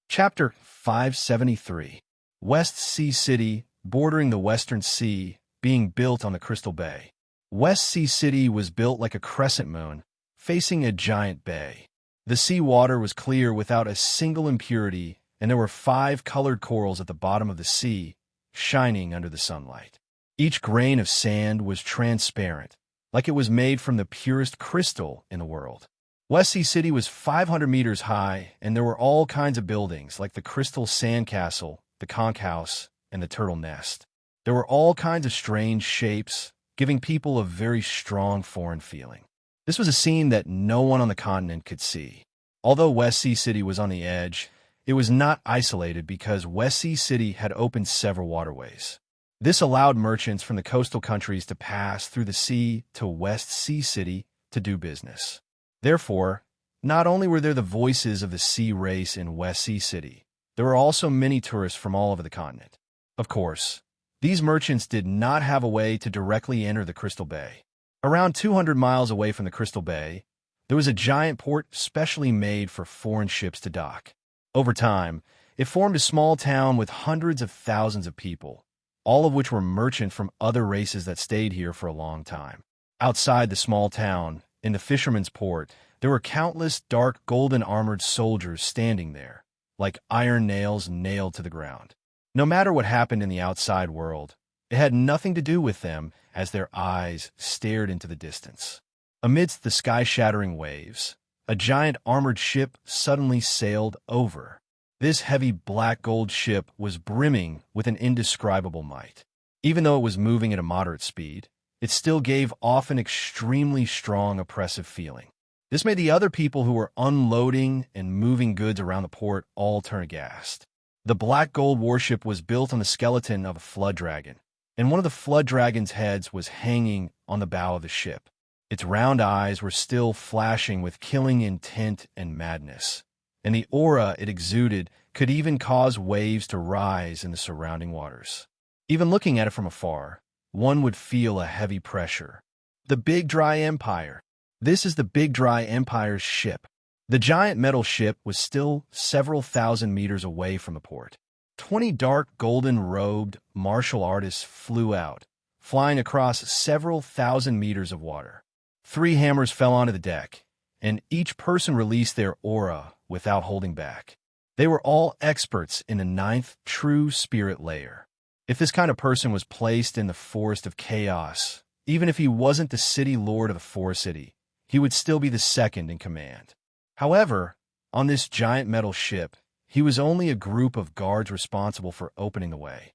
Chapter 573. West Sea City, bordering the Western Sea, being built on the Crystal Bay. West Sea City was built like a crescent moon, facing a giant bay. The sea water was clear without a single impurity, and there were 5 colored corals at the bottom of the sea, shining under the sunlight. Each grain of sand was transparent, like it was made from the purest crystal in the world. West Sea City was 500 meters high, and there were all kinds of buildings, like the Crystal Sandcastle, the Conch House, and the Turtle Nest. There were all kinds of strange shapes, giving people a very strong foreign feeling. This was a scene that no one on the continent could see. Although West Sea City was on the edge, it was not isolated because West Sea City had opened several waterways. This allowed merchants from the coastal countries to pass through the sea to West Sea City to do business. Therefore, not only were there the voices of the sea race in West Sea City, there were also many tourists from all over the continent. Of course, these merchants did not have a way to directly enter the Crystal Bay. Around 200 miles away from the Crystal Bay, there was a giant port specially made for foreign ships to dock. Over time, it formed a small town with hundreds of thousands of people, all of which were merchants from other races that stayed here for a long time. Outside the small town, in the fisherman's port, there were countless dark golden-armored soldiers standing there, like iron nails nailed to the ground. No matter what happened in the outside world, it had nothing to do with them as their eyes stared into the distance. Amidst the sky-shattering waves, a giant armored ship suddenly sailed over. This heavy black gold ship was brimming with an indescribable might. Even though it was moving at a moderate speed, it still gave off an extremely strong oppressive feeling. This made the other people who were unloading and moving goods around the port all turn aghast. The black gold warship was built on the skeleton of a flood dragon, and one of the flood dragon's heads was hanging on the bow of the ship. Its round eyes were still flashing with killing intent and madness, and the aura it exuded could even cause waves to rise in the surrounding waters. Even looking at it from afar, one would feel a heavy pressure. The Big Dry Empire. This is the Big Dry Empire's ship. The giant metal ship was still several thousand meters away from the port. 20 dark golden-robed martial artists flew out, flying across several thousand meters of water. 3 hammers fell onto the deck, and each person released their aura without holding back. They were all experts in the 9th true spirit layer. If this kind of person was placed in the Forest of Chaos, even if he wasn't the city lord of the Forest City, he would still be the second in command. However, on this giant metal ship, he was only a group of guards responsible for opening the way.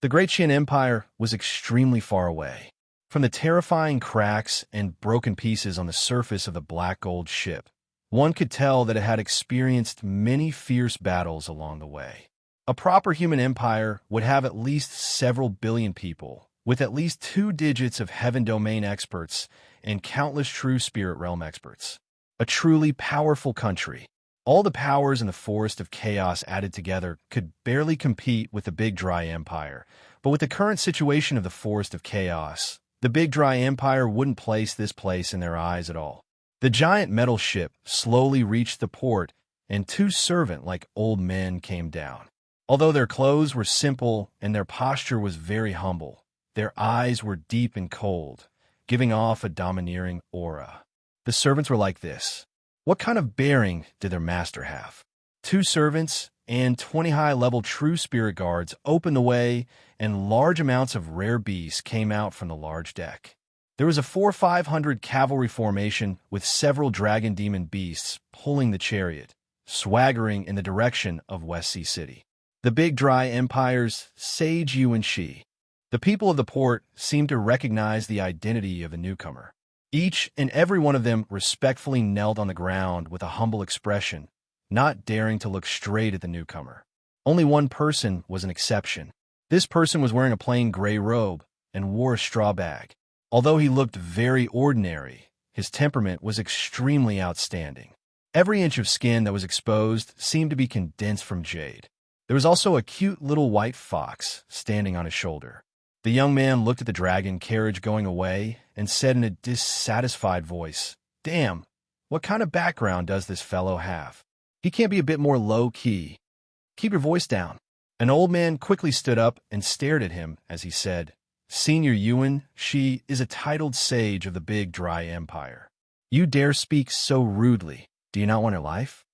The Great Shin Empire was extremely far away. From the terrifying cracks and broken pieces on the surface of the black gold ship, one could tell that it had experienced many fierce battles along the way. A proper human empire would have at least several billion people, with at least 2 digits of heaven domain experts and countless true spirit realm experts. A truly powerful country. All the powers in the Forest of Chaos added together could barely compete with the Big Dry Empire, but with the current situation of the Forest of Chaos, the Big Dry Empire wouldn't place this place in their eyes at all. The giant metal ship slowly reached the port, and 2 servant-like old men came down. Although their clothes were simple and their posture was very humble, their eyes were deep and cold, giving off a domineering aura. The servants were like this. What kind of bearing did their master have? 2 servants, and 20 high-level true spirit guards opened the way, and large amounts of rare beasts came out from the large deck. There was a 400-500 cavalry formation with several dragon demon beasts pulling the chariot, swaggering in the direction of West Sea City. The big dry empires, Sage Yuan Shi. The people of the port seemed to recognize the identity of the newcomer. Each and every one of them respectfully knelt on the ground with a humble expression, not daring to look straight at the newcomer. Only one person was an exception. This person was wearing a plain gray robe and wore a straw bag. Although he looked very ordinary, his temperament was extremely outstanding. Every inch of skin that was exposed seemed to be condensed from jade. There was also a cute little white fox standing on his shoulder. The young man looked at the dragon carriage going away and said in a dissatisfied voice, "Damn, what kind of background does this fellow have? He can't be a bit more low-key. Keep your voice down." An old man quickly stood up and stared at him as he said, "Senior Yuan Shi is a titled sage of the big dry empire. You dare speak so rudely. Do you not want your life?"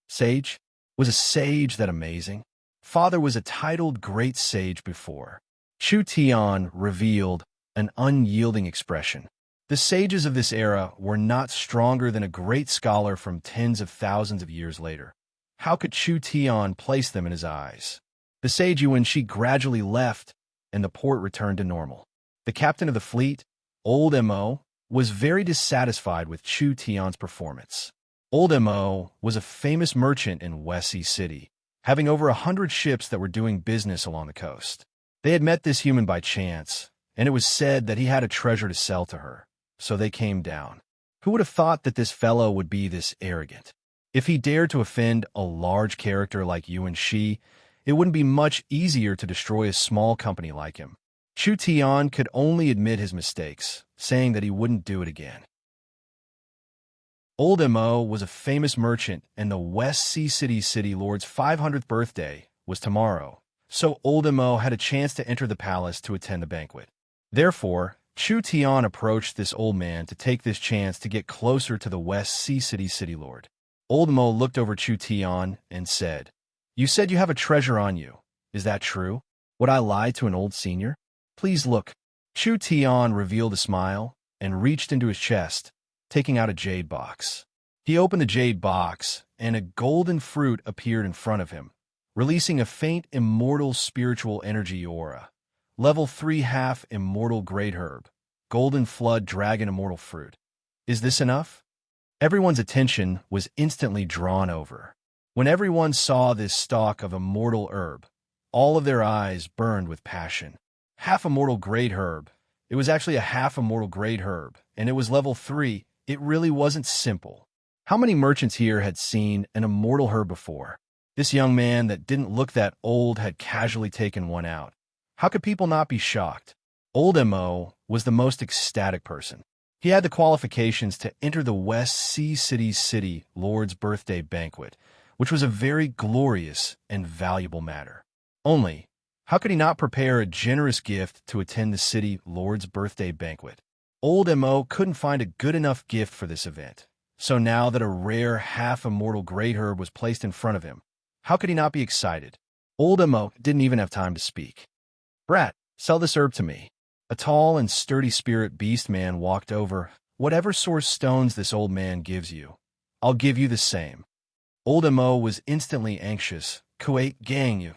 Sage? Was a sage that amazing? Father was a titled great sage before. Chu Tian revealed an unyielding expression. The sages of this era were not stronger than a great scholar from tens of thousands of years later. How could Chu Tian place them in his eyes? The sage Yuan Shi gradually left, and the port returned to normal. The captain of the fleet, Old Mo, was very dissatisfied with Chu Tian's performance. Old Mo was a famous merchant in West Sea City, having over 100 ships that were doing business along the coast. They had met this human by chance, and it was said that he had a treasure to sell to her, so they came down. Who would have thought that this fellow would be this arrogant? If he dared to offend a large character like Yuan Shi, it wouldn't be much easier to destroy a small company like him. Chu Tian could only admit his mistakes, saying that he wouldn't do it again. Old Mo was a famous merchant, and the West Sea City Lord's 500th birthday was tomorrow, so Old Mo had a chance to enter the palace to attend the banquet. Therefore, Chu Tian approached this old man to take this chance to get closer to the West Sea City Lord. Old Mo looked over Chu Tian and said, "You said you have a treasure on you. Is that true? Would I lie to an old senior? Please look." Chu Tian revealed a smile and reached into his chest, taking out a jade box. He opened the jade box, and a golden fruit appeared in front of him, releasing a faint immortal spiritual energy aura. Level 3 half immortal great herb, golden flood dragon immortal fruit. Is this enough? Everyone's attention was instantly drawn over. When everyone saw this stalk of immortal herb, all of their eyes burned with passion. Half immortal great herb. It was actually a half immortal great herb, and it was level 3. It really wasn't simple. How many merchants here had seen an immortal herb before? This young man that didn't look that old had casually taken one out. How could people not be shocked? Old Mo was the most ecstatic person. He had the qualifications to enter the West Sea City Lord's birthday banquet, which was a very glorious and valuable matter. Only, how could he not prepare a generous gift to attend the City Lord's birthday banquet? Old Mo couldn't find a good enough gift for this event. So now that a rare half-immortal great herb was placed in front of him, how could he not be excited? Old Mo didn't even have time to speak. "Brat, sell this herb to me." A tall and sturdy spirit beast man walked over. "Whatever source stones this old man gives you, I'll give you the same." Old Mo was instantly anxious. "Kuwait gang you.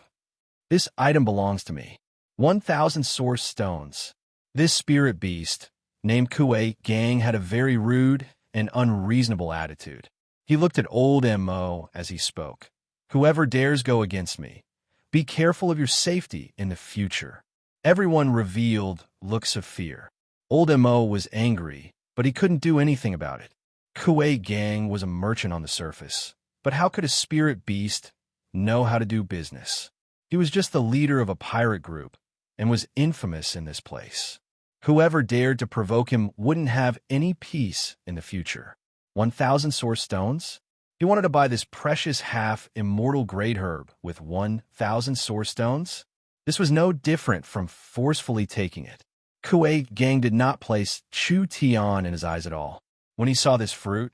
This item belongs to me. 1,000 source stones." This spirit beast, named Kuwait gang, had a very rude and unreasonable attitude. He looked at Old Mo as he spoke. "Whoever dares go against me, be careful of your safety in the future." Everyone revealed looks of fear. Old Mo was angry, but he couldn't do anything about it. Kuwait gang was a merchant on the surface, but how could a spirit beast know how to do business? He was just the leader of a pirate group and was infamous in this place. Whoever dared to provoke him wouldn't have any peace in the future. 1,000 source stones? He wanted to buy this precious half-immortal great herb with 1,000 source stones? This was no different from forcefully taking it. Kuwait gang did not place Chu Tian in his eyes at all. When he saw this fruit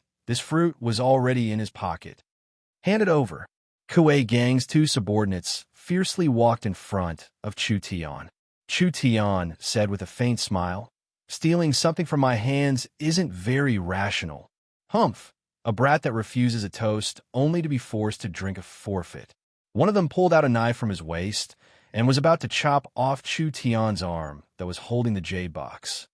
was already in his pocket. "Hand it over." Kuei Gang's two subordinates fiercely walked in front of Chu Tian. Chu Tian said with a faint smile, "Stealing something from my hands isn't very rational. Humph, a brat that refuses a toast only to be forced to drink a forfeit." One of them pulled out a knife from his waist and was about to chop off Chu Tian's arm that was holding the jade box.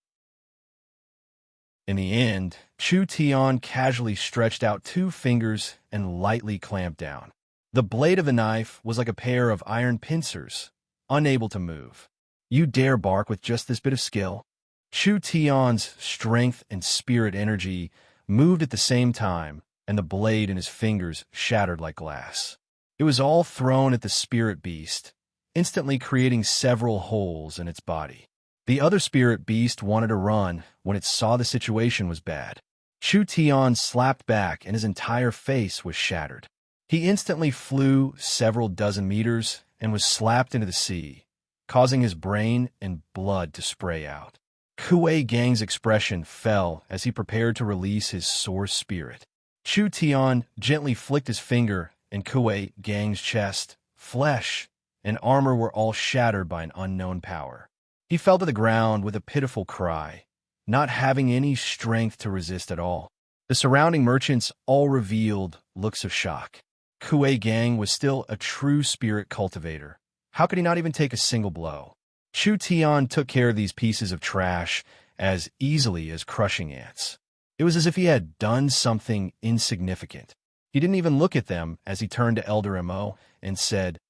In the end, Chu Tian casually stretched out two fingers and lightly clamped down. The blade of the knife was like a pair of iron pincers, unable to move. "You dare bark with just this bit of skill?" Chu Tian's strength and spirit energy moved at the same time, and the blade in his fingers shattered like glass. It was all thrown at the spirit beast, instantly creating several holes in its body. The other spirit beast wanted to run when it saw the situation was bad. Chu Tian slapped back and his entire face was shattered. He instantly flew several dozen meters and was slapped into the sea, causing his brain and blood to spray out. Kuei Gang's expression fell as he prepared to release his source spirit. Chu Tian gently flicked his finger, and Kuei Gang's chest, flesh, and armor were all shattered by an unknown power. He fell to the ground with a pitiful cry, not having any strength to resist at all. The surrounding merchants all revealed looks of shock. Kuei Gang was still a true spirit cultivator. How could he not even take a single blow? Chu Tian took care of these pieces of trash as easily as crushing ants. It was as if he had done something insignificant. He didn't even look at them as he turned to Elder Mo and said,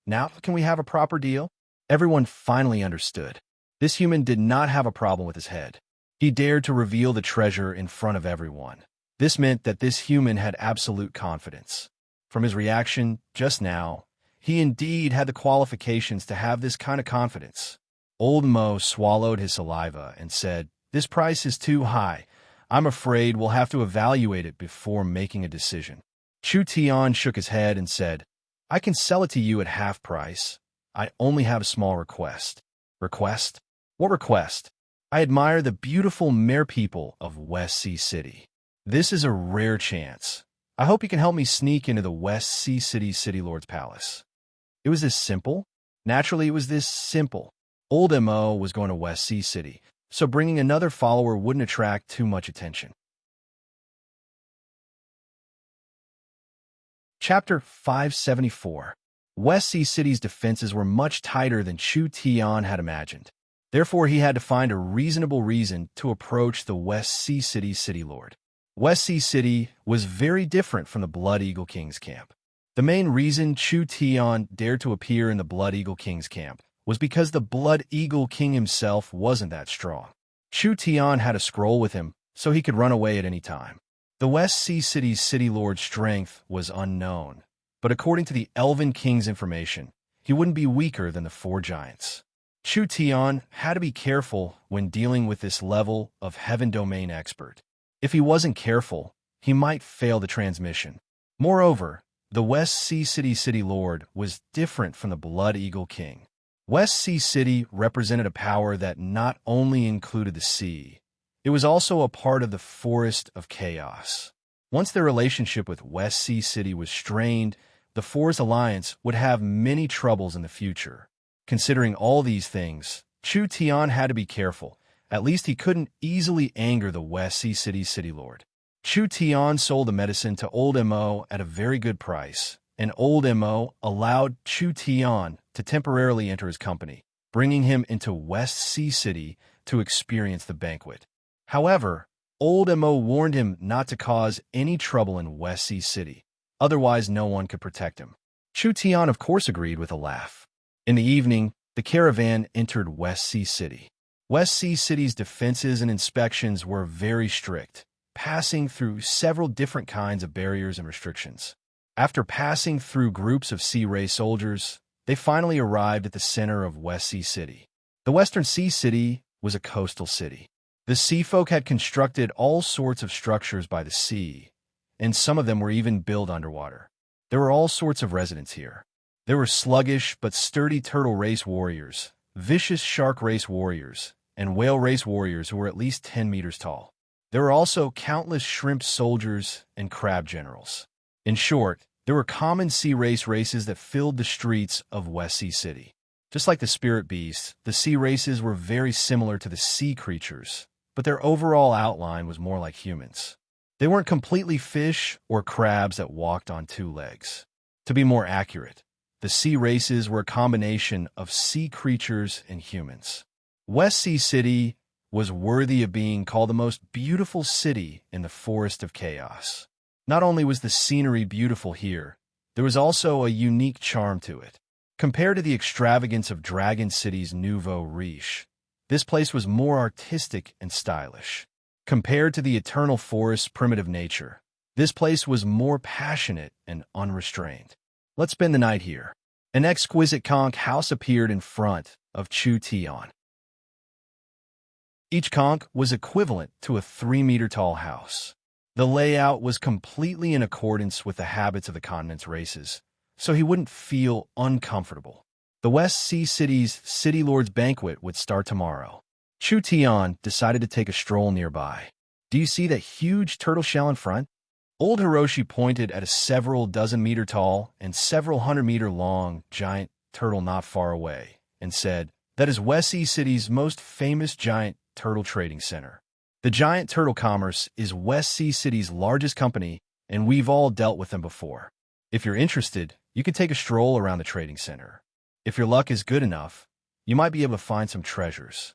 "Now can we have a proper deal?" Everyone finally understood. This human did not have a problem with his head. He dared to reveal the treasure in front of everyone. This meant that this human had absolute confidence. From his reaction just now, he indeed had the qualifications to have this kind of confidence. Old Mo swallowed his saliva and said, "This price is too high. I'm afraid we'll have to evaluate it before making a decision." Chu Tian shook his head and said, "I can sell it to you at half price. I only have a small request." "Request? What request?" "I admire the beautiful mere people of West Sea City. This is a rare chance. I hope you can help me sneak into the West Sea City City Lord's palace." It was this simple? Naturally, it was this simple. Old Mo was going to West Sea City, so bringing another follower wouldn't attract too much attention. Chapter 574. West Sea City's defenses were much tighter than Chu Tian had imagined. Therefore, he had to find a reasonable reason to approach the West Sea City City Lord. West Sea City was very different from the Blood Eagle King's camp. The main reason Chu Tian dared to appear in the Blood Eagle King's camp was because the Blood Eagle King himself wasn't that strong. Chu Tian had a scroll with him, so he could run away at any time. The West Sea City's City Lord's strength was unknown, but according to the Elven King's information, he wouldn't be weaker than the four giants. Chu Tian had to be careful when dealing with this level of Heaven Domain expert. If he wasn't careful, he might fail the transmission. Moreover, the West Sea City City Lord was different from the Blood Eagle King. West Sea City represented a power that not only included the sea, it was also a part of the Forest of Chaos. Once their relationship with West Sea City was strained, the Forest Alliance would have many troubles in the future. Considering all these things, Chu Tian had to be careful. At least he couldn't easily anger the West Sea City City Lord. Chu Tian sold the medicine to Old Mo at a very good price, and Old Mo allowed Chu Tian to temporarily enter his company, bringing him into West Sea City to experience the banquet. However, Old Mo warned him not to cause any trouble in West Sea City, otherwise no one could protect him. Chu Tian of course agreed with a laugh. In the evening, the caravan entered West Sea City. West Sea City's defenses and inspections were very strict, passing through several different kinds of barriers and restrictions. After passing through groups of Sea Ray soldiers, they finally arrived at the center of West Sea City. The Western Sea City was a coastal city. The sea folk had constructed all sorts of structures by the sea, and some of them were even built underwater. There were all sorts of residents here. There were sluggish but sturdy turtle race warriors, vicious shark race warriors, and whale race warriors who were at least 10 meters tall. There were also countless shrimp soldiers and crab generals. In short, There were common sea races that filled the streets of West Sea City. Just like the spirit beasts, the sea races were very similar to the sea creatures, but their overall outline was more like humans. They weren't completely fish or crabs that walked on two legs. To be more accurate, the sea races were a combination of sea creatures and humans. West Sea City was worthy of being called the most beautiful city in the forest of chaos. Not only was the scenery beautiful here, there was also a unique charm to it. Compared to the extravagance of Dragon City's nouveau riche, this place was more artistic and stylish. Compared to the eternal forest's primitive nature, this place was more passionate and unrestrained. Let's spend the night here. An exquisite conch house appeared in front of Chu Tian. Each conch was equivalent to a 3-meter-tall house. The layout was completely in accordance with the habits of the continent's races, so he wouldn't feel uncomfortable. The West Sea City's City Lord's Banquet would start tomorrow. Chu Tian decided to take a stroll nearby. Do you see that huge turtle shell in front? Old Hiroshi pointed at a several dozen meter tall and several 100-meter long giant turtle not far away and said, "That is West Sea City's most famous giant turtle trading center. The Giant Turtle Commerce is West Sea City's largest company, and we've all dealt with them before. If you're interested, you can take a stroll around the trading center. If your luck is good enough, you might be able to find some treasures."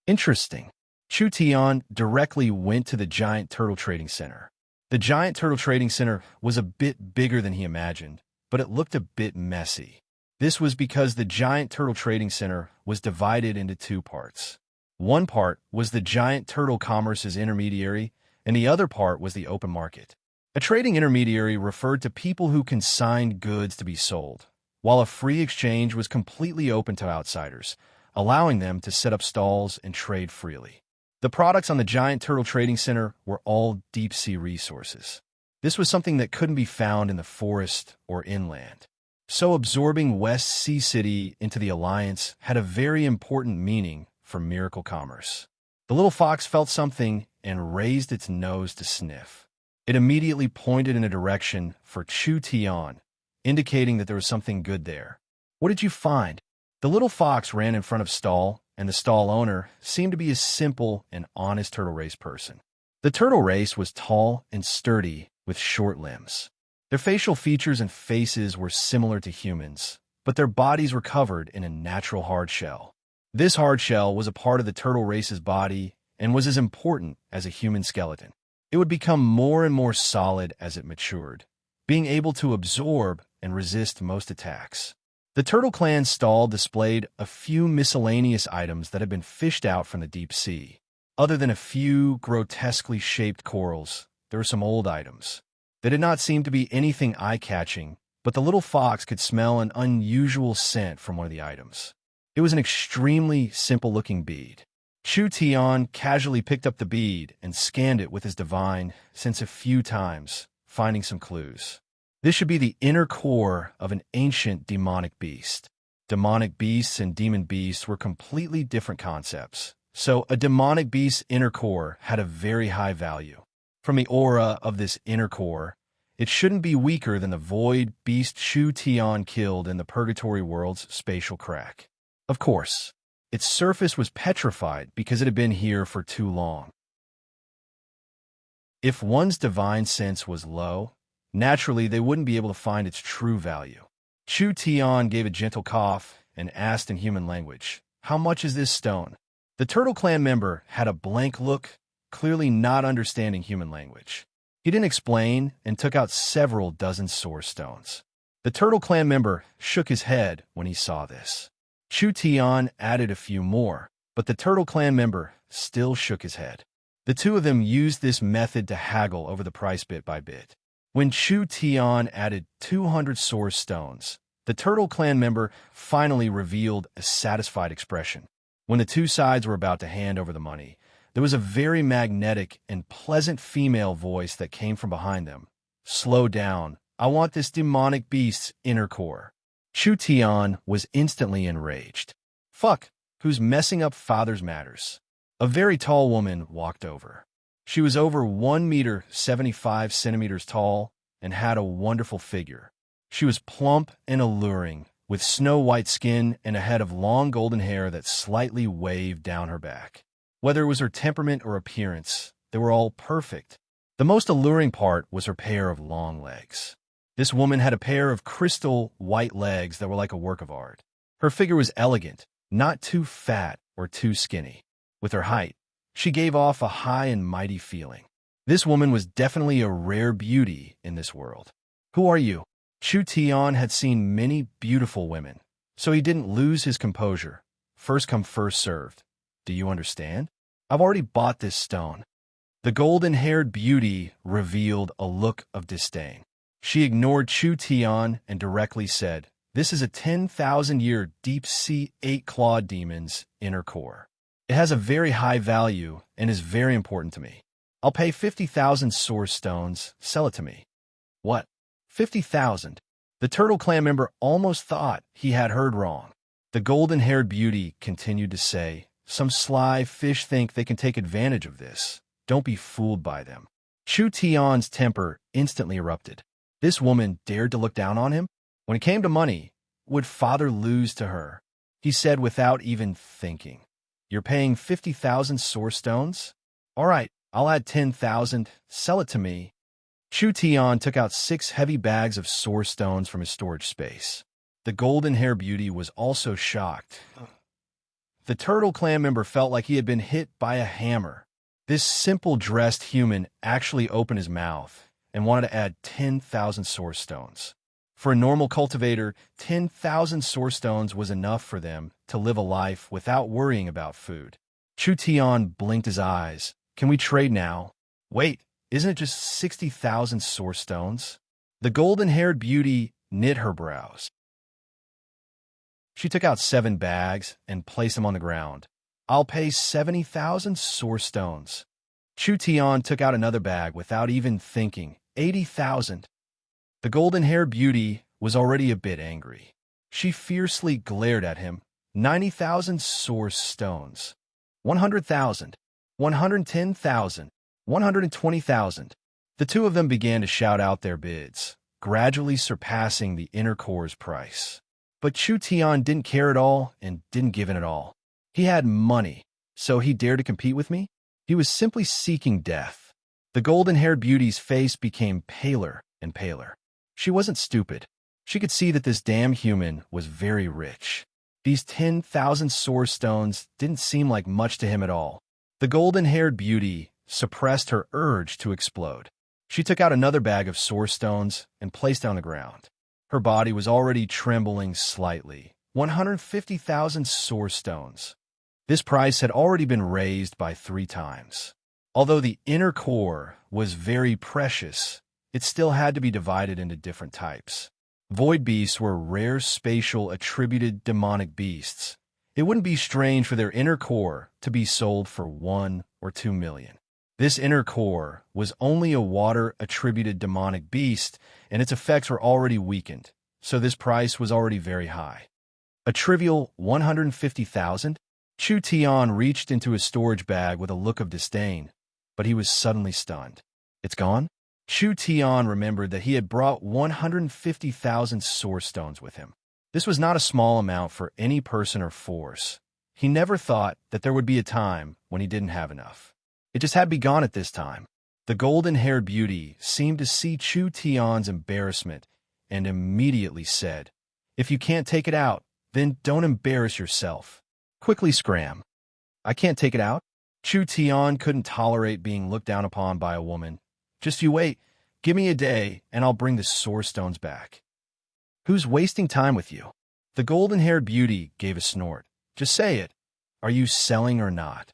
Interesting. Chu Tian directly went to the Giant Turtle Trading Center. The Giant Turtle Trading Center was a bit bigger than he imagined, but it looked a bit messy. This was because the Giant Turtle Trading Center was divided into two parts. One part was the Giant Turtle Commerce's intermediary, and the other part was the open market. A trading intermediary referred to people who consigned goods to be sold, while a free exchange was completely open to outsiders, allowing them to set up stalls and trade freely. The products on the Giant Turtle Trading Center were all deep-sea resources. This was something that couldn't be found in the forest or inland. So absorbing West Sea City into the alliance had a very important meaning for Miracle Commerce. The little fox felt something and raised its nose to sniff. It immediately pointed in a direction for Chu Tian, indicating that there was something good there. "What did you find?" The little fox ran in front of stall, and the stall owner seemed to be a simple and honest turtle race person. The turtle race was tall and sturdy with short limbs. Their facial features and faces were similar to humans, but their bodies were covered in a natural hard shell. This hard shell was a part of the turtle race's body and was as important as a human skeleton. It would become more and more solid as it matured, being able to absorb and resist most attacks. The Turtle Clan's stall displayed a few miscellaneous items that had been fished out from the deep sea. Other than a few grotesquely shaped corals, there were some old items. They did not seem to be anything eye-catching, but the little fox could smell an unusual scent from one of the items. It was an extremely simple-looking bead. Chu Tian casually picked up the bead and scanned it with his divine sense a few times, finding some clues. This should be the inner core of an ancient demonic beast. Demonic beasts and demon beasts were completely different concepts, so a demonic beast's inner core had a very high value. From the aura of this inner core, it shouldn't be weaker than the void beast Chu Tian killed in the Purgatory World's spatial crack. Of course, its surface was petrified because it had been here for too long. If one's divine sense was low, naturally they wouldn't be able to find its true value. Chu Tian gave a gentle cough and asked in human language, "How much is this stone?" The Turtle Clan member had a blank look, clearly not understanding human language. He didn't explain and took out several dozen source stones. The Turtle Clan member shook his head when he saw this. Chu Tian added a few more, but the Turtle Clan member still shook his head. The two of them used this method to haggle over the price bit by bit. When Chu Tian added 200 source stones, the Turtle Clan member finally revealed a satisfied expression. When the two sides were about to hand over the money, there was a very magnetic and pleasant female voice that came from behind them. "Slow down. I want this demonic beast's inner core." Chu Tian was instantly enraged. "Fuck, who's messing up father's matters?" A very tall woman walked over. She was over 1 meter 75 centimeters tall and had a wonderful figure. She was plump and alluring, with snow-white skin and a head of long golden hair that slightly waved down her back. Whether it was her temperament or appearance, they were all perfect. The most alluring part was her pair of long legs. This woman had a pair of crystal white legs that were like a work of art. Her figure was elegant, not too fat or too skinny. With her height, she gave off a high and mighty feeling. This woman was definitely a rare beauty in this world. "Who are you?" Chu Tian had seen many beautiful women, so he didn't lose his composure. First come, first served. "Do you understand? I've already bought this stone." The golden-haired beauty revealed a look of disdain. She ignored Chu Tian and directly said, "This is a 10,000-year deep-sea 8-clawed demon's inner core. It has a very high value and is very important to me. I'll pay 50,000 source stones. Sell it to me." "What? 50,000? The Turtle Clan member almost thought he had heard wrong. The golden-haired beauty continued to say, "Some sly fish think they can take advantage of this. Don't be fooled by them." Chu Tian's temper instantly erupted. This woman dared to look down on him? When it came to money, would father lose to her? He said without even thinking, "You're paying 50,000 source stones? All right, I'll add 10,000. Sell it to me." Chu Tian took out 6 heavy bags of source stones from his storage space. The golden-haired beauty was also shocked. The Turtle Clan member felt like he had been hit by a hammer. This simple-dressed human actually opened his mouth and wanted to add 10,000 source stones. For a normal cultivator, 10,000 source stones was enough for them to live a life without worrying about food. Chu Tian blinked his eyes. "Can we trade now?" "Wait, isn't it just 60,000 source stones?" The golden-haired beauty knit her brows. She took out 7 bags and placed them on the ground. "I'll pay 70,000 source stones." Chu Tian took out another bag without even thinking. 80,000. The golden-haired beauty was already a bit angry. She fiercely glared at him. 90,000 source stones. 100,000. 110,000. 120,000. The two of them began to shout out their bids, gradually surpassing the inner core's price. But Chu Tian didn't care at all and didn't give in at all. He had money, so he dared to compete with me? He was simply seeking death. The golden-haired beauty's face became paler and paler. She wasn't stupid. She could see that this damn human was very rich. These 10,000 source stones didn't seem like much to him at all. The golden-haired beauty suppressed her urge to explode. She took out another bag of source stones and placed it on the ground. Her body was already trembling slightly. 150,000 source stones. This price had already been raised by 3 times. Although the inner core was very precious, it still had to be divided into different types. Void beasts were rare spatial attributed demonic beasts. It wouldn't be strange for their inner core to be sold for 1 or 2 million. This inner core was only a water-attributed demonic beast, and its effects were already weakened, so this price was already very high. A trivial 150,000? Chu Tian reached into his storage bag with a look of disdain, but he was suddenly stunned. "It's gone?" Chu Tian remembered that he had brought 150,000 source stones with him. This was not a small amount for any person or force. He never thought that there would be a time when he didn't have enough. It just had begun at this time. The golden-haired beauty seemed to see Chu Tian's embarrassment and immediately said, "If you can't take it out, then don't embarrass yourself. Quickly scram." "I can't take it out?" Chu Tian couldn't tolerate being looked down upon by a woman. "Just you wait. Give me a day, and I'll bring the source stones back." "Who's wasting time with you?" The golden-haired beauty gave a snort. "Just say it. Are you selling or not?"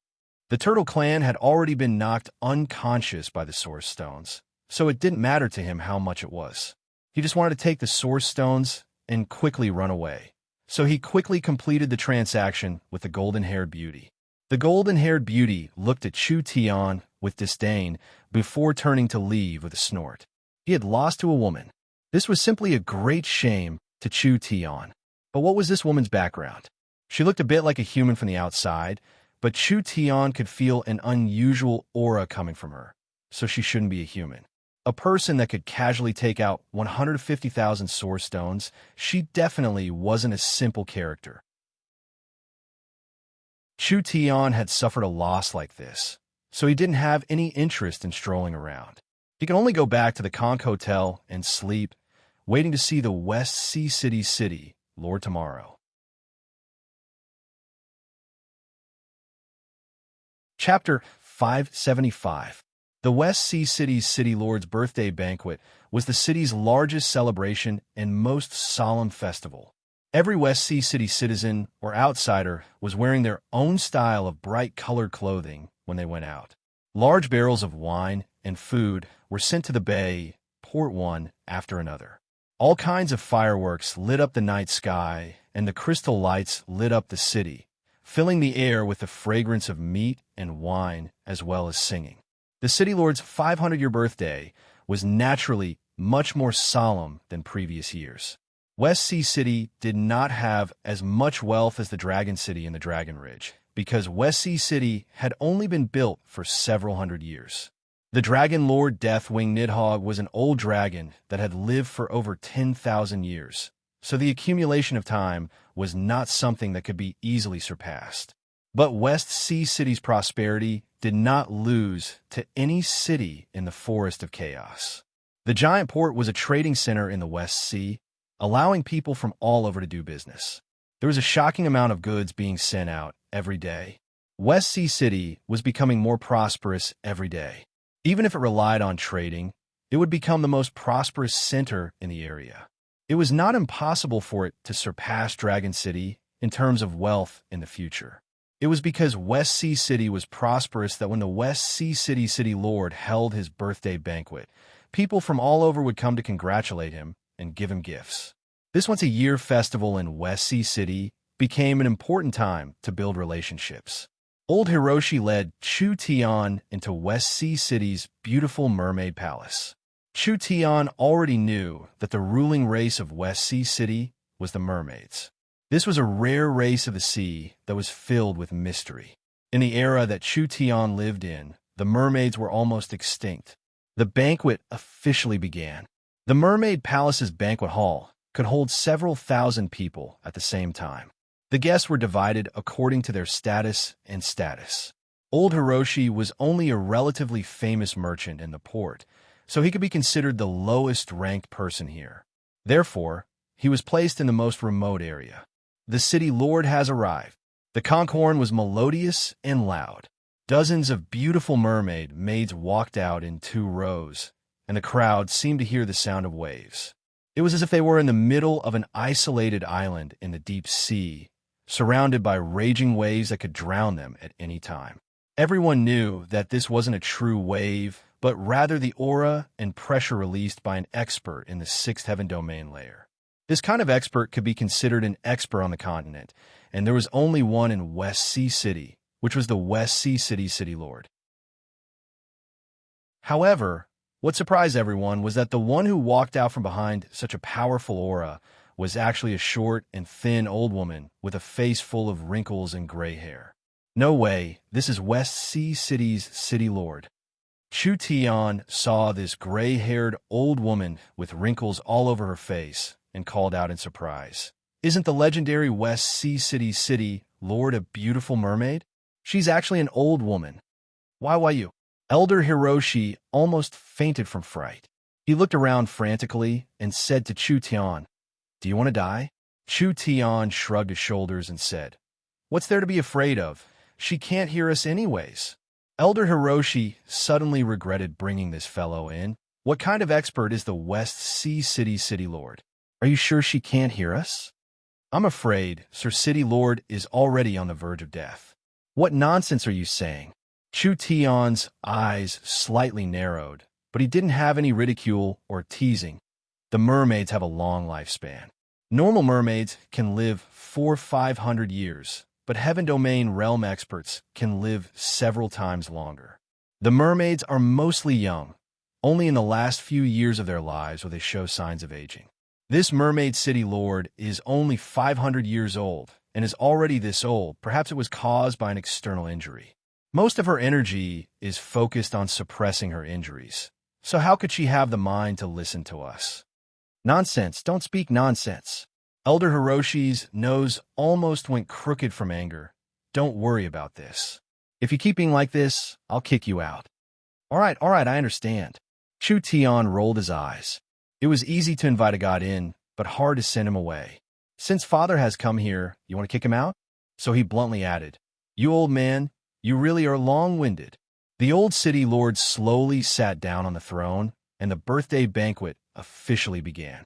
The Turtle Clan had already been knocked unconscious by the source stones, so it didn't matter to him how much it was. He just wanted to take the source stones and quickly run away. So he quickly completed the transaction with the golden-haired beauty. The golden-haired beauty looked at Chu Tian with disdain before turning to leave with a snort. He had lost to a woman. This was simply a great shame to Chu Tian. But what was this woman's background? She looked a bit like a human from the outside, but Chu Tian could feel an unusual aura coming from her, so she shouldn't be a human. A person that could casually take out 150,000 source stones, she definitely wasn't a simple character. Chu Tian had suffered a loss like this, so he didn't have any interest in strolling around. He could only go back to the Conch Hotel and sleep, waiting to see the West Sea City Lord tomorrow. Chapter 575. The West Sea City Lord's birthday banquet was the city's largest celebration and most solemn festival. Every West Sea City citizen or outsider was wearing their own style of bright-colored clothing when they went out. Large barrels of wine and food were sent to the bay, port one after another. All kinds of fireworks lit up the night sky, and the crystal lights lit up the city, filling the air with the fragrance of meat and wine as well as singing. The City Lord's 500-year birthday was naturally much more solemn than previous years. West Sea City did not have as much wealth as the Dragon City and the Dragon Ridge, because West Sea City had only been built for several hundred years. The Dragon Lord Deathwing Nidhogg was an old dragon that had lived for over 10,000 years, so the accumulation of time was not something that could be easily surpassed. But West Sea City's prosperity did not lose to any city in the Forest of Chaos. The giant port was a trading center in the West Sea, allowing people from all over to do business. There was a shocking amount of goods being sent out every day. West Sea City was becoming more prosperous every day. Even if it relied on trading, it would become the most prosperous center in the area. It was not impossible for it to surpass Dragon City in terms of wealth in the future. It was because West Sea City was prosperous that when the West Sea City Lord held his birthday banquet, people from all over would come to congratulate him and give him gifts. This once-a-year festival in West Sea City became an important time to build relationships. Old Hiroshi led Chu Tian into West Sea City's beautiful mermaid palace. Chu Tian already knew that the ruling race of West Sea City was the mermaids. This was a rare race of the sea that was filled with mystery. In the era that Chu Tian lived in, the mermaids were almost extinct. The banquet officially began. The Mermaid Palace's banquet hall could hold several thousand people at the same time. The guests were divided according to their status and status. Old Hiroshi was only a relatively famous merchant in the port, so he could be considered the lowest-ranked person here. Therefore, he was placed in the most remote area. The City Lord has arrived. The conch horn was melodious and loud. Dozens of beautiful mermaid maids walked out in 2 rows, and the crowd seemed to hear the sound of waves. It was as if they were in the middle of an isolated island in the deep sea, surrounded by raging waves that could drown them at any time. Everyone knew that this wasn't a true wave, but rather the aura and pressure released by an expert in the 6th heaven domain layer. This kind of expert could be considered an expert on the continent, and there was only one in West Sea City, which was the West Sea City Lord. However, what surprised everyone was that the one who walked out from behind such a powerful aura was actually a short and thin old woman with a face full of wrinkles and gray hair. No way, this is West Sea City's City Lord. Chu Tian saw this gray-haired old woman with wrinkles all over her face and called out in surprise. Isn't the legendary West Sea City Lord a beautiful mermaid? She's actually an old woman. Why you? Elder Hiroshi almost fainted from fright. He looked around frantically and said to Chu Tian, "Do you want to die?" Chu Tian shrugged his shoulders and said, "What's there to be afraid of? She can't hear us anyways." Elder Hiroshi suddenly regretted bringing this fellow in. What kind of expert is the West Sea City Lord? Are you sure she can't hear us? I'm afraid Sir City Lord is already on the verge of death. What nonsense are you saying? Chu Tian's eyes slightly narrowed, but he didn't have any ridicule or teasing. The mermaids have a long lifespan. Normal mermaids can live 400-500 years, but Heaven Domain realm experts can live several times longer. The mermaids are mostly young. Only in the last few years of their lives will they show signs of aging. This Mermaid City Lord is only 500 years old and is already this old. Perhaps it was caused by an external injury. Most of her energy is focused on suppressing her injuries, So how could she have the mind to listen to us? Nonsense, don't speak nonsense. Elder Hiroshi's nose almost went crooked from anger. Don't worry about this. If you keep being like this, I'll kick you out. All right, I understand. Chu Tian rolled his eyes. It was easy to invite a god in, but hard to send him away. Since father has come here, you want to kick him out? So he bluntly added, You old man, you really are long-winded. The old city lord slowly sat down on the throne, and the birthday banquet officially began.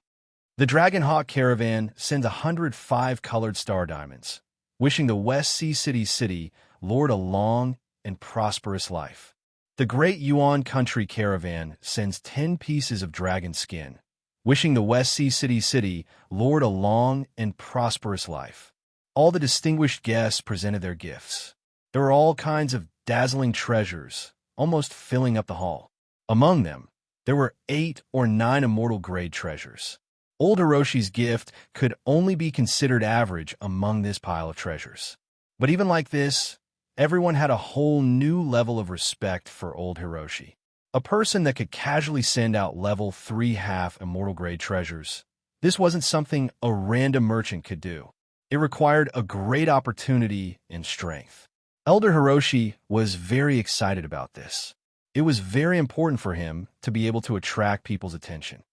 The Dragonhawk caravan sends 105 colored star diamonds, wishing the West Sea City Lord a long and prosperous life. The Great Yuan Country caravan sends 10 pieces of dragon skin, wishing the West Sea City Lord a long and prosperous life. All the distinguished guests presented their gifts. There were all kinds of dazzling treasures, almost filling up the hall. Among them, there were 8 or 9 immortal-grade treasures. Old Hiroshi's gift could only be considered average among this pile of treasures. But even like this, everyone had a whole new level of respect for old Hiroshi. A person that could casually send out level 3 half immortal-grade treasures. This wasn't something a random merchant could do. It required a great opportunity and strength. Elder Hiroshi was very excited about this. It was very important for him to be able to attract people's attention.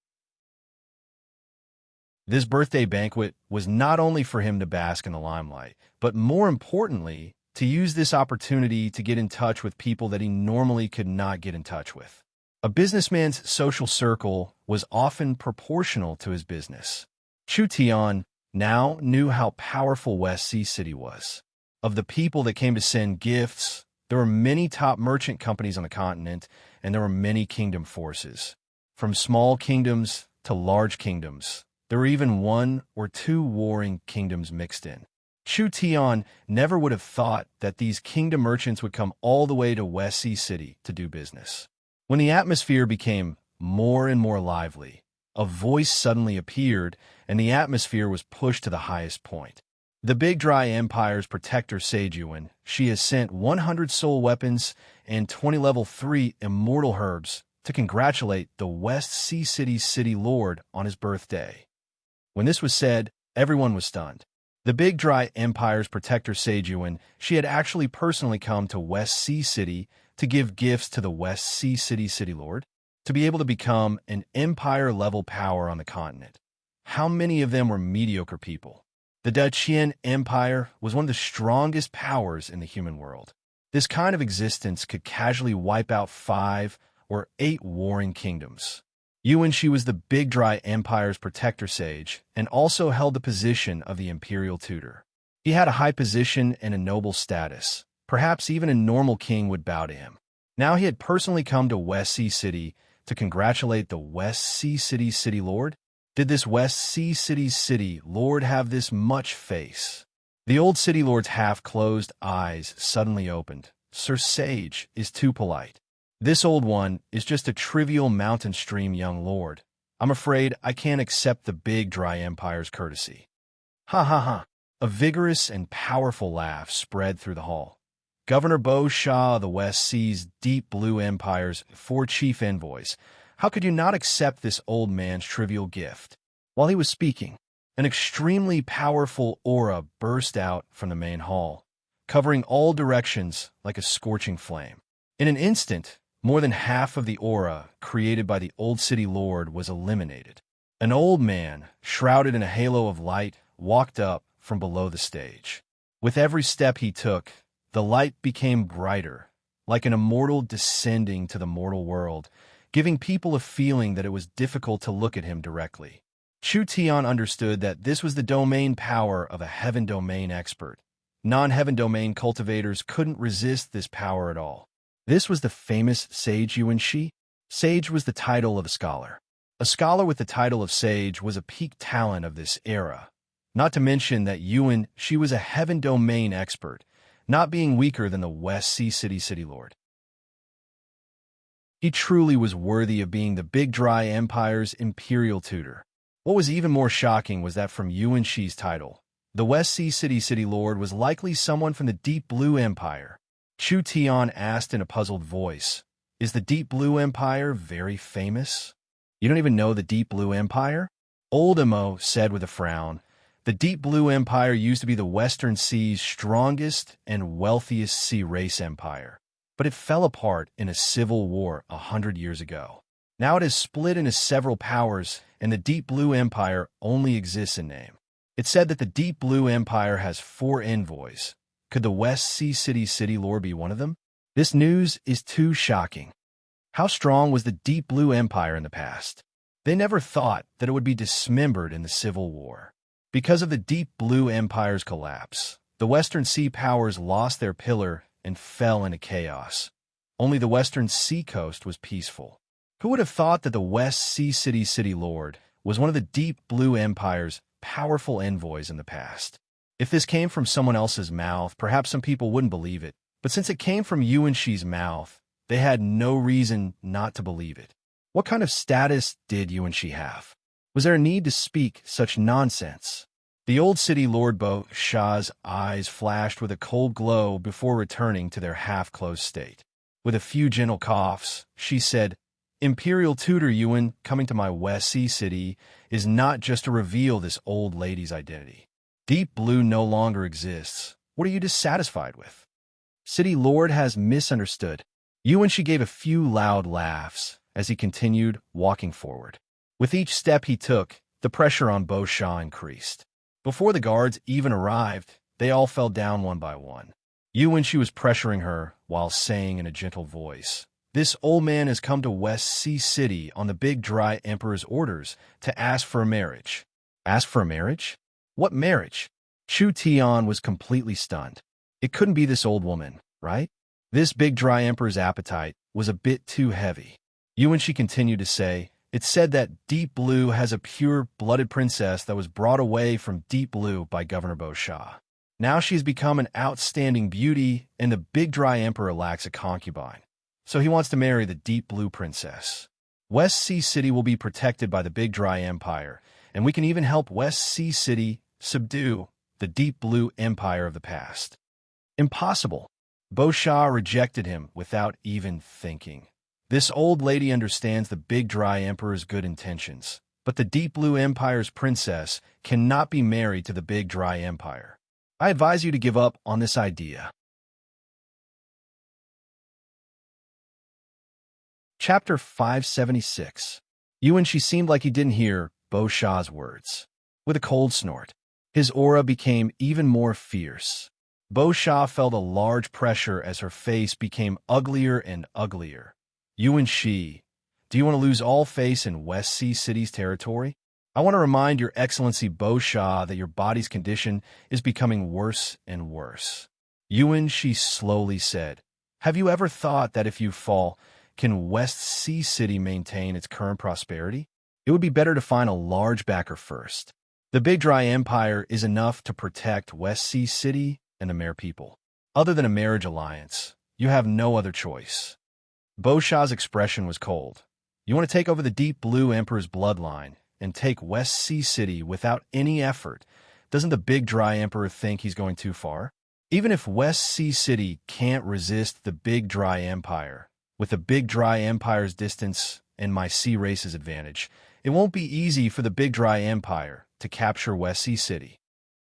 This birthday banquet was not only for him to bask in the limelight, but more importantly, to use this opportunity to get in touch with people that he normally could not get in touch with. A businessman's social circle was often proportional to his business. Chu Tian now knew how powerful West Sea City was. Of the people that came to send gifts, there were many top merchant companies on the continent, and there were many kingdom forces. From small kingdoms to large kingdoms, there were even 1 or 2 warring kingdoms mixed in. Chu Tian never would have thought that these kingdom merchants would come all the way to West Sea City to do business. When the atmosphere became more and more lively, a voice suddenly appeared, and the atmosphere was pushed to the highest point. The Big Dry Empire's protector Sage Yuan, she has sent 100 soul weapons and 20 level 3 immortal herbs to congratulate the West Sea City Lord on his birthday. When this was said, everyone was stunned. The Big Dry Empire's protector Sage Yuan, she had actually personally come to West Sea City to give gifts to the West Sea City Lord, to be able to become an empire-level power on the continent. How many of them were mediocre people? The Dacian Empire was one of the strongest powers in the human world. This kind of existence could casually wipe out 5 or 8 warring kingdoms. Yuan, she was the Big Dry Empire's protector sage and also held the position of the imperial tutor. He had a high position and a noble status. Perhaps even a normal king would bow to him. Now he had personally come to West Sea City to congratulate the West Sea City Lord. Did this West Sea City Lord have this much face? The old city lord's half-closed eyes suddenly opened. Sir Sage is too polite. This old one is just a trivial mountain stream young lord. I'm afraid I can't accept the Big Dry Empire's courtesy. Ha ha ha. A vigorous and powerful laugh spread through the hall. Governor Bo Shah of the West Sea's Deep Blue Empire's 4 chief envoys. How could you not accept this old man's trivial gift? While he was speaking, an extremely powerful aura burst out from the main hall, covering all directions like a scorching flame. In an instant, more than half of the aura created by the old city lord was eliminated. An old man, shrouded in a halo of light, walked up from below the stage. With every step he took, the light became brighter, like an immortal descending to the mortal world, giving people a feeling that it was difficult to look at him directly. Chu Tian understood that this was the domain power of a heaven domain expert. Non-heaven domain cultivators couldn't resist this power at all. This was the famous Sage Yuan Shi. Sage was the title of a scholar. A scholar with the title of Sage was a peak talent of this era. Not to mention that Yuan, she was a heaven domain expert, not being weaker than the West Sea City Lord. He truly was worthy of being the Big Dry Empire's imperial tutor. What was even more shocking was that from Yuan Shi's title, the West Sea City Lord was likely someone from the Deep Blue Empire. Chu Tian asked in a puzzled voice, Is the Deep Blue Empire very famous? You don't even know the Deep Blue Empire? Old Emo said with a frown. The Deep Blue Empire used to be the Western Sea's strongest and wealthiest sea race empire, but it fell apart in a civil war 100 years ago. Now it is split into several powers, and the Deep Blue Empire only exists in name. It's said that the Deep Blue Empire has 4 envoys. Could the West Sea City Lord be one of them? This news is too shocking. How strong was the Deep Blue Empire in the past? They never thought that it would be dismembered in the Civil War. Because of the Deep Blue Empire's collapse, the Western Sea powers lost their pillar and fell into chaos. Only the Western Sea coast was peaceful. Who would have thought that the West Sea City Lord was one of the Deep Blue Empire's powerful envoys in the past? If this came from someone else's mouth, perhaps some people wouldn't believe it. But since it came from Yuanxi's mouth, they had no reason not to believe it. What kind of status did Yuanxi have? Was there a need to speak such nonsense? The old city Lord Bo Sha's eyes flashed with a cold glow before returning to their half-closed state. With a few gentle coughs, she said, Imperial Tutor Yuan coming to my West Sea City is not just to reveal this old lady's identity. Deep Blue no longer exists. What are you dissatisfied with? City Lord has misunderstood. Yuanxi gave a few loud laughs as he continued walking forward. With each step he took, the pressure on Bo Sha increased. Before the guards even arrived, they all fell down one by one. Yuanxi was pressuring her while saying in a gentle voice, This old man has come to West Sea City on the Big Dry Emperor's orders to ask for a marriage. Ask for a marriage? What marriage? Chu Tian was completely stunned. It couldn't be this old woman, right? This Big Dry Emperor's appetite was a bit too heavy. Yuanxi continued to say, It's said that Deep Blue has a pure-blooded princess that was brought away from Deep Blue by Governor Bo Sha. Now she's become an outstanding beauty, and the Big Dry Emperor lacks a concubine. So he wants to marry the Deep Blue princess. West Sea City will be protected by the Big Dry Empire, and we can even help West Sea City subdue the Deep Blue Empire of the past. Impossible. Bo Sha rejected him without even thinking. This old lady understands the Big Dry Emperor's good intentions, but the Deep Blue Empire's princess cannot be married to the Big Dry Empire. I advise you to give up on this idea. Chapter 576. Yuanxi seemed like he didn't hear Bo Sha's words. With a cold snort, his aura became even more fierce. Bo Sha felt a large pressure as her face became uglier and uglier. Yuanxi, do you want to lose all face in West Sea City's territory? I want to remind Your Excellency Bo Sha that your body's condition is becoming worse and worse. Yuanxi slowly said, Have you ever thought that if you fall, can West Sea City maintain its current prosperity? It would be better to find a large backer first. The Big Dry Empire is enough to protect West Sea City and the Mare people. Other than a marriage alliance, you have no other choice. Bo Sha's expression was cold. You want to take over the Deep Blue Emperor's bloodline and take West Sea City without any effort. Doesn't the Big Dry Emperor think he's going too far? Even if West Sea City can't resist the Big Dry Empire, with the Big Dry Empire's distance and my sea race's advantage, it won't be easy for the Big Dry Empire to capture West Sea City.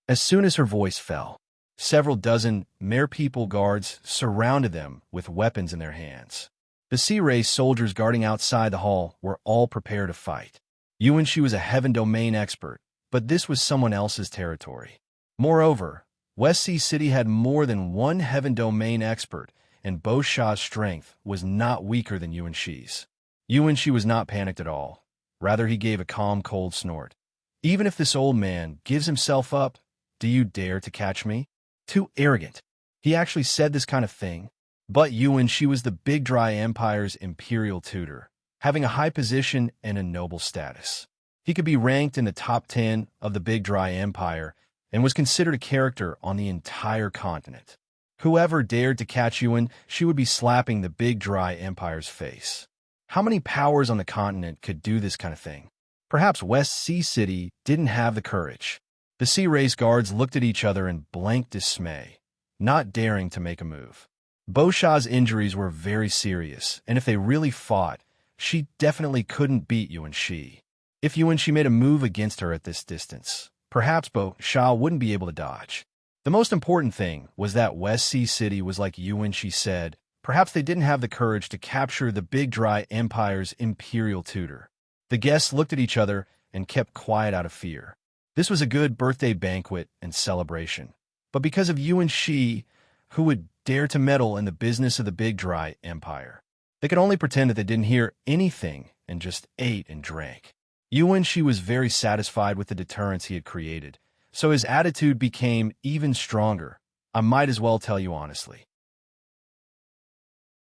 As soon as her voice fell, several dozen Mare people guards surrounded them with weapons in their hands. The sea race soldiers guarding outside the hall were all prepared to fight. Yuanxi was a heaven domain expert, but this was someone else's territory. Moreover, West Sea City had more than one heaven domain expert, and Bo Sha's strength was not weaker than Yuanxi's. Yuanxi was not panicked at all. Rather, he gave a calm, cold snort. Even if this old man gives himself up, do you dare to catch me? Too arrogant. He actually said this kind of thing. But Yuanxi was the Big Dry Empire's imperial tutor, having a high position and a noble status. He could be ranked in the top 10 of the Big Dry Empire and was considered a character on the entire continent. Whoever dared to catch Yuan, she would be slapping the Big Dry Empire's face. How many powers on the continent could do this kind of thing? Perhaps West Sea City didn't have the courage. The sea race guards looked at each other in blank dismay, not daring to make a move. Bosha's injuries were very serious, and if they really fought, she definitely couldn't beat Yuan Shi. If Yuan Shi made a move against her at this distance, perhaps Bosha wouldn't be able to dodge. The most important thing was that West Sea City was like Yuan Shi said. Perhaps they didn't have the courage to capture the Big Dry Empire's imperial tutor. The guests looked at each other and kept quiet out of fear. This was a good birthday banquet and celebration. But because of Yuan Shi, who would dare to meddle in the business of the Big Dry Empire? They could only pretend that they didn't hear anything and just ate and drank. Yuan Shi was very satisfied with the deterrence he had created, so his attitude became even stronger. I might as well tell you honestly.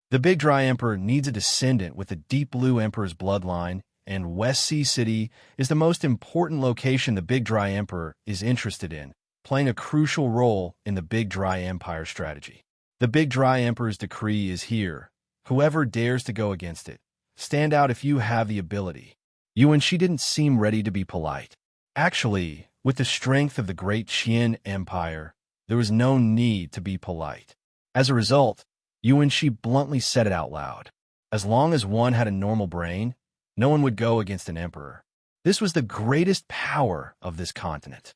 The Big Dry Emperor needs a descendant with the Deep Blue Emperor's bloodline, and West Sea City is the most important location the Big Dry Emperor is interested in, playing a crucial role in the Big Dry Empire strategy. The Big Dry Emperor's decree is here. Whoever dares to go against it, stand out if you have the ability. Yuan Shi didn't seem ready to be polite. Actually, with the strength of the great Qian Empire, there was no need to be polite. As a result, Yuan Shi bluntly said it out loud. As long as one had a normal brain, no one would go against an emperor. This was the greatest power of this continent.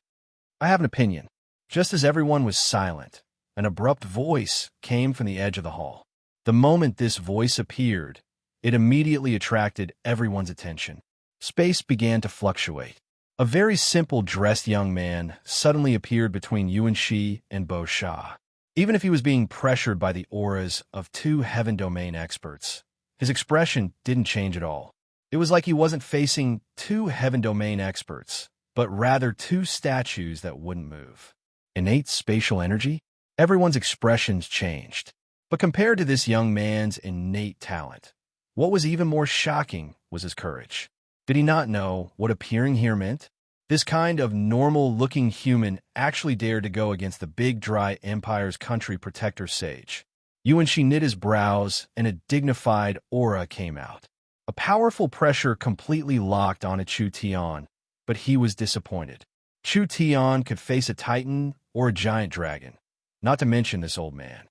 I have an opinion. Just as everyone was silent, an abrupt voice came from the edge of the hall. The moment this voice appeared, it immediately attracted everyone's attention. Space began to fluctuate. A very simple dressed young man suddenly appeared between Yuan Shi and Bosha. Even if he was being pressured by the auras of two heaven domain experts, his expression didn't change at all. It was like he wasn't facing two heaven domain experts, but rather two statues that wouldn't move. Innate spatial energy? Everyone's expressions changed. But compared to this young man's innate talent, what was even more shocking was his courage. Did he not know what appearing here meant? This kind of normal-looking human actually dared to go against the Big Dry Empire's country protector sage. Yuan Shi knit his brows, and a dignified aura came out. A powerful pressure completely locked onto Chu Tian, but he was disappointed. Chu Tian could face a titan or a giant dragon, not to mention this old man.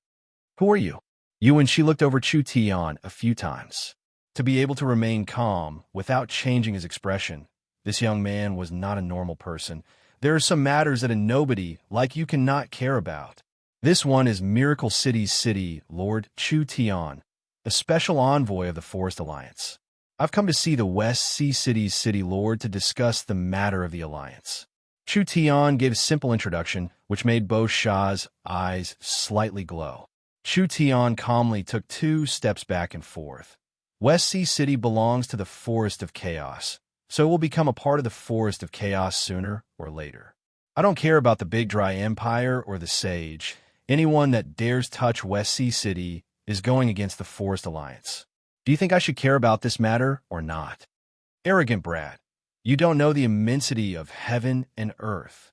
Who are you? Yuan Shi looked over Chu Tian a few times. To be able to remain calm without changing his expression, this young man was not a normal person. There are some matters that a nobody like you cannot care about. This one is Miracle City's city, Lord Chu Tian, a special envoy of the Forest Alliance. I've come to see the West Sea City's city lord to discuss the matter of the alliance. Chu Tian gave a simple introduction, which made Bosha's eyes slightly glow. Chu Tian calmly took 2 steps back and forth. West Sea City belongs to the Forest of Chaos, so it will become a part of the Forest of Chaos sooner or later. I don't care about the Big Dry Empire or the Sage. Anyone that dares touch West Sea City is going against the Forest Alliance. Do you think I should care about this matter or not? Arrogant brat, you don't know the immensity of heaven and earth.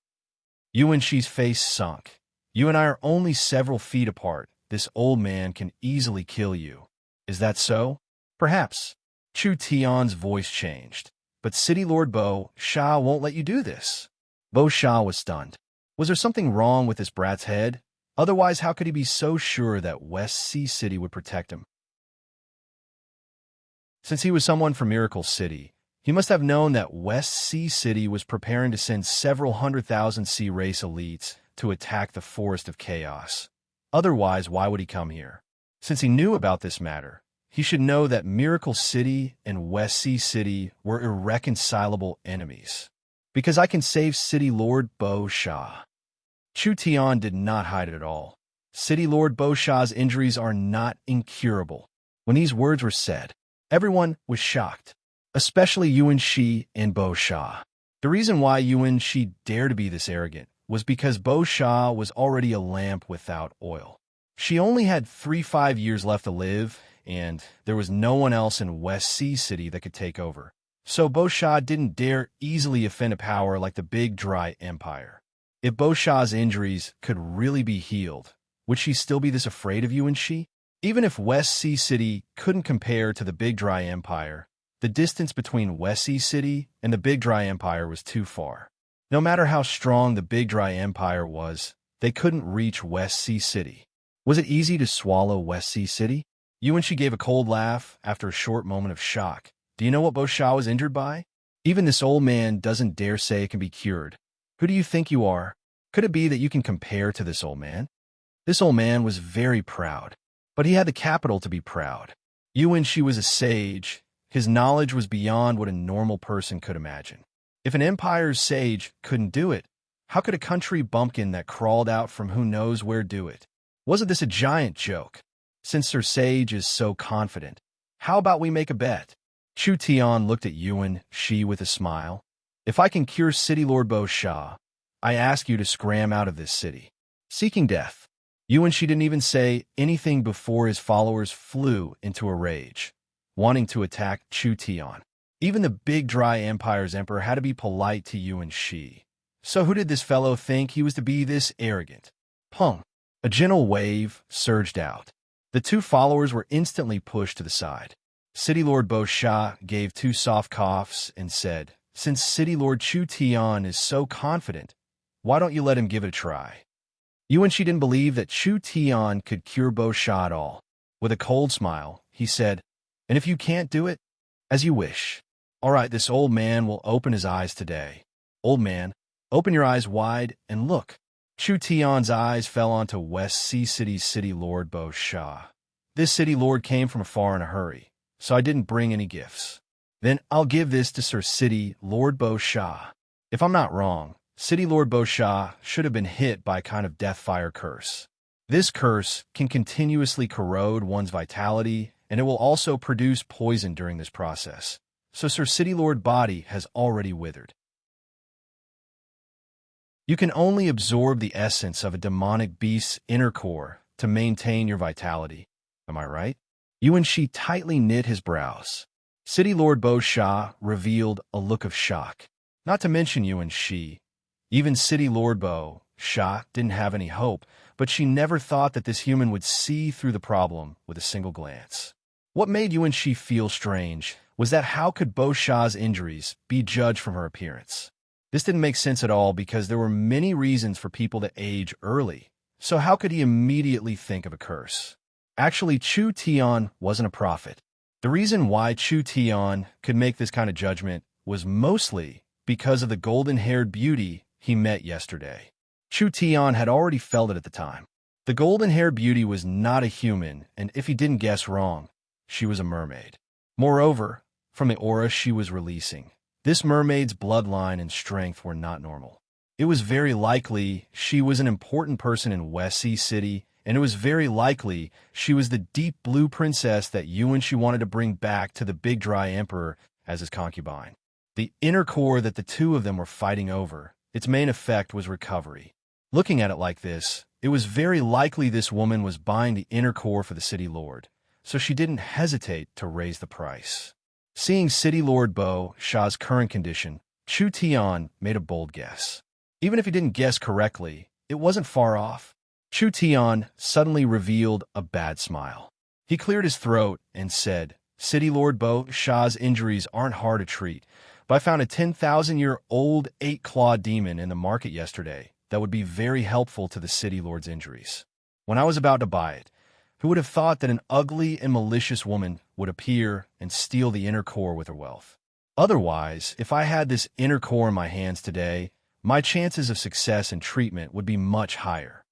Yuan Shi's face sunk. You and I are only several feet apart. This old man can easily kill you. Is that so? Perhaps. Chu Tian's voice changed. But City Lord Bosha won't let you do this. Bosha was stunned. Was there something wrong with this brat's head? Otherwise, how could he be so sure that West Sea City would protect him? Since he was someone from Miracle City, he must have known that West Sea City was preparing to send several 100,000 sea race elites to attack the Forest of Chaos. Otherwise, why would he come here? Since he knew about this matter, he should know that Miracle City and West Sea City were irreconcilable enemies. Because I can save City Lord Bosha. Chu Tian did not hide it at all. City Lord Bosha's injuries are not incurable. When these words were said, everyone was shocked, especially Yuan Shi and Bosha. The reason why Yuan Shi dared to be this arrogant was because Bosha was already a lamp without oil. She only had 3-5 years left to live, and there was no one else in West Sea City that could take over. So Bosha didn't dare easily offend a power like the Big Dry Empire. If Bosha's injuries could really be healed, would she still be this afraid of Yuan Shi? Even if West Sea City couldn't compare to the Big Dry Empire, the distance between West Sea City and the Big Dry Empire was too far. No matter how strong the Big Dry Empire was, they couldn't reach West Sea City. Was it easy to swallow West Sea City? Yuan-shi gave a cold laugh after a short moment of shock. Do you know what Bo-sha was injured by? Even this old man doesn't dare say it can be cured. Who do you think you are? Could it be that you can compare to this old man? This old man was very proud, but he had the capital to be proud. Yuan-shi was a sage. His knowledge was beyond what a normal person could imagine. If an empire's sage couldn't do it, how could a country bumpkin that crawled out from who knows where do it? Wasn't this a giant joke? Since Sir Sage is so confident, how about we make a bet? Chu Tian looked at Yuan-shi with a smile. If I can cure City Lord Bo-sha, I ask you to scram out of this city. Seeking death. Yuan-shi didn't even say anything before his followers flew into a rage, wanting to attack Chu Tian. Even the big dry empire's emperor had to be polite to Yuan-shi. So who did this fellow think he was to be this arrogant? Pung. A gentle wave surged out. The two followers were instantly pushed to the side. City Lord Bo-sha gave two soft coughs and said, Since City Lord Chu Tian is so confident, why don't you let him give it a try? Yuan-shi didn't believe that Chu Tian could cure Bo-sha at all. With a cold smile, he said, And if you can't do it, as you wish. All right, this old man will open his eyes today. Old man, open your eyes wide and look. Chu Tian's eyes fell onto West Sea City's City Lord Bo-sha. This City Lord came from afar in a hurry, so I didn't bring any gifts. Then I'll give this to Sir City Lord Bo-sha. If I'm not wrong, City Lord Bo-sha should have been hit by a kind of death fire curse. This curse can continuously corrode one's vitality, and it will also produce poison during this process. So Sir City Lord body has already withered. You can only absorb the essence of a demonic beast's inner core to maintain your vitality. Am I right? Yuan-shi tightly knit his brows. City Lord Bo-sha revealed a look of shock. Not to mention Yuan-shi. Even City Lord Bo-sha didn't have any hope, but she never thought that this human would see through the problem with a single glance. What made Yuan-shi feel strange was that how could Bo-sha's injuries be judged from her appearance? This didn't make sense at all because there were many reasons for people to age early. So how could he immediately think of a curse? Actually, Chu Tian wasn't a prophet. The reason why Chu Tian could make this kind of judgment was mostly because of the golden-haired beauty he met yesterday. Chu Tian had already felt it at the time. The golden-haired beauty was not a human, and if he didn't guess wrong, she was a mermaid. Moreover, from the aura she was releasing, this mermaid's bloodline and strength were not normal. It was very likely she was an important person in West Sea City, and it was very likely she was the deep blue princess that Yuan-shi wanted to bring back to the Big Dry Emperor as his concubine. The inner core that the two of them were fighting over, its main effect was recovery. Looking at it like this, it was very likely this woman was buying the inner core for the City Lord, so she didn't hesitate to raise the price. Seeing City Lord Bo-sha's current condition, Chu Tian made a bold guess. Even if he didn't guess correctly, it wasn't far off. Chu Tian suddenly revealed a bad smile. He cleared his throat and said, City Lord Bo-sha's injuries aren't hard to treat, but I found a 10,000-year-old 8-clawed demon in the market yesterday that would be very helpful to the City Lord's injuries. When I was about to buy it, who would have thought that an ugly and malicious woman would appear and steal the inner core with her wealth? Otherwise, if I had this inner core in my hands today, my chances of success and treatment would be much higher.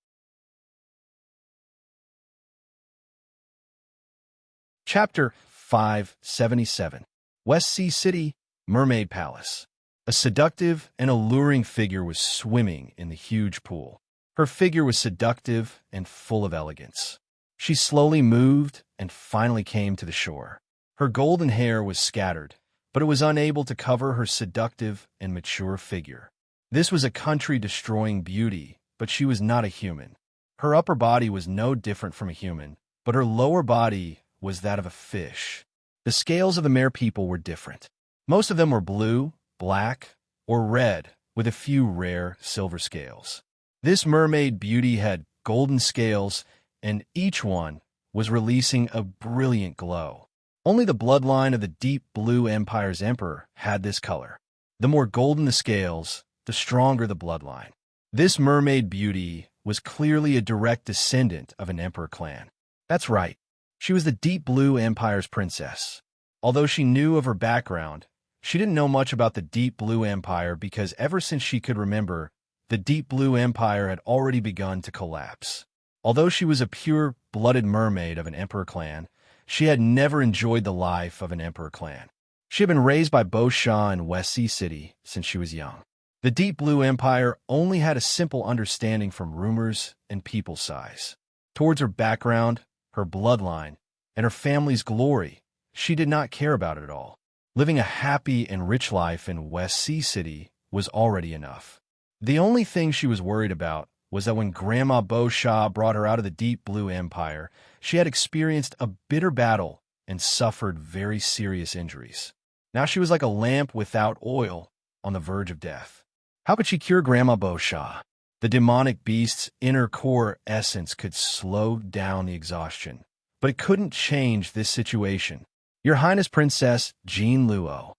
Chapter 577. West Sea City, Mermaid Palace. A seductive and alluring figure was swimming in the huge pool. Her figure was seductive and full of elegance. She slowly moved and finally came to the shore. Her golden hair was scattered, but it was unable to cover her seductive and mature figure. This was a country-destroying beauty, but she was not a human. Her upper body was no different from a human, but her lower body was that of a fish. The scales of the mere people were different. Most of them were blue, black, or red, with a few rare silver scales. This mermaid beauty had golden scales, and each one was releasing a brilliant glow. Only the bloodline of the deep blue empire's emperor had this color. The more golden the scales, the stronger the bloodline. This mermaid beauty was clearly a direct descendant of an emperor clan. That's right. She was the Deep Blue Empire's princess. Although she knew of her background, she didn't know much about the Deep Blue Empire because ever since she could remember, the Deep Blue Empire had already begun to collapse. Although she was a pure-blooded mermaid of an emperor clan, she had never enjoyed the life of an emperor clan. She had been raised by Beau Shah in West Sea City since she was young. The Deep Blue Empire only had a simple understanding from rumors and people size. Towards her background, her bloodline, and her family's glory, she did not care about it at all. Living a happy and rich life in West Sea City was already enough. The only thing she was worried about was that when Grandma Beau Shah brought her out of the Deep Blue Empire, she had experienced a bitter battle and suffered very serious injuries. Now she was like a lamp without oil, on the verge of death. How could she cure Grandma Beau Shah? The demonic beast's inner core essence could slow down the exhaustion, but it couldn't change this situation. Your Highness Princess Jean Luo,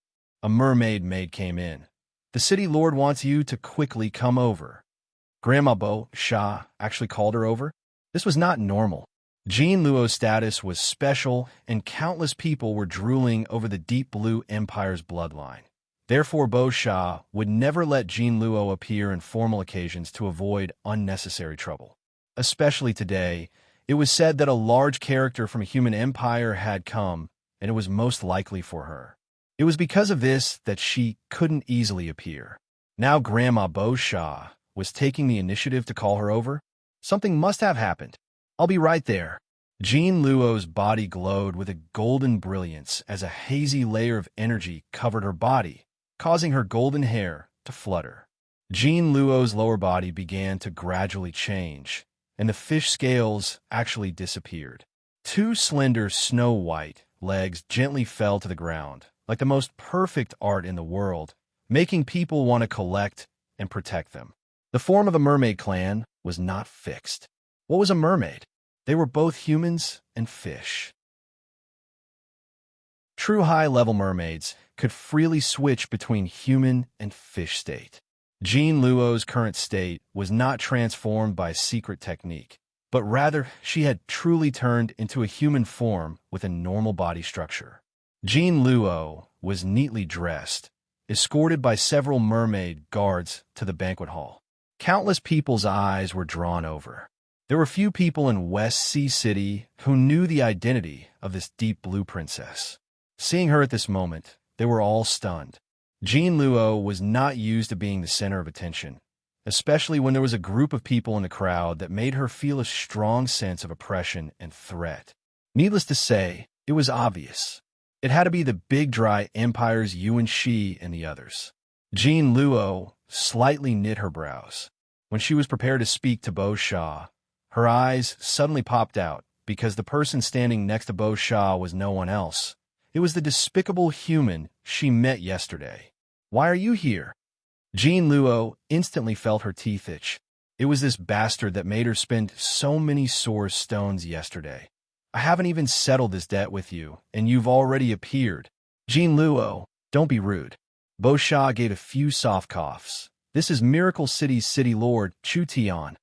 a mermaid maid, came in. The city lord wants you to quickly come over. Grandma Beau Shah actually called her over. This was not normal. Jean Luo's status was special, and countless people were drooling over the Deep Blue Empire's bloodline. Therefore, Beau Shah would never let Jean Luo appear in formal occasions to avoid unnecessary trouble. Especially today, it was said that a large character from a human empire had come, and it was most likely for her. It was because of this that she couldn't easily appear. Now Grandma Beau Shah was taking the initiative to call her over. Something must have happened. I'll be right there. Jean Luo's body glowed with a golden brilliance as a hazy layer of energy covered her body, causing her golden hair to flutter. Jean Luo's lower body began to gradually change, and the fish scales actually disappeared. Two slender, snow-white legs gently fell to the ground, like the most perfect art in the world, making people want to collect and protect them. The form of the mermaid clan was not fixed. What was a mermaid? They were both humans and fish. True high-level mermaids could freely switch between human and fish state. Jean Luo's current state was not transformed by a secret technique, but rather she had truly turned into a human form with a normal body structure. Jean Luo was neatly dressed, escorted by several mermaid guards to the banquet hall. Countless people's eyes were drawn over. There were few people in West Sea City who knew the identity of this Deep Blue princess. Seeing her at this moment, they were all stunned. Jean Luo was not used to being the center of attention, especially when there was a group of people in the crowd that made her feel a strong sense of oppression and threat. Needless to say, it was obvious. It had to be the Big Dry Empire's Yuan Shi and the others. Jean Luo slightly knit her brows. When she was prepared to speak to Beau Shah, her eyes suddenly popped out because the person standing next to Beau Shah was no one else. It was the despicable human she met yesterday. Why are you here? Jean Luo instantly felt her teeth itch. It was this bastard that made her spend so many sore stones yesterday. I haven't even settled this debt with you, and you've already appeared. Jean Luo, don't be rude. Beau Shah gave a few soft coughs. This is Miracle City's city lord, Chu Tian.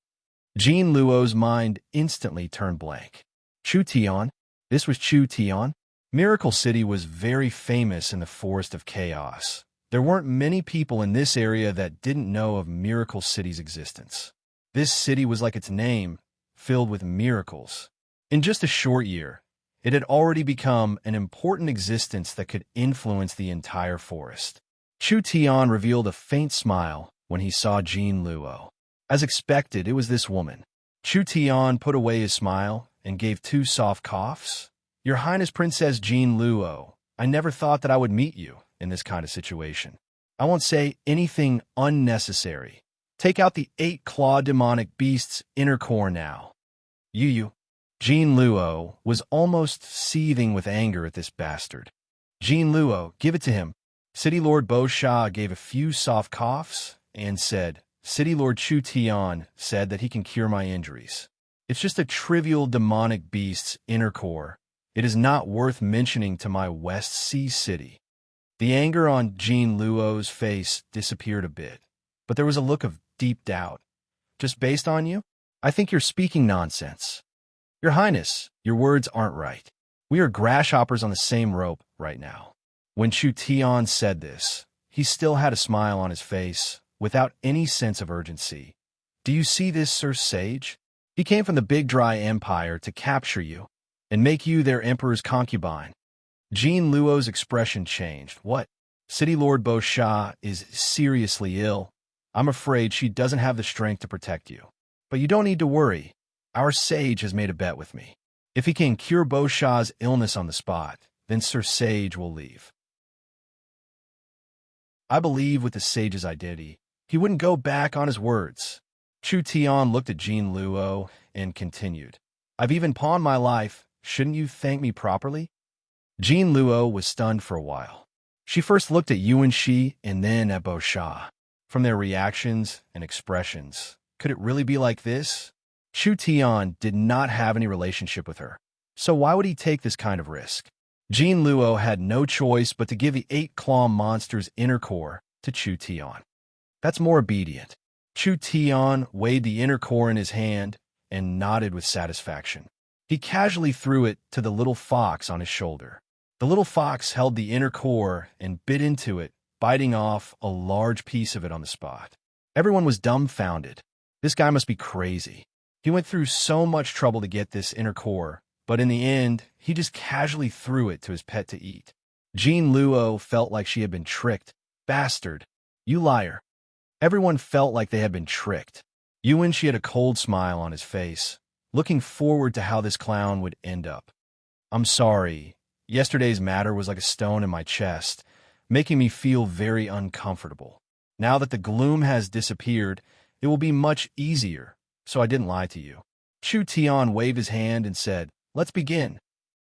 Jean Luo's mind instantly turned blank. Chu Tian? This was Chu Tian? Miracle City was very famous in the Forest of Chaos. There weren't many people in this area that didn't know of Miracle City's existence. This city was like its name, filled with miracles. In just a short year, it had already become an important existence that could influence the entire forest. Chu Tian revealed a faint smile when he saw Jean Luo. As expected, it was this woman. Chu Tian put away his smile and gave two soft coughs. Your Highness Princess Jean Luo, I never thought that I would meet you in this kind of situation. I won't say anything unnecessary. Take out the 8-clawed demonic beast's inner core now. You. Jean Luo was almost seething with anger at this bastard. Jean Luo, give it to him. City Lord Beau Shah gave a few soft coughs and said, City Lord Chu Tian said that he can cure my injuries. It's just a trivial demonic beast's inner core. It is not worth mentioning to my West Sea City. The anger on Jean Luo's face disappeared a bit, but there was a look of deep doubt. Just based on you? I think you're speaking nonsense. Your Highness, your words aren't right. We are grasshoppers on the same rope right now. When Chu Tian said this, he still had a smile on his face, without any sense of urgency. Do you see this, Sir Sage? He came from the Big Dry Empire to capture you and make you their emperor's concubine. Jean Luo's expression changed. What? City Lord Bo Sha is seriously ill. I'm afraid she doesn't have the strength to protect you. But you don't need to worry. Our sage has made a bet with me. If he can cure Bo Sha's illness on the spot, then Sir Sage will leave. I believe with the sage's identity, he wouldn't go back on his words. Chu Tian looked at Jean Luo and continued. I've even pawned my life. Shouldn't you thank me properly? Jean Luo was stunned for a while. She first looked at Yuan Shi and then at Bo Sha. From their reactions and expressions, could it really be like this? Chu Tian did not have any relationship with her, so why would he take this kind of risk? Jean Luo had no choice but to give the 8-claw monster's inner core to Chu Tian. That's more obedient. Chu Tian weighed the inner core in his hand and nodded with satisfaction. He casually threw it to the little fox on his shoulder. The little fox held the inner core and bit into it, biting off a large piece of it on the spot. Everyone was dumbfounded. This guy must be crazy. He went through so much trouble to get this inner core, but in the end, he just casually threw it to his pet to eat. Jean Luo felt like she had been tricked. Bastard. You liar. Everyone felt like they had been tricked. Yuan Shi had a cold smile on his face, looking forward to how this clown would end up. I'm sorry. Yesterday's matter was like a stone in my chest, making me feel very uncomfortable. Now that the gloom has disappeared, it will be much easier, so I didn't lie to you. Chu Tian waved his hand and said, let's begin.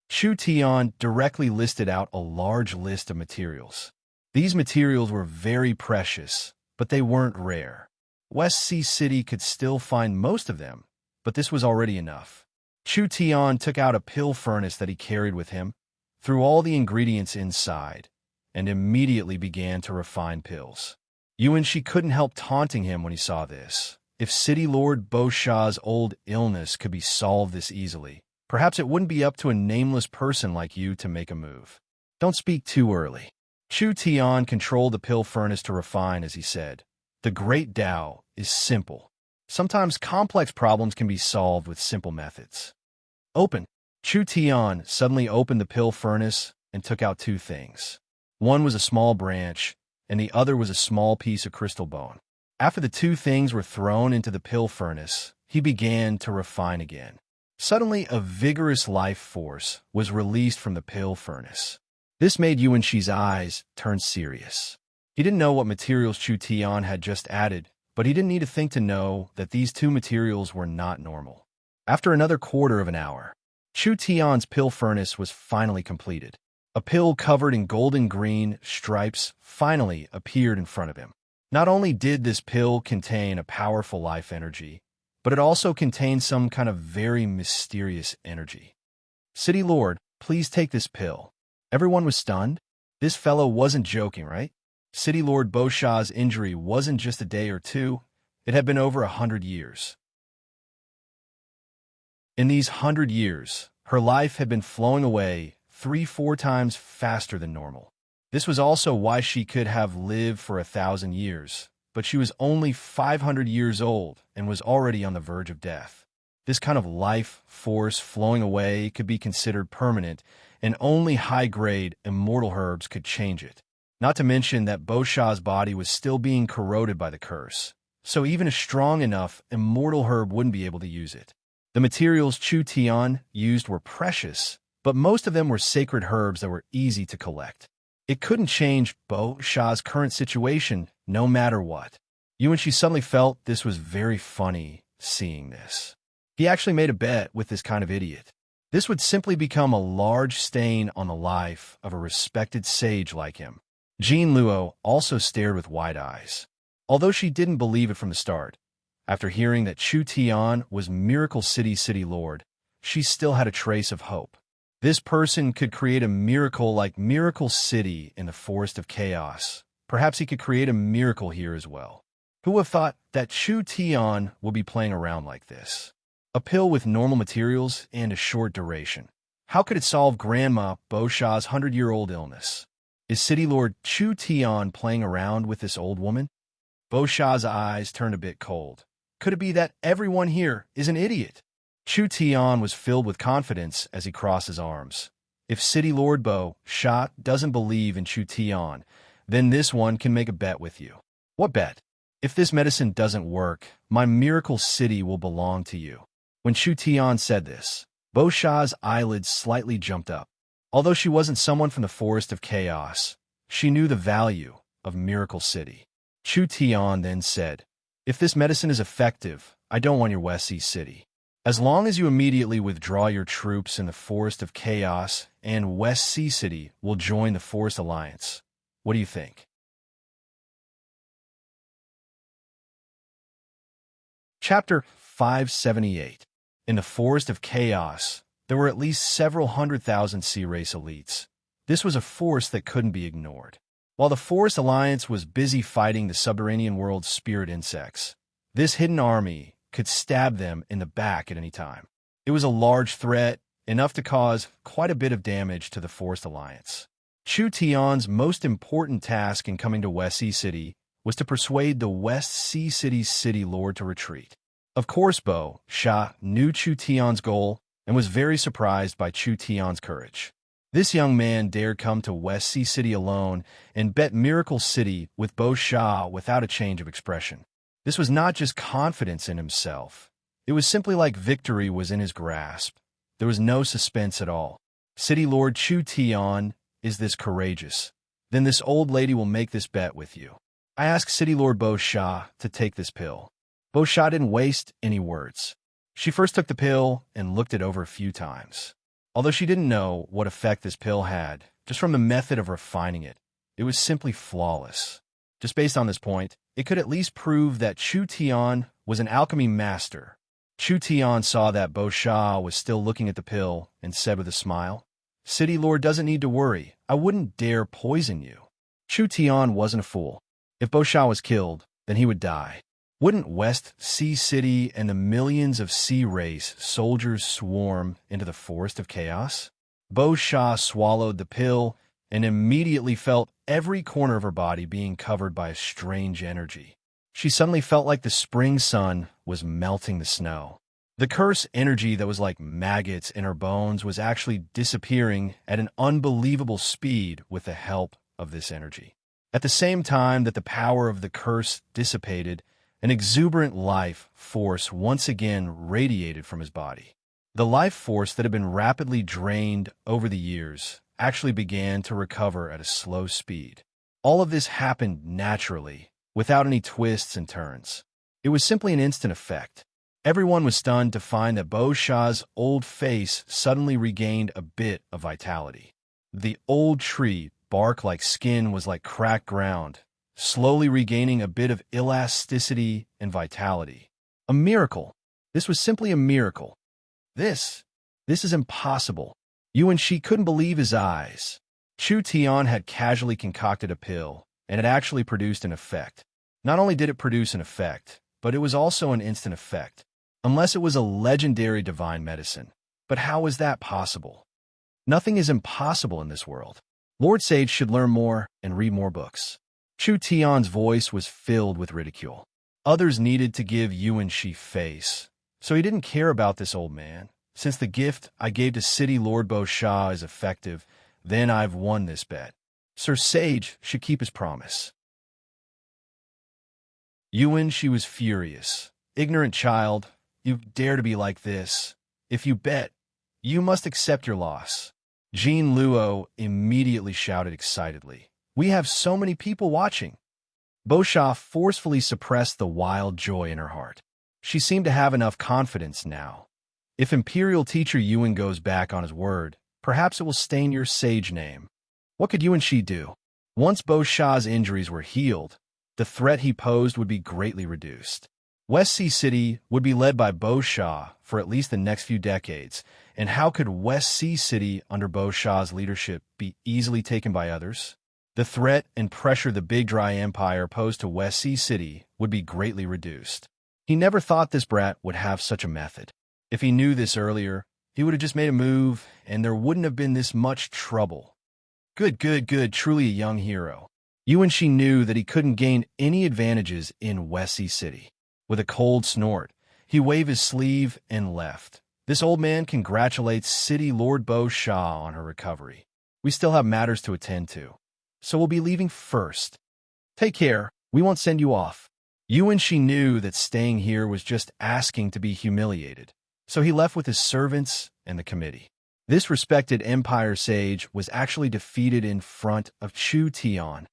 Chu Tian directly listed out a large list of materials. These materials were very precious, but they weren't rare. West Sea City could still find most of them, but this was already enough. Chu Tian took out a pill furnace that he carried with him, threw all the ingredients inside, and immediately began to refine pills. Yuan Shi couldn't help taunting him when he saw this. If City Lord Bo Sha's old illness could be solved this easily, perhaps it wouldn't be up to a nameless person like you to make a move. Don't speak too early. Chu Tian controlled the pill furnace to refine as he said, the Great Tao is simple. Sometimes complex problems can be solved with simple methods. Open. Chu Tian suddenly opened the pill furnace and took out 2 things. One was a small branch, and the other was a small piece of crystal bone. After the 2 things were thrown into the pill furnace, he began to refine again. Suddenly, a vigorous life force was released from the pill furnace. This made Yuan Shi's eyes turn serious. He didn't know what materials Chu Tian had just added, but he didn't need to think to know that these 2 materials were not normal. After another quarter of an hour, Chu Tian's pill furnace was finally completed. A pill covered in golden green stripes finally appeared in front of him. Not only did this pill contain a powerful life energy, but it also contained some kind of very mysterious energy. City Lord, please take this pill. Everyone was stunned. This fellow wasn't joking, right? City Lord Bo Sha's injury wasn't just a day or 2. It had been over 100 years. In these 100 years, her life had been flowing away 3-4 times faster than normal. This was also why she could have lived for 1,000 years, but she was only 500 years old and was already on the verge of death. This kind of life force flowing away could be considered permanent, and only high-grade immortal herbs could change it. Not to mention that Bo Sha's body was still being corroded by the curse, so even a strong enough immortal herb wouldn't be able to use it. The materials Chu Tian used were precious, but most of them were sacred herbs that were easy to collect. It couldn't change Bo Sha's current situation no matter what. Yuan Shi suddenly felt this was very funny, seeing this. He actually made a bet with this kind of idiot. This would simply become a large stain on the life of a respected sage like him. Jean Luo also stared with wide eyes. Although she didn't believe it from the start, after hearing that Chu Tian was Miracle City Lord, she still had a trace of hope. This person could create a miracle like Miracle City in the Forest of Chaos. Perhaps he could create a miracle here as well. Who would have thought that Chu Tian would be playing around like this? A pill with normal materials and a short duration. How could it solve Grandma Bo Sha's 100-year-old illness? Is City Lord Chu Tian playing around with this old woman? Bo Sha's eyes turned a bit cold. Could it be that everyone here is an idiot? Chu Tian was filled with confidence as he crossed his arms. If City Lord Bo Sha doesn't believe in Chu Tian, then this one can make a bet with you. What bet? If this medicine doesn't work, my miracle city will belong to you. When Chu Tian said this, Bo Sha's eyelids slightly jumped up. Although she wasn't someone from the Forest of Chaos, she knew the value of Miracle City. Chu Tian then said, "If this medicine is effective, I don't want your West Sea City. As long as you immediately withdraw your troops in the Forest of Chaos and West Sea City will join the Forest Alliance. What do you think?" Chapter 578. In the Forest of Chaos, there were at least several 100,000 sea race elites. This was a force that couldn't be ignored. While the Forest Alliance was busy fighting the subterranean world's spirit insects, this hidden army could stab them in the back at any time. It was a large threat, enough to cause quite a bit of damage to the Forest Alliance. Chu Tian's most important task in coming to West Sea City was to persuade the West Sea City's city lord to retreat. Of course, Bo Sha knew Chu Tian's goal and was very surprised by Chu Tian's courage. This young man dared come to West Sea City alone and bet Miracle City with Bo Sha without a change of expression. This was not just confidence in himself. It was simply like victory was in his grasp. There was no suspense at all. City Lord Chu Tian is this courageous. Then this old lady will make this bet with you. I asked City Lord Bo Sha to take this pill. Bo Sha didn't waste any words. She first took the pill and looked it over a few times. Although she didn't know what effect this pill had, just from the method of refining it, it was simply flawless. Just based on this point, it could at least prove that Chu Tian was an alchemy master. Chu Tian saw that Bo Sha was still looking at the pill and said with a smile, "City Lord doesn't need to worry. I wouldn't dare poison you." Chu Tian wasn't a fool. If Bo Sha was killed, then he would die. Wouldn't West Sea City and the millions of sea race soldiers swarm into the Forest of Chaos? Bo Sha swallowed the pill and immediately felt every corner of her body being covered by a strange energy. She suddenly felt like the spring sun was melting the snow. The curse energy that was like maggots in her bones was actually disappearing at an unbelievable speed with the help of this energy. At the same time that the power of the curse dissipated, an exuberant life force once again radiated from his body. The life force that had been rapidly drained over the years actually began to recover at a slow speed. All of this happened naturally, without any twists and turns. It was simply an instant effect. Everyone was stunned to find that Bo Sha's old face suddenly regained a bit of vitality. The old tree, bark like skin, was like cracked ground, slowly regaining a bit of elasticity and vitality. A miracle. This was simply a miracle. This is impossible. Yuan Shi couldn't believe his eyes. Chu Tian had casually concocted a pill, and it actually produced an effect. Not only did it produce an effect, but it was also an instant effect. Unless it was a legendary divine medicine. But how was that possible? Nothing is impossible in this world. Lord Sage should learn more and read more books. Chu Tian's voice was filled with ridicule. Others needed to give Yuan Shi face, so he didn't care about this old man. Since the gift I gave to City Lord Bo Sha is effective, then I've won this bet. Sir Sage should keep his promise. Yuan Shi was furious. Ignorant child, you dare to be like this. If you bet, you must accept your loss. Jean Luo immediately shouted excitedly. We have so many people watching. Bo Sha forcefully suppressed the wild joy in her heart. She seemed to have enough confidence now. If Imperial Teacher Yuan goes back on his word, perhaps it will stain your sage name. What could Yuan Shi do? Once Bo Sha's injuries were healed, the threat he posed would be greatly reduced. West Sea City would be led by Bo Sha for at least the next few decades, and how could West Sea City under Bo Sha's leadership be easily taken by others? The threat and pressure the Big Dry Empire posed to West Sea City would be greatly reduced. He never thought this brat would have such a method. If he knew this earlier, he would have just made a move, and there wouldn't have been this much trouble. Good, good, good, truly a young hero. Yuan Shi knew that he couldn't gain any advantages in West Sea City. With a cold snort, he waved his sleeve and left. This old man congratulates City Lord Bo Shah on her recovery. We still have matters to attend to, so we'll be leaving first. Take care, we won't send you off. Yuan Shi knew that staying here was just asking to be humiliated, so he left with his servants and the committee. This respected empire sage was actually defeated in front of Chu Tian.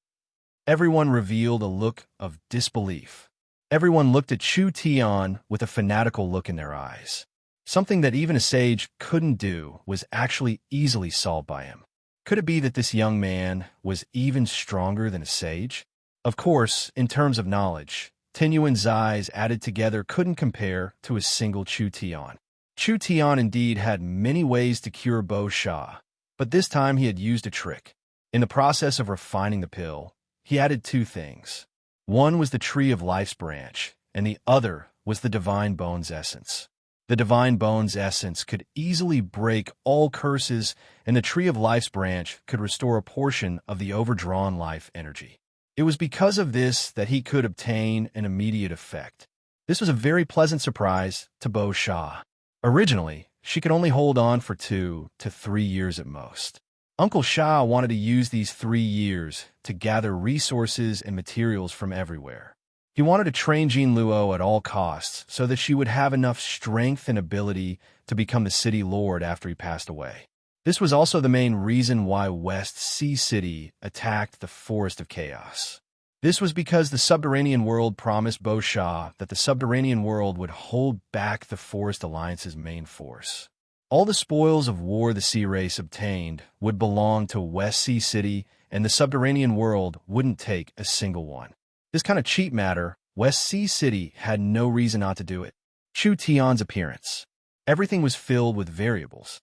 Everyone revealed a look of disbelief. Everyone looked at Chu Tian with a fanatical look in their eyes. Something that even a sage couldn't do was actually easily solved by him. Could it be that this young man was even stronger than a sage? Of course, in terms of knowledge, Tinyuan's eyes added together couldn't compare to a single Chu Tian. Chu Tian indeed had many ways to cure Bo Shah, but this time he had used a trick. In the process of refining the pill, he added two things. One was the Tree of Life's branch, and the other was the Divine Bone's essence. The Divine Bone's essence could easily break all curses, and the Tree of Life's branch could restore a portion of the overdrawn life energy. It was because of this that he could obtain an immediate effect. This was a very pleasant surprise to Bo Shah. Originally, she could only hold on for 2 to 3 years at most. Uncle Shah wanted to use these 3 years to gather resources and materials from everywhere. He wanted to train Jean Luo at all costs so that she would have enough strength and ability to become the city lord after he passed away. This was also the main reason why West Sea City attacked the Forest of Chaos. This was because the subterranean world promised Bo Shah that the subterranean world would hold back the Forest Alliance's main force. All the spoils of war the sea race obtained would belong to West Sea City, and the subterranean world wouldn't take a single one. This kind of cheap matter, West Sea City had no reason not to do it. Chu Tian's appearance. Everything was filled with variables.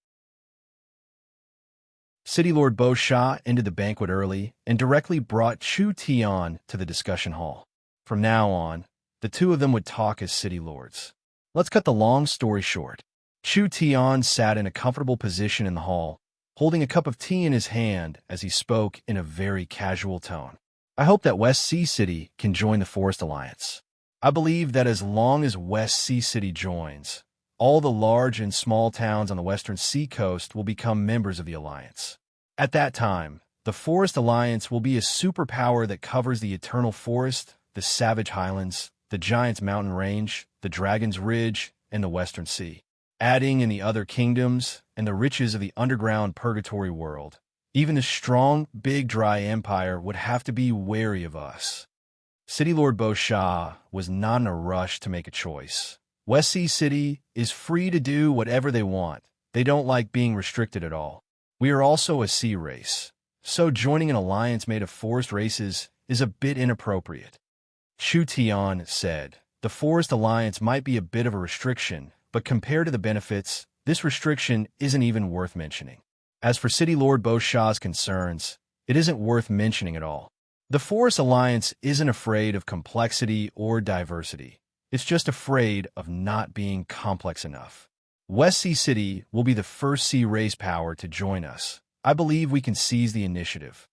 City Lord Bo Shah ended the banquet early and directly brought Chu Tian to the discussion hall. From now on, the two of them would talk as city lords. Let's cut the long story short. Chu Tian sat in a comfortable position in the hall, holding a cup of tea in his hand as he spoke in a very casual tone. I hope that West Sea City can join the Forest Alliance. I believe that as long as West Sea City joins, all the large and small towns on the western seacoast will become members of the alliance. At that time, the Forest Alliance will be a superpower that covers the Eternal Forest, the Savage Highlands, the Giant's Mountain Range, the Dragon's Ridge, and the Western Sea, adding in the other kingdoms and the riches of the underground purgatory world. Even the strong, Big Dry Empire would have to be wary of us. City Lord Bo Shah was not in a rush to make a choice. West Sea City is free to do whatever they want. They don't like being restricted at all. We are also a sea race, so joining an alliance made of forest races is a bit inappropriate. Chu Tian said, the Forest Alliance might be a bit of a restriction, but compared to the benefits, this restriction isn't even worth mentioning. As for City Lord Bo Shah's concerns, it isn't worth mentioning at all. The Forest Alliance isn't afraid of complexity or diversity. It's just afraid of not being complex enough. West Sea City will be the first sea race power to join us. I believe we can seize the initiative.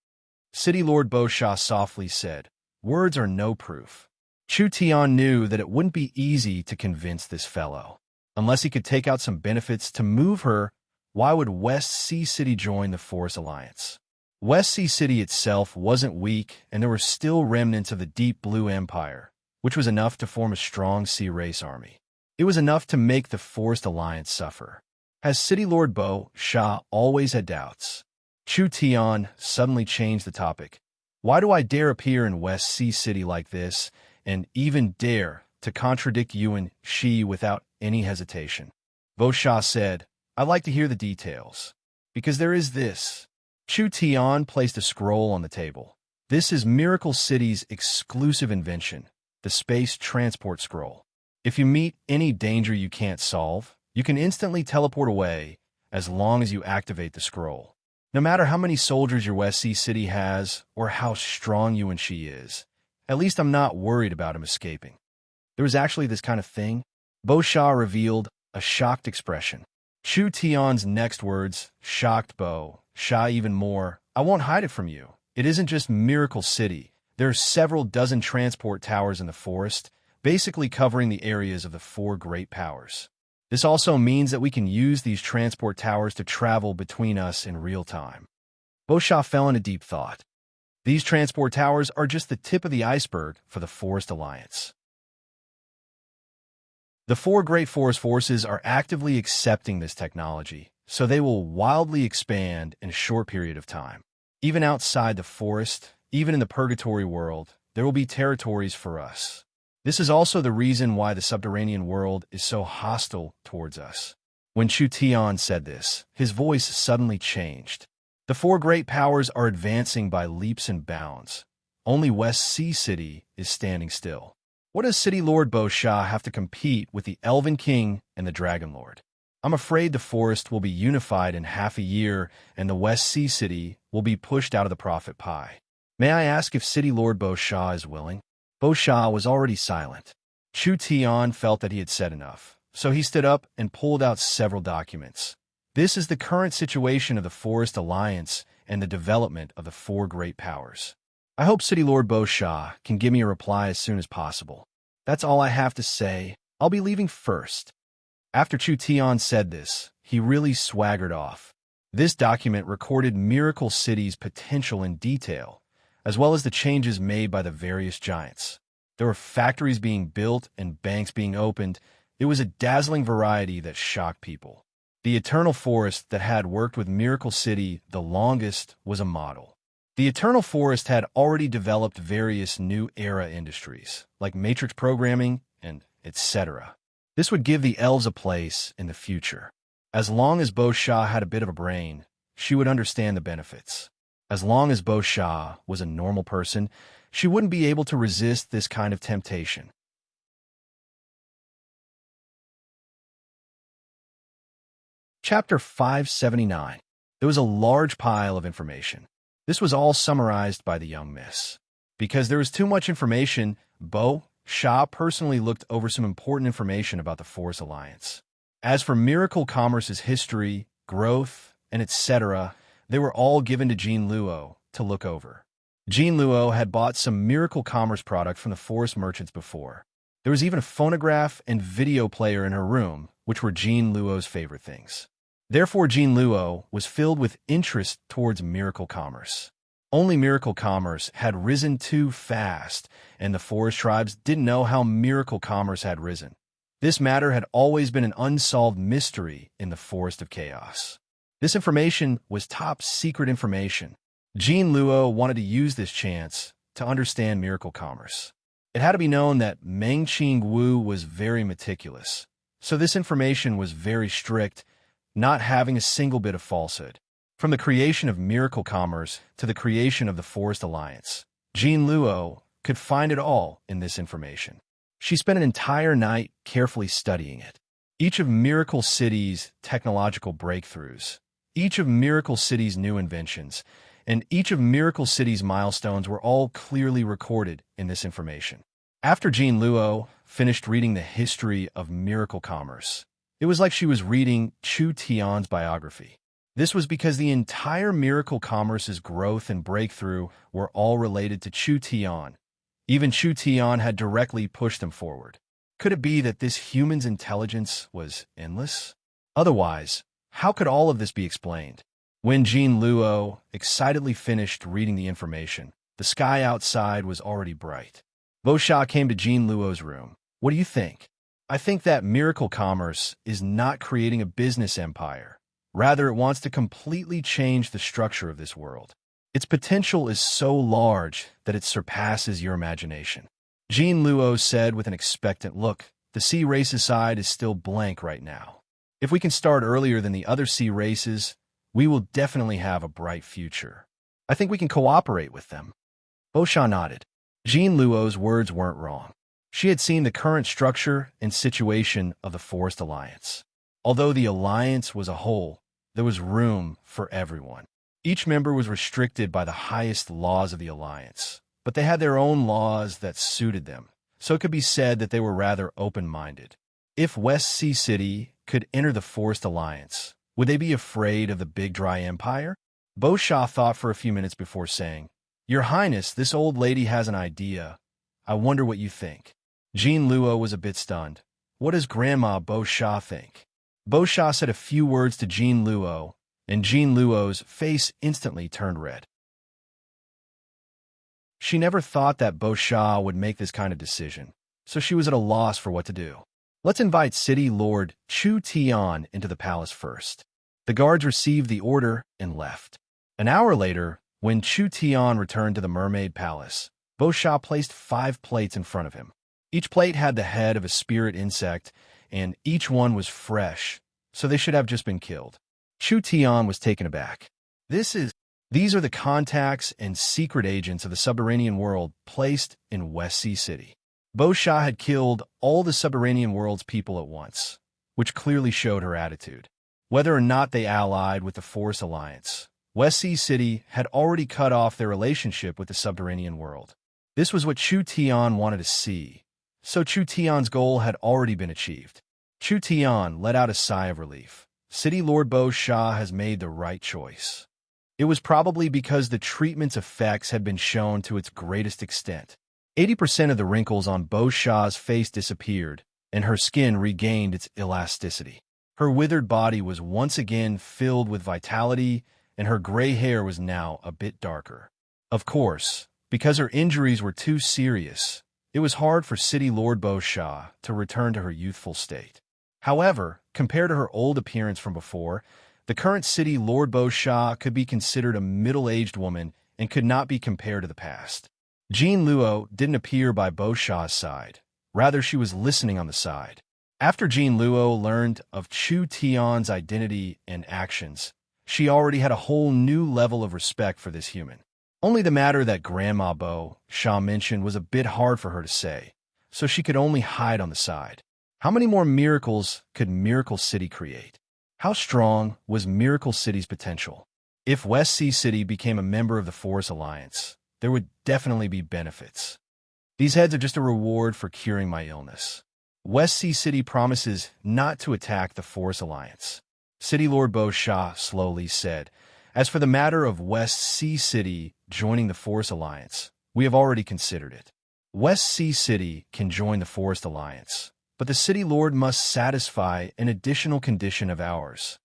City Lord Bo Shah softly said, words are no proof. Chu Tian knew that it wouldn't be easy to convince this fellow. Unless he could take out some benefits to move her, why would West Sea City join the Forest Alliance? West Sea City itself wasn't weak, and there were still remnants of the Deep Blue Empire, which was enough to form a strong sea race army. It was enough to make the Forest Alliance suffer. Has City Lord Bo Shah always had doubts? Chu Tian suddenly changed the topic. Why do I dare appear in West Sea City like this, and even dare to contradict Yuan Shi without any hesitation? Bo Shah said, I'd like to hear the details. Because there is this. Chu Tian placed a scroll on the table. This is Miracle City's exclusive invention, the Space Transport Scroll. If you meet any danger you can't solve, you can instantly teleport away as long as you activate the scroll. No matter how many soldiers your West Sea City has, or how strong you and she is, at least I'm not worried about him escaping. There was actually this kind of thing. Bo Shah revealed a shocked expression. Chu Tian's next words shocked Bo Shah even more. I won't hide it from you. It isn't just Miracle City. There are several dozen transport towers in the forest, basically covering the areas of the four great powers. This also means that we can use these transport towers to travel between us in real time. Bo Shah fell into deep thought. These transport towers are just the tip of the iceberg for the Forest Alliance. The four great forest forces are actively accepting this technology, so they will wildly expand in a short period of time. Even outside the forest, even in the purgatory world, there will be territories for us. This is also the reason why the subterranean world is so hostile towards us. When Chu Tian said this, his voice suddenly changed. The four great powers are advancing by leaps and bounds. Only West Sea City is standing still. What does City Lord Bo Shah have to compete with the Elven King and the Dragon Lord? I'm afraid the forest will be unified in half a year, and the West Sea City will be pushed out of the profit pie. May I ask if City Lord Bo Shah is willing? Bo Shah was already silent. Chu Tian felt that he had said enough, so he stood up and pulled out several documents. This is the current situation of the Forest Alliance and the development of the four great powers. I hope City Lord Bo Shah can give me a reply as soon as possible. That's all I have to say. I'll be leaving first. After Chu Tian said this, he really swaggered off. This document recorded Miracle City's potential in detail, as well as the changes made by the various giants. There were factories being built and banks being opened. It was a dazzling variety that shocked people. The Eternal Forest that had worked with Miracle City the longest was a model. The Eternal Forest had already developed various new era industries, like matrix programming and etc. This would give the elves a place in the future. As long as Bo Shah had a bit of a brain, she would understand the benefits. As long as Bo Shah was a normal person, she wouldn't be able to resist this kind of temptation. Chapter 579. There was a large pile of information. This was all summarized by the young miss. Because there was too much information, Bo Shah personally looked over some important information about the Forest Alliance. As for Miracle Commerce's history, growth, and etc., they were all given to Jean Luo to look over. Jean Luo had bought some Miracle Commerce product from the forest merchants before. There was even a phonograph and video player in her room, which were Jean Luo's favorite things. Therefore, Jean Luo was filled with interest towards Miracle Commerce. Only Miracle Commerce had risen too fast, and the forest tribes didn't know how Miracle Commerce had risen. This matter had always been an unsolved mystery in the Forest of Chaos. This information was top-secret information. Jean Luo wanted to use this chance to understand Miracle Commerce. It had to be known that Meng Qing Wu was very meticulous, so this information was very strict, not having a single bit of falsehood. From the creation of Miracle Commerce to the creation of the Forest Alliance, Jean Luo could find it all in this information. She spent an entire night carefully studying it. Each of Miracle City's technological breakthroughs, each of Miracle City's new inventions, and each of Miracle City's milestones were all clearly recorded in this information. After Jean Luo finished reading the history of Miracle Commerce, it was like she was reading Chu Tian's biography. This was because the entire Miracle Commerce's growth and breakthrough were all related to Chu Tian. Even Chu Tian had directly pushed them forward. Could it be that this human's intelligence was endless? Otherwise, how could all of this be explained? When Jean Luo excitedly finished reading the information, the sky outside was already bright. Bo Shah came to Jean Luo's room. What do you think? I think that Miracle Commerce is not creating a business empire. Rather, it wants to completely change the structure of this world. Its potential is so large that it surpasses your imagination. Jean Luo said with an expectant look, the sea races side is still blank right now. If we can start earlier than the other sea races, we will definitely have a bright future. I think we can cooperate with them. Bo Shah nodded. Jean Luo's words weren't wrong. She had seen the current structure and situation of the Forest Alliance. Although the alliance was a whole, there was room for everyone. Each member was restricted by the highest laws of the alliance, but they had their own laws that suited them, so it could be said that they were rather open-minded. If West Sea City could enter the Forest Alliance, would they be afraid of the Big Dry Empire? Beau Sha thought for a few minutes before saying, "Your Highness, this old lady has an idea. I wonder what you think." Jean Luo was a bit stunned. "What does Grandma Beau Sha think?" Beau Sha said a few words to Jean Luo, and Jean Luo's face instantly turned red. She never thought that Beau Sha would make this kind of decision, so she was at a loss for what to do. "Let's invite City Lord Chu Tian into the palace first." The guards received the order and left. An hour later, when Chu Tian returned to the Mermaid Palace, Beau Sha placed 5 plates in front of him. Each plate had the head of a spirit insect, and each one was fresh, so they should have just been killed. Chu Tian was taken aback. These are the contacts and secret agents of the subterranean world placed in West Sea City. Beau Sha had killed all the subterranean world's people at once, which clearly showed her attitude. Whether or not they allied with the Forest Alliance, West Sea City had already cut off their relationship with the subterranean world. This was what Chu Tian wanted to see, so Chu Tian's goal had already been achieved. Chu Tian let out a sigh of relief. City Lord Beau Sha has made the right choice. It was probably because the treatment's effects had been shown to its greatest extent. 80% of the wrinkles on Beau Sha's face disappeared, and her skin regained its elasticity. Her withered body was once again filled with vitality, and her gray hair was now a bit darker. Of course, because her injuries were too serious, it was hard for City Lord Beau Sha to return to her youthful state. However, compared to her old appearance from before, the current City Lord Beau Sha could be considered a middle-aged woman and could not be compared to the past. Jean Luo didn't appear by Beau Sha's side. Rather, she was listening on the side. After Jean Luo learned of Chu Tian's identity and actions, she already had a whole new level of respect for this human. Only the matter that Grandma Beau Sha mentioned was a bit hard for her to say, so she could only hide on the side. How many more miracles could Miracle City create? How strong was Miracle City's potential? If West Sea City became a member of the Forest Alliance, there would definitely be benefits. These heads are just a reward for curing my illness. West Sea City promises not to attack the Forest Alliance. City Lord Beau Sha slowly said, "As for the matter of West Sea City joining the Forest Alliance, we have already considered it. West Sea City can join the Forest Alliance, but the City Lord must satisfy an additional condition of ours."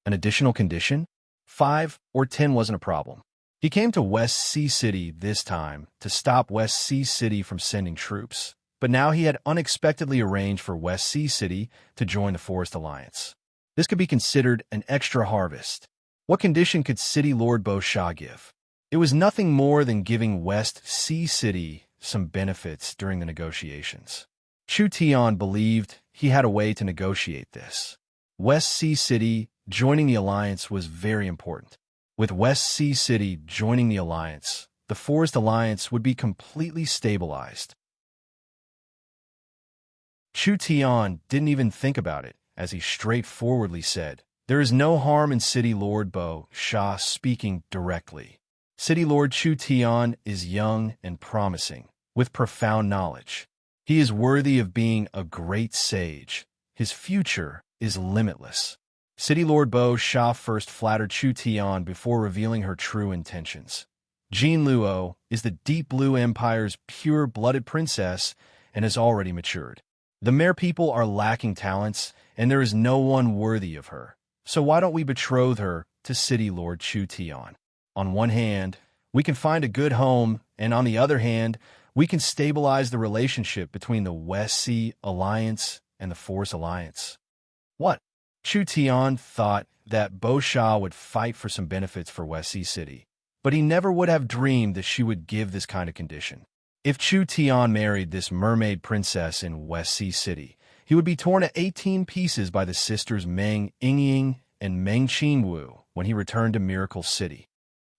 An additional condition? 5 or 10 wasn't a problem. He came to West Sea City this time to stop West Sea City from sending troops, but now he had unexpectedly arranged for West Sea City to join the Forest Alliance. This could be considered an extra harvest. What condition could City Lord Beau Sha give? It was nothing more than giving West Sea City some benefits during the negotiations. Chu Tian believed he had a way to negotiate this. West Sea City joining the alliance was very important. With West Sea City joining the alliance, the Forest Alliance would be completely stabilized. Chu Tian didn't even think about it, as he straightforwardly said, "There is no harm in City Lord Beau Sha speaking directly. City Lord Chu Tian is young and promising, with profound knowledge. He is worthy of being a great sage. His future is limitless." City Lord Beau Sha first flattered Chu Tian before revealing her true intentions. Jean Luo is the Deep Blue Empire's pure-blooded princess and has already matured. The Mare people are lacking talents, and there is no one worthy of her. So why don't we betroth her to City Lord Chu Tian? On one hand, we can find a good home, and on the other hand, we can stabilize the relationship between the West Sea Alliance and the Forest Alliance. What? Chu Tian thought that Beau Sha would fight for some benefits for West Sea City, but he never would have dreamed that she would give this kind of condition. If Chu Tian married this mermaid princess in West Sea City, he would be torn to 18 pieces by the sisters Meng Yingying and Meng Qingwu when he returned to Miracle City.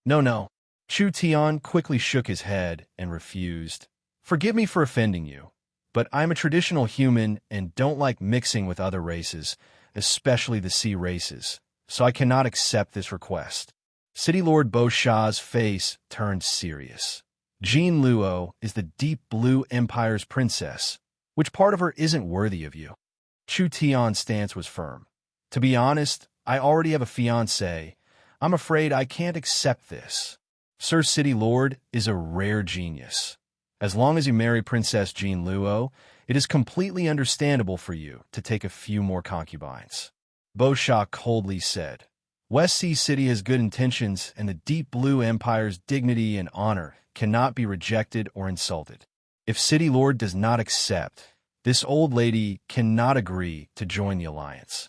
No. Chu Tian quickly shook his head and refused. "Forgive me for offending you, but I'm a traditional human and don't like mixing with other races, especially the sea races, so I cannot accept this request." City Lord Bo Sha's face turned serious. Jean Luo is the Deep Blue Empire's princess. Which part of her isn't worthy of you? Chu Tian's stance was firm. To be honest, I already have a fiancé. I'm afraid I can't accept this. Sir City Lord is a rare genius. As long as you marry Princess Jean Luo, it is completely understandable for you to take a few more concubines. Bo Sha coldly said. West Sea City has good intentions, and the Deep Blue Empire's dignity and honor cannot be rejected or insulted. If City Lord does not accept, this old lady cannot agree to join the alliance.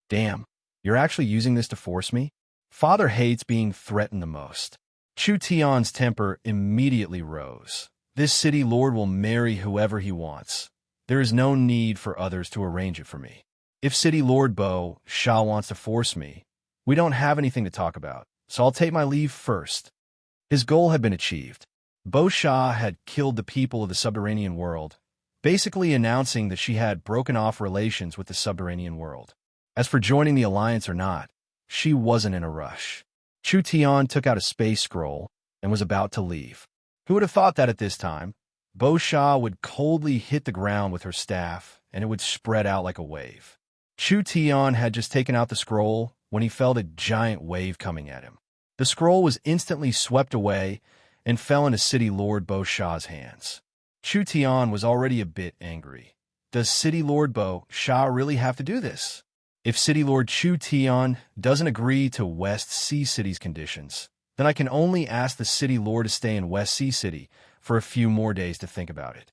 Damn, you're actually using this to force me? Father hates being threatened the most. Chu Tian's temper immediately rose. This City Lord will marry whoever he wants. There is no need for others to arrange it for me. If City Lord Bo Sha wants to force me, we don't have anything to talk about, so I'll take my leave first. His goal had been achieved. Bo Sha had killed the people of the subterranean world, basically announcing that she had broken off relations with the subterranean world. As for joining the alliance or not, she wasn't in a rush. Chu Tian took out a space scroll and was about to leave. Who would have thought that at this time? Bo Sha would coldly hit the ground with her staff, and it would spread out like a wave. Chu Tian had just taken out the scroll when he felt a giant wave coming at him. The scroll was instantly swept away and fell into City Lord Bo Sha's hands. Chu Tian was already a bit angry. Does City Lord Bo Sha really have to do this? If City Lord Chu Tian doesn't agree to West Sea City's conditions, then I can only ask the City Lord to stay in West Sea City for a few more days to think about it.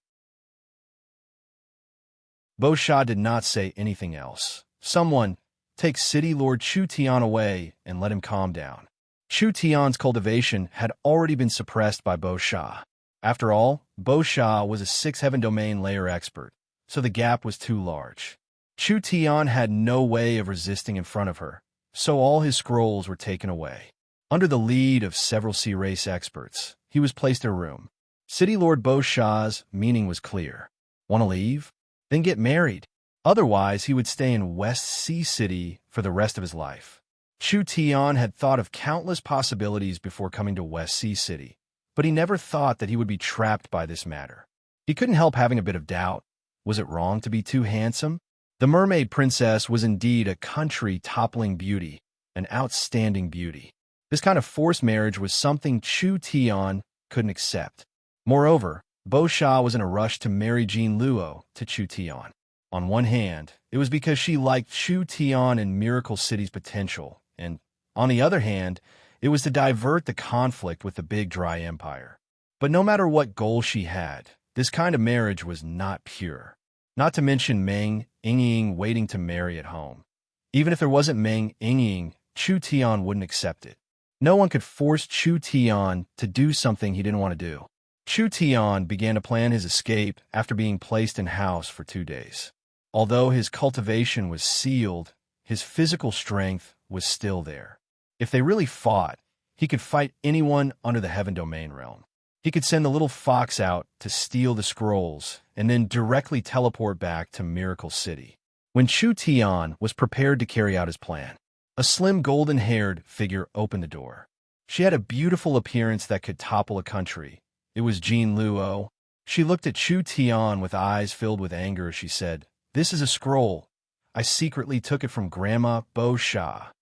Bo Sha did not say anything else. Someone, take City Lord Chu Tian away and let him calm down. Chu Tian's cultivation had already been suppressed by Bo Sha. After all, Bo Sha was a 6th-heaven domain layer expert, so the gap was too large. Chu Tian had no way of resisting in front of her, so all his scrolls were taken away. Under the lead of several sea race experts, he was placed in a room. City Lord Bo Sha's meaning was clear. Want to leave? Then get married. Otherwise, he would stay in West Sea City for the rest of his life. Chu Tian had thought of countless possibilities before coming to West Sea City, but he never thought that he would be trapped by this matter. He couldn't help having a bit of doubt. Was it wrong to be too handsome? The mermaid princess was indeed a country-toppling beauty, an outstanding beauty. This kind of forced marriage was something Chu Tian couldn't accept. Moreover, Bo Sha was in a rush to marry Jean Luo to Chu Tian. On one hand, it was because she liked Chu Tian and Miracle City's potential, and on the other hand, it was to divert the conflict with the Big Dry Empire. But no matter what goal she had, this kind of marriage was not pure. Not to mention Meng Yingying waiting to marry at home. Even if there wasn't Meng Yingying, Chu Tian wouldn't accept it. No one could force Chu Tian to do something he didn't want to do. Chu Tian began to plan his escape after being placed in house for 2 days. Although his cultivation was sealed, his physical strength was still there. If they really fought, he could fight anyone under the Heaven Domain realm. He could send the little fox out to steal the scrolls and then directly teleport back to Miracle City. When Chu Tian was prepared to carry out his plan, a slim golden-haired figure opened the door. She had a beautiful appearance that could topple a country. It was Jean Luo. She looked at Chu Tian with eyes filled with anger as she said, "This is a scroll. I secretly took it from Grandma Bo Sha."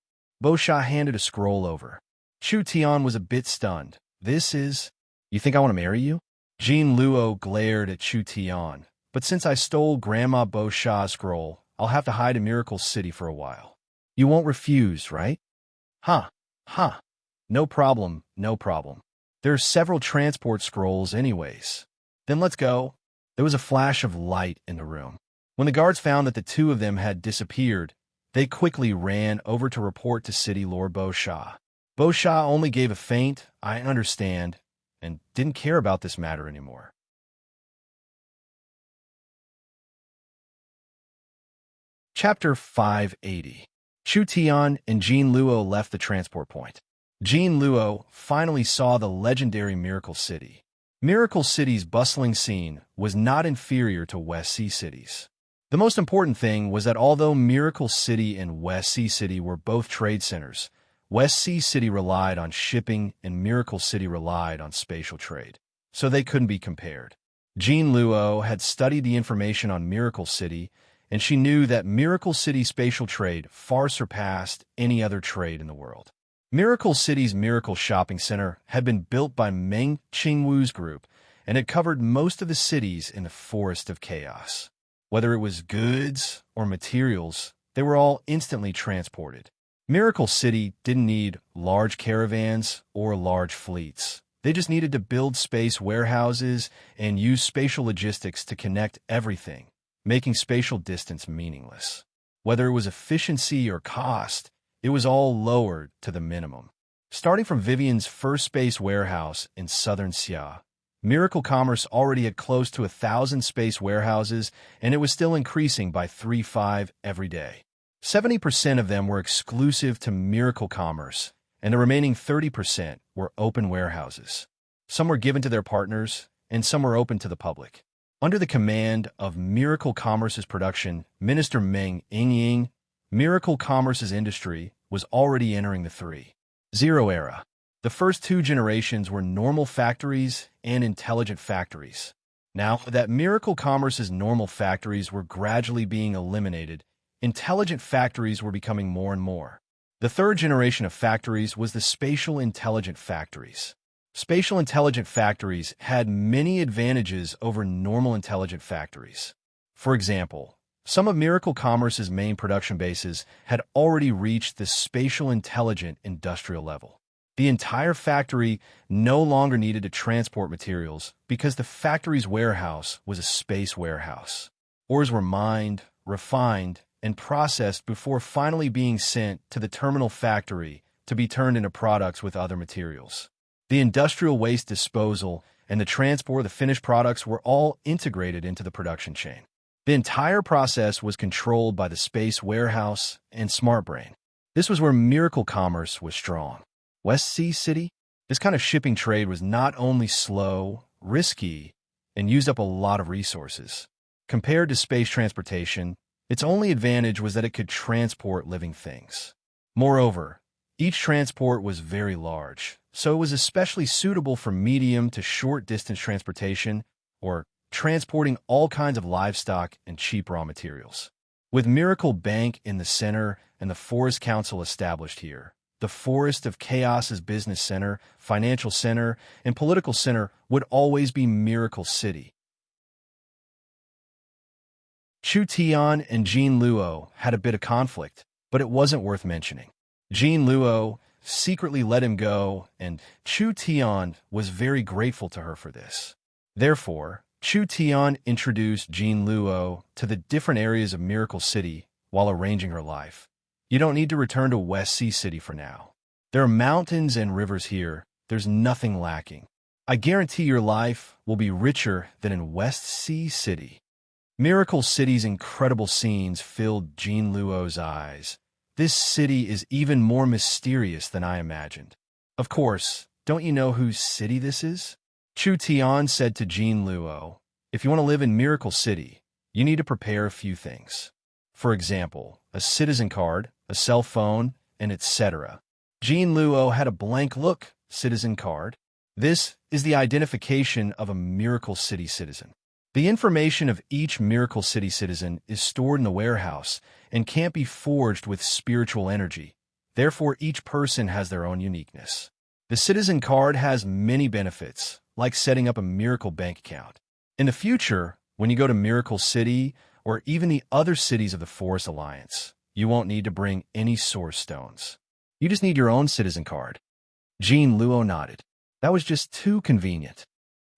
Bo Sha handed a scroll over. Chu Tian was a bit stunned. "This is... You think I want to marry you?" Jean Luo glared at Chu Tian. "But since I stole Grandma Bo Sha's scroll, I'll have to hide in Miracle City for a while. You won't refuse, right?" Huh. No problem, no problem. There are several transport scrolls anyways. Then let's go. There was a flash of light in the room. When the guards found that the two of them had disappeared, they quickly ran over to report to City Lord Bo Sha. Bo Sha only gave a faint, "I understand," and didn't care about this matter anymore. Chapter 580. Chu Tian and Jean Luo left the transport point. Jean Luo finally saw the legendary Miracle City. Miracle City's bustling scene was not inferior to West Sea City's. The most important thing was that although Miracle City and West Sea City were both trade centers, West Sea City relied on shipping and Miracle City relied on spatial trade, so they couldn't be compared. Jean Luo had studied the information on Miracle City, and she knew that Miracle City's spatial trade far surpassed any other trade in the world. Miracle City's Miracle Shopping Center had been built by Meng Qingwu's group, and it covered most of the cities in the Forest of Chaos. Whether it was goods or materials, they were all instantly transported. Miracle City didn't need large caravans or large fleets. They just needed to build space warehouses and use spatial logistics to connect everything, making spatial distance meaningless. Whether it was efficiency or cost, it was all lowered to the minimum. Starting from Vivian's first space warehouse in southern Xia, Miracle Commerce already had close to 1,000 space warehouses, and it was still increasing by 3-5 every day. 70% of them were exclusive to Miracle Commerce, and the remaining 30% were open warehouses. Some were given to their partners, and some were open to the public. Under the command of Miracle Commerce's production, Minister Meng Yingying, Miracle Commerce's industry was already entering the 3.0 era. The first 2 generations were normal factories and intelligent factories. Now that Miracle Commerce's normal factories were gradually being eliminated, intelligent factories were becoming more and more. The third generation of factories was the spatial intelligent factories. Spatial intelligent factories had many advantages over normal intelligent factories. For example, some of Miracle Commerce's main production bases had already reached the spatial intelligent industrial level. The entire factory no longer needed to transport materials because the factory's warehouse was a space warehouse. Ores were mined, refined, and processed before finally being sent to the terminal factory to be turned into products with other materials. The industrial waste disposal and the transport of the finished products were all integrated into the production chain. The entire process was controlled by the space warehouse and SmartBrain. This was where Miracle Commerce was strong. West Sea City, this kind of shipping trade was not only slow, risky, and used up a lot of resources. Compared to space transportation, its only advantage was that it could transport living things. Moreover, each transport was very large, so it was especially suitable for medium to short-distance transportation or transporting all kinds of livestock and cheap raw materials. With Miracle Bank in the center and the Forest Council established here, the Forest of Chaos's business center, financial center, and political center would always be Miracle City. Chu Tian and Jean Luo had a bit of conflict, but it wasn't worth mentioning. Jean Luo secretly let him go, and Chu Tian was very grateful to her for this. Therefore, Chu Tian introduced Jean Luo to the different areas of Miracle City while arranging her life. You don't need to return to West Sea City for now. There are mountains and rivers here. There's nothing lacking. I guarantee your life will be richer than in West Sea City. Miracle City's incredible scenes filled Jean Luo's eyes. This city is even more mysterious than I imagined. Of course, don't you know whose city this is? Chu Tian said to Jean Luo, if you want to live in Miracle City, you need to prepare a few things. For example, a citizen card, a cell phone, and etc. Jean Luo had a blank look, citizen card. This is the identification of a Miracle City citizen. The information of each Miracle City citizen is stored in the warehouse and can't be forged with spiritual energy. Therefore, each person has their own uniqueness. The citizen card has many benefits, like setting up a Miracle bank account. In the future, when you go to Miracle City or even the other cities of the Forest Alliance, you won't need to bring any source stones. You just need your own citizen card. Jean Luo nodded. That was just too convenient.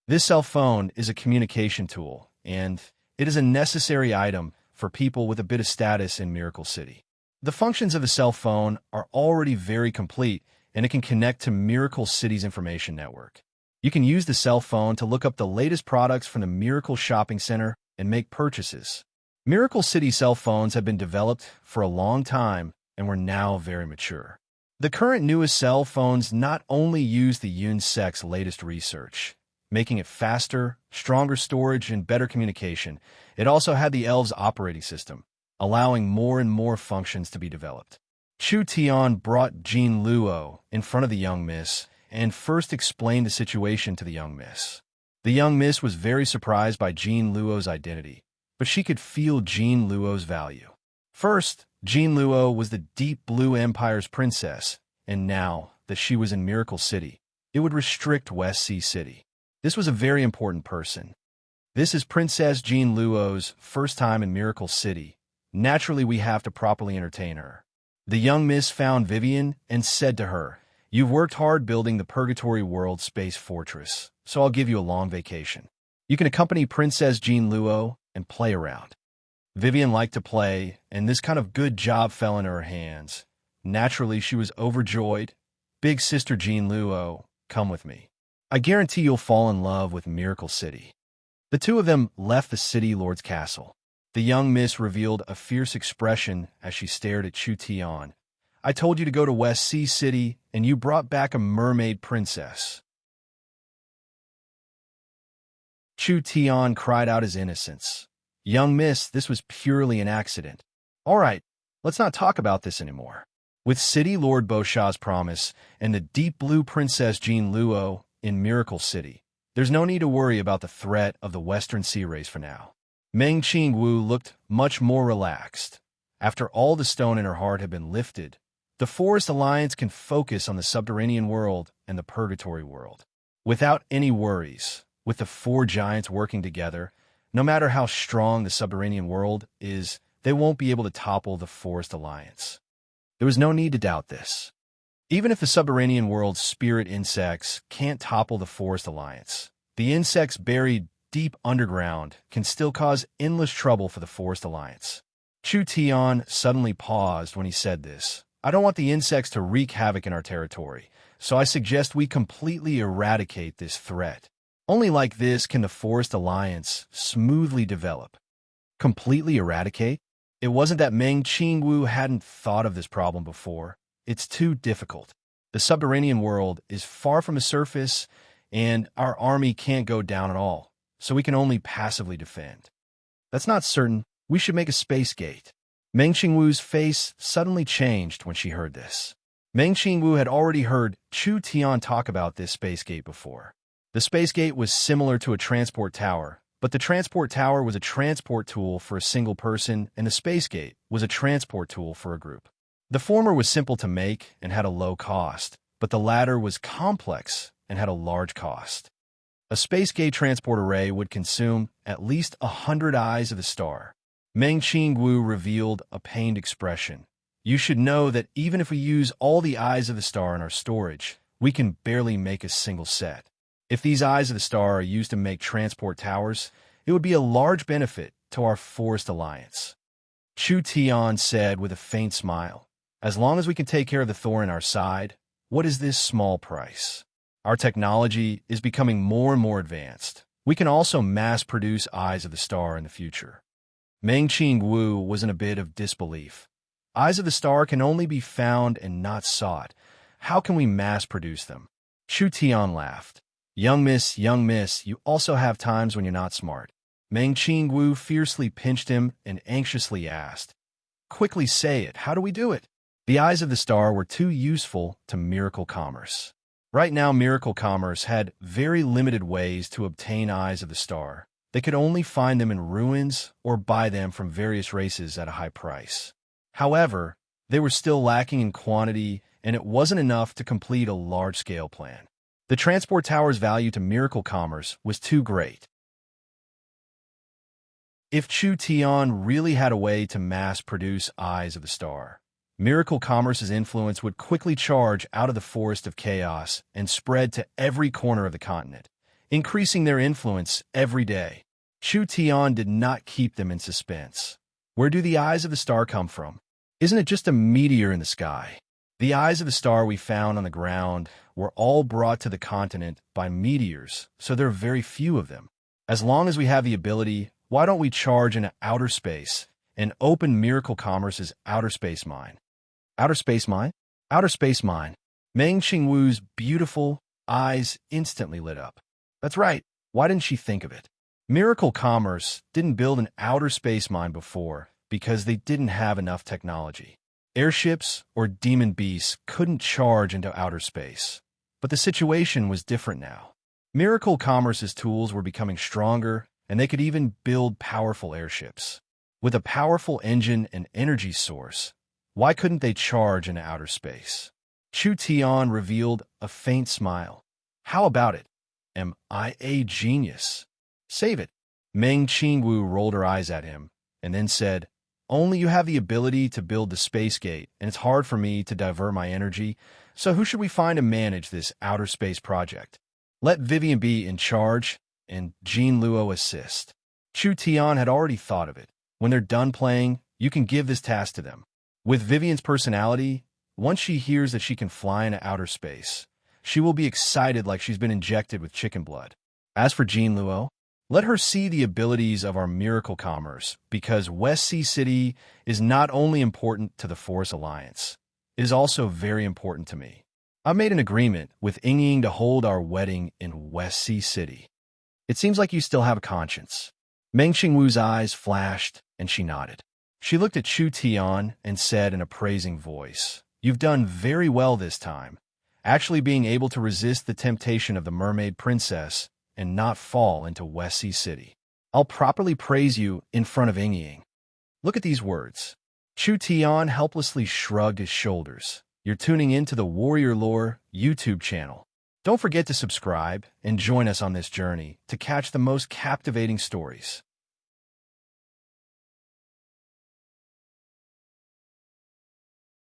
This cell phone is a communication tool, and it is a necessary item for people with a bit of status in Miracle City. The functions of the cell phone are already very complete, and it can connect to Miracle City's information network. You can use the cell phone to look up the latest products from the Miracle Shopping Center and make purchases. Miracle City cell phones have been developed for a long time and were now very mature. The current newest cell phones not only use the UNSEC's latest research, making it faster, stronger storage, and better communication, it also had the ELV's operating system, allowing more and more functions to be developed. Chu Tian brought Jean Luo in front of the young miss and first explained the situation to the young miss. The young miss was very surprised by Jean Luo's identity, but she could feel Jean Luo's value. First, Jean Luo was the Deep Blue Empire's princess, and now that she was in Miracle City, it would restrict West Sea City. This was a very important person. This is Princess Jean Luo's first time in Miracle City. Naturally, we have to properly entertain her. The young miss found Vivian and said to her, "You've worked hard building the Purgatory World Space Fortress, so I'll give you a long vacation. You can accompany Princess Jean Luo and play around." Vivian liked to play, and this kind of good job fell into her hands. Naturally, she was overjoyed. "Big sister Jean Luo, come with me. I guarantee you'll fall in love with Miracle City." The two of them left the city lord's castle. The young miss revealed a fierce expression as she stared at Chu Tian. "I told you to go to West Sea City, and you brought back a mermaid princess." Chu Tian cried out his innocence. "Young miss, this was purely an accident. All right, let's not talk about this anymore. With City Lord Bosha's promise and the Deep Blue Princess Jean Luo in Miracle City, there's no need to worry about the threat of the Western Sea Race for now." Meng Qingwu looked much more relaxed. After all the stone in her heart had been lifted, the Forest Alliance can focus on the subterranean world and the Purgatory World. Without any worries, with the four giants working together, no matter how strong the subterranean world is, they won't be able to topple the Forest Alliance. There was no need to doubt this. Even if the subterranean world's spirit insects can't topple the Forest Alliance, the insects buried deep underground can still cause endless trouble for the Forest Alliance. Chu Tian suddenly paused when he said this. "I don't want the insects to wreak havoc in our territory, so I suggest we completely eradicate this threat. Only like this can the Forest Alliance smoothly develop." Completely eradicate? It wasn't that Meng Qingwu hadn't thought of this problem before. It's too difficult. The subterranean world is far from the surface, and our army can't go down at all, so we can only passively defend. That's not certain. We should make a space gate. Meng Qingwu's face suddenly changed when she heard this. Meng Qingwu had already heard Chu Tian talk about this space gate before. The space gate was similar to a transport tower, but the transport tower was a transport tool for a single person, and the space gate was a transport tool for a group. The former was simple to make and had a low cost, but the latter was complex and had a large cost. A space gate transport array would consume at least 100 eyes of the star. Meng Qingwu revealed a pained expression. "You should know that even if we use all the eyes of the star in our storage, we can barely make a single set. If these eyes of the star are used to make transport towers, it would be a large benefit to our Forest Alliance." Chu Tian said with a faint smile, "As long as we can take care of the thorn in our side, what is this small price? Our technology is becoming more and more advanced. We can also mass-produce eyes of the star in the future." Meng Qingwu was in a bit of disbelief. Eyes of the star can only be found and not sought. How can we mass-produce them? Chu Tian laughed. Young miss, you also have times when you're not smart." Meng Qingwu fiercely pinched him and anxiously asked, "Quickly say it, how do we do it?" The eyes of the star were too useful to Miracle Commerce. Right now, Miracle Commerce had very limited ways to obtain eyes of the star. They could only find them in ruins or buy them from various races at a high price. However, they were still lacking in quantity, and it wasn't enough to complete a large-scale plan. The transport tower's value to Miracle Commerce was too great. If Chu Tian really had a way to mass-produce eyes of the star, Miracle Commerce's influence would quickly charge out of the Forest of Chaos and spread to every corner of the continent, increasing their influence every day. Chu Tian did not keep them in suspense. Where do the eyes of the star come from? Isn't it just a meteor in the sky? The eyes of the star we found on the ground were all brought to the continent by meteors, so there are very few of them. As long as we have the ability, why don't we charge into outer space and open Miracle Commerce's outer space mine? Outer space mine? Outer space mine. Meng Qingwu's beautiful eyes instantly lit up. That's right. Why didn't she think of it? Miracle Commerce didn't build an outer space mine before because they didn't have enough technology. Airships or demon beasts couldn't charge into outer space. But the situation was different now. Miracle Commerce's tools were becoming stronger, and they could even build powerful airships. With a powerful engine and energy source, why couldn't they charge into outer space? Chu Tian revealed a faint smile. How about it? Am I a genius? Save it. Meng Qingwu rolled her eyes at him, and then said, only you have the ability to build the space gate, and it's hard for me to divert my energy, so who should we find to manage this outer space project? Let Vivian be in charge, and Jean Luo assist. Chu Tian had already thought of it. When they're done playing, you can give this task to them. With Vivian's personality, once she hears that she can fly into outer space, she will be excited like she's been injected with chicken blood. As for Jean Luo, let her see the abilities of our miracle commerce, because West Sea City is not only important to the Forest Alliance, it is also very important to me. I made an agreement with Ying to hold our wedding in West Sea City. It seems like you still have a conscience. Meng Qingwu's eyes flashed, and she nodded. She looked at Chu Tian and said in a praising voice, you've done very well this time, actually being able to resist the temptation of the mermaid princess and not fall into West Sea City. I'll properly praise you in front of Ying. Look at these words. Chu Tian helplessly shrugged his shoulders. You're tuning into the Warrior Lore YouTube channel. Don't forget to subscribe and join us on this journey to catch the most captivating stories.